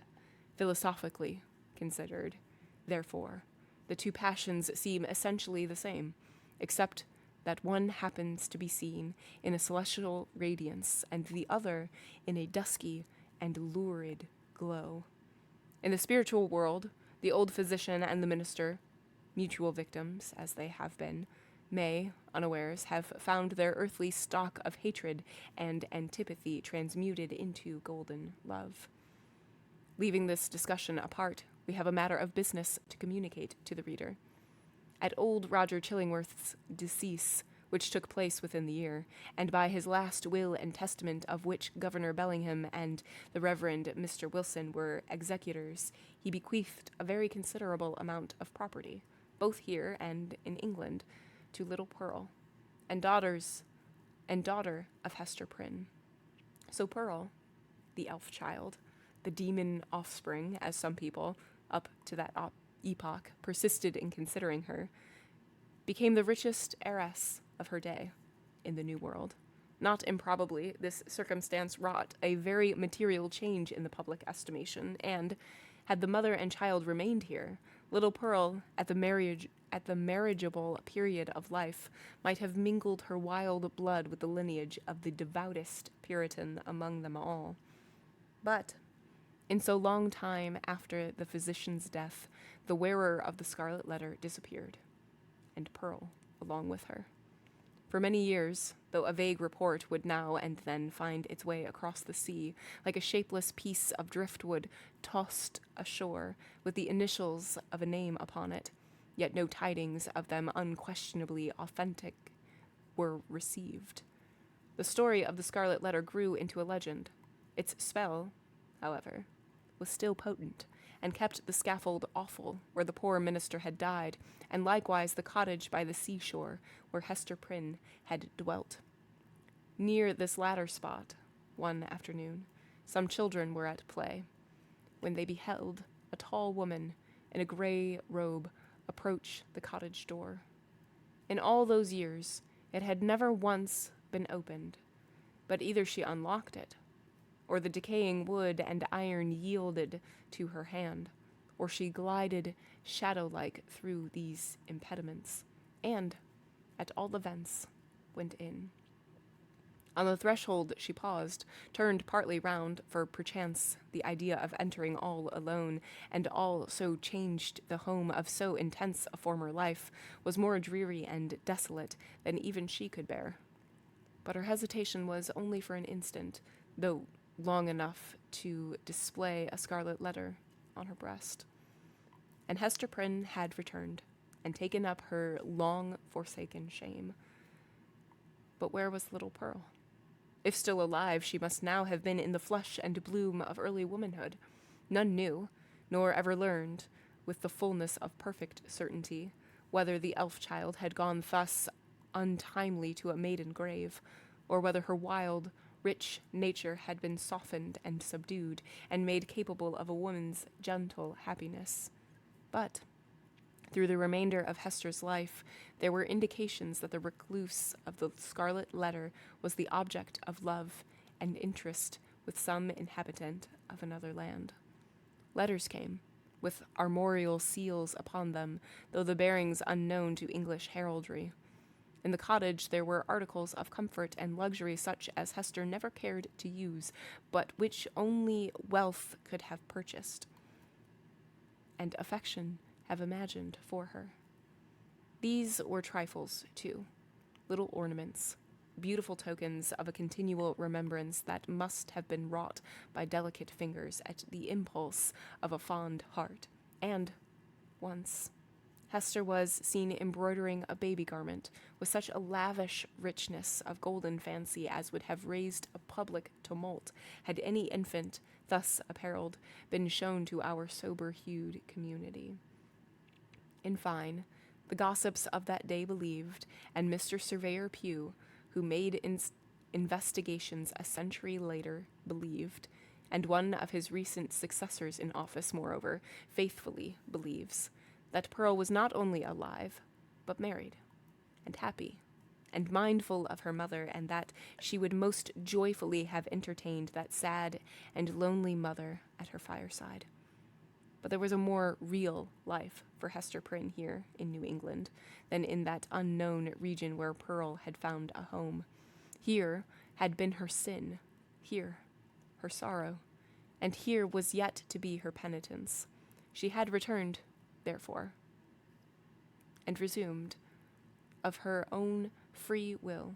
Philosophically considered, therefore, the two passions seem essentially the same, except that one happens to be seen in a celestial radiance and the other in a dusky and lurid glow. In the spiritual world, the old physician and the minister, mutual victims as they have been, may, unawares, have found their earthly stock of hatred and antipathy transmuted into golden love. Leaving this discussion apart, we have a matter of business to communicate to the reader. At old Roger Chillingworth's decease, which took place within the year, and by his last will and testament of which Governor Bellingham and the Reverend Mr. Wilson were executors, he bequeathed a very considerable amount of property, both here and in England, to little Pearl, and daughter of Hester Prynne. So Pearl, the elf child, the demon offspring, as some people, up to that epoch, persisted in considering her, became the richest heiress of her day in the New World. Not improbably, this circumstance wrought a very material change in the public estimation, and, had the mother and child remained here, little Pearl, at the marriageable period of life, might have mingled her wild blood with the lineage of the devoutest Puritan among them all. But, in so long time after the physician's death, the wearer of the Scarlet Letter disappeared, and Pearl along with her. For many years, though a vague report would now and then find its way across the sea, like a shapeless piece of driftwood tossed ashore with the initials of a name upon it, yet no tidings of them unquestionably authentic were received. The story of the Scarlet Letter grew into a legend. Its spell, however, was still potent, and kept the scaffold awful where the poor minister had died, and likewise the cottage by the seashore where Hester Prynne had dwelt. Near this latter spot, one afternoon, some children were at play, when they beheld a tall woman in a grey robe approach the cottage door. In all those years, it had never once been opened, but either she unlocked it, or the decaying wood and iron yielded to her hand, or she glided shadow-like through these impediments, and, at all events, went in. On the threshold she paused, turned partly round, for perchance the idea of entering all alone, and all so changed the home of so intense a former life, was more dreary and desolate than even she could bear. But her hesitation was only for an instant, though long enough to display a scarlet letter on her breast. And Hester Prynne had returned, and taken up her long-forsaken shame. But where was little Pearl? If still alive, she must now have been in the flush and bloom of early womanhood. None knew, nor ever learned, with the fullness of perfect certainty, whether the elf-child had gone thus untimely to a maiden grave, or whether her wild, rich nature had been softened and subdued, and made capable of a woman's gentle happiness. But through the remainder of Hester's life, there were indications that the recluse of the Scarlet Letter was the object of love and interest with some inhabitant of another land. Letters came, with armorial seals upon them, though the bearings unknown to English heraldry. In the cottage there were articles of comfort and luxury such as Hester never cared to use, but which only wealth could have purchased, and affection have imagined for her. These were trifles, too, little ornaments, beautiful tokens of a continual remembrance that must have been wrought by delicate fingers at the impulse of a fond heart. And, once, Hester was seen embroidering a baby garment with such a lavish richness of golden fancy as would have raised a public tumult had any infant, thus apparelled, been shown to our sober-hued community. In fine, the gossips of that day believed, and Mr. Surveyor Pugh, who made investigations a century later, believed, and one of his recent successors in office, moreover, faithfully believes, that Pearl was not only alive, but married, and happy, and mindful of her mother, and that she would most joyfully have entertained that sad and lonely mother at her fireside. But there was a more real life for Hester Prynne here in New England than in that unknown region where Pearl had found a home. Here had been her sin, here her sorrow, and here was yet to be her penitence. She had returned, therefore, and resumed, of her own free will,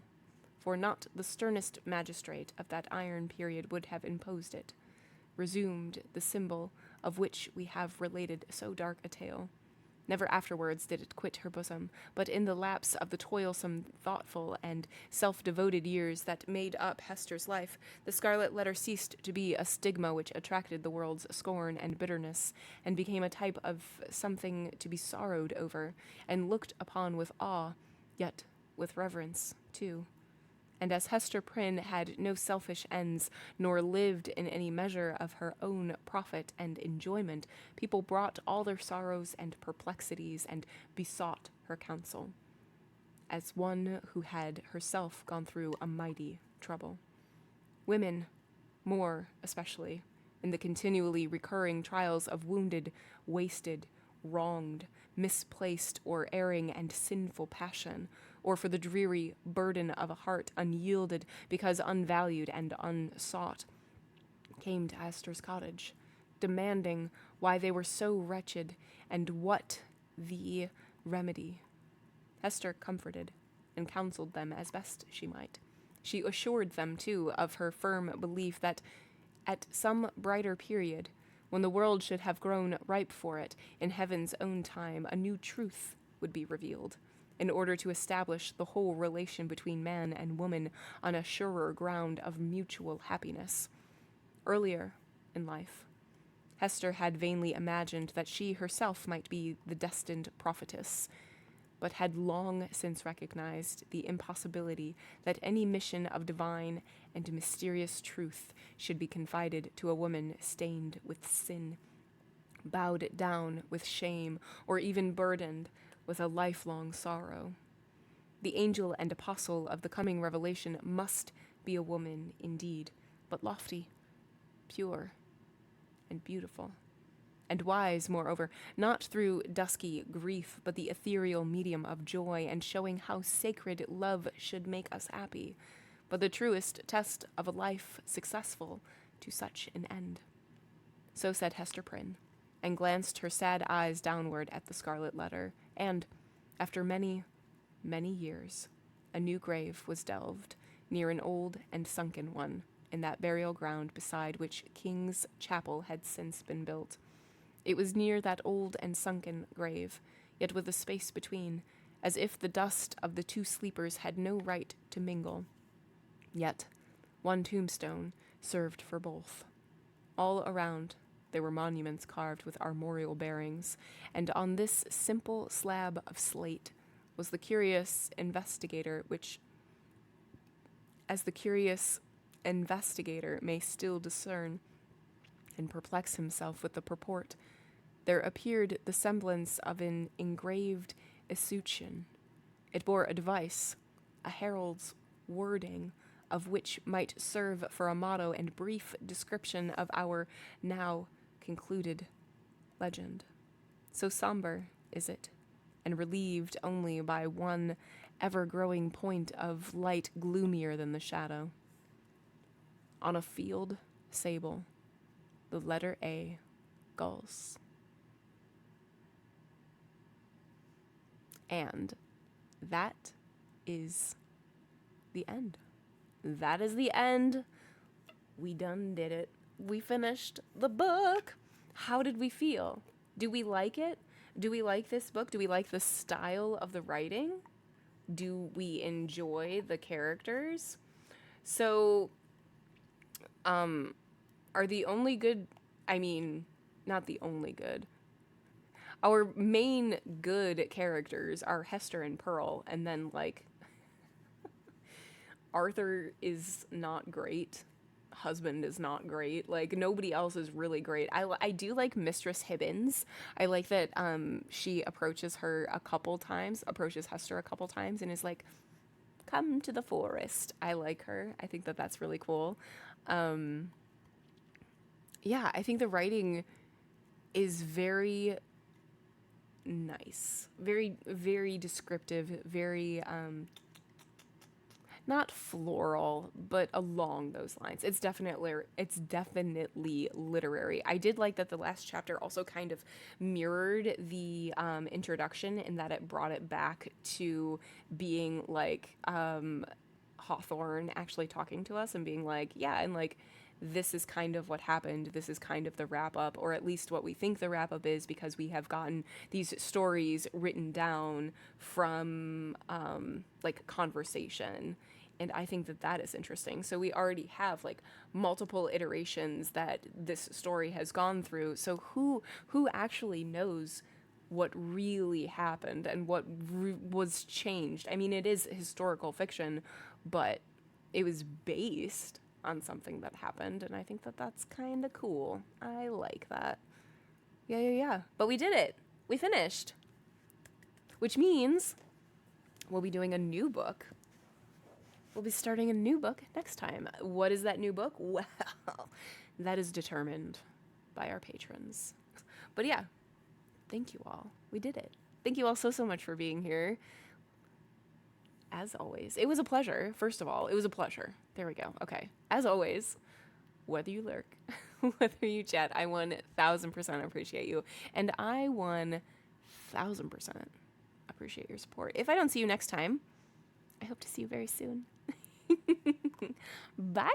for not the sternest magistrate of that iron period would have imposed it, resumed the symbol of which we have related so dark a tale. Never afterwards did it quit her bosom, but in the lapse of the toilsome, thoughtful, and self-devoted years that made up Hester's life, the Scarlet Letter ceased to be a stigma which attracted the world's scorn and bitterness, and became a type of something to be sorrowed over, and looked upon with awe, yet with reverence, too. And as Hester Prynne had no selfish ends, nor lived in any measure of her own profit and enjoyment, people brought all their sorrows and perplexities and besought her counsel, as one who had herself gone through a mighty trouble. Women, more especially, in the continually recurring trials of wounded, wasted, wronged, misplaced or erring and sinful passion, or for the dreary burden of a heart unyielded because unvalued and unsought, came to Hester's cottage, demanding why they were so wretched and what the remedy. Hester comforted and counseled them as best she might. She assured them, too, of her firm belief that at some brighter period, when the world should have grown ripe for it, in heaven's own time, a new truth would be revealed, in order to establish the whole relation between man and woman on a surer ground of mutual happiness. Earlier in life, Hester had vainly imagined that she herself might be the destined prophetess, but had long since recognized the impossibility that any mission of divine and mysterious truth should be confided to a woman stained with sin, bowed down with shame, or even burdened with a lifelong sorrow. The angel and apostle of the coming revelation must be a woman indeed, but lofty, pure, and beautiful, and wise, moreover, not through dusky grief, but the ethereal medium of joy, and showing how sacred love should make us happy, but the truest test of a life successful to such an end. So said Hester Prynne, and glanced her sad eyes downward at the Scarlet Letter, and, after many, many years, a new grave was delved near an old and sunken one in that burial ground beside which King's Chapel had since been built. It was near that old and sunken grave, yet with a space between, as if the dust of the two sleepers had no right to mingle. Yet, One tombstone served for both. All around, there were monuments carved with armorial bearings, and on this simple slab of slate was the curious investigator, which, as the curious investigator may still discern and perplex himself with the purport, there appeared the semblance of an engraved escutcheon. It bore a device, a herald's wording, of which might serve for a motto and brief description of our now concluded legend. So somber is it, and relieved only by one ever-growing point of light gloomier than the shadow. On a field sable, the letter A gulls. And that is the end. That is the end. We done did it. We finished the book. How did we feel? Do we like it? Do we like this book? Do we like the style of the writing? Do we enjoy the characters? So, are the only good, not the only good. Our main good characters are Hester and Pearl, and then, Arthur is not great. Husband is not great. Nobody else is really great. I do like Mistress Hibbins. I like that she approaches Hester a couple times, and is like, come to the forest. I like her. I think that that's really cool. Yeah, I think the writing is very nice. Very, very descriptive, very, not floral, but along those lines. It's definitely literary. I did like that the last chapter also kind of mirrored the introduction in that it brought it back to being Hawthorne actually talking to us and being this is kind of what happened. This is kind of the wrap up, or at least what we think the wrap up is, because we have gotten these stories written down from conversation. And I think that that is interesting. So we already have multiple iterations that this story has gone through. So who actually knows what really happened and what was changed? It is historical fiction, but it was based on something that happened, and I think that that's kind of cool. I like that. Yeah. But we did it. We finished. Which means we'll be doing a new book. We'll be starting a new book next time. What is that new book? Well, that is determined by our patrons. But yeah, thank you all. We did it. Thank you all so much for being here. As always, it was a pleasure. First of all, it was a pleasure. There we go. Okay. As always, whether you lurk, whether you chat, I 1000% appreciate you. And I 1000% appreciate your support. If I don't see you next time, I hope to see you very soon. Bye.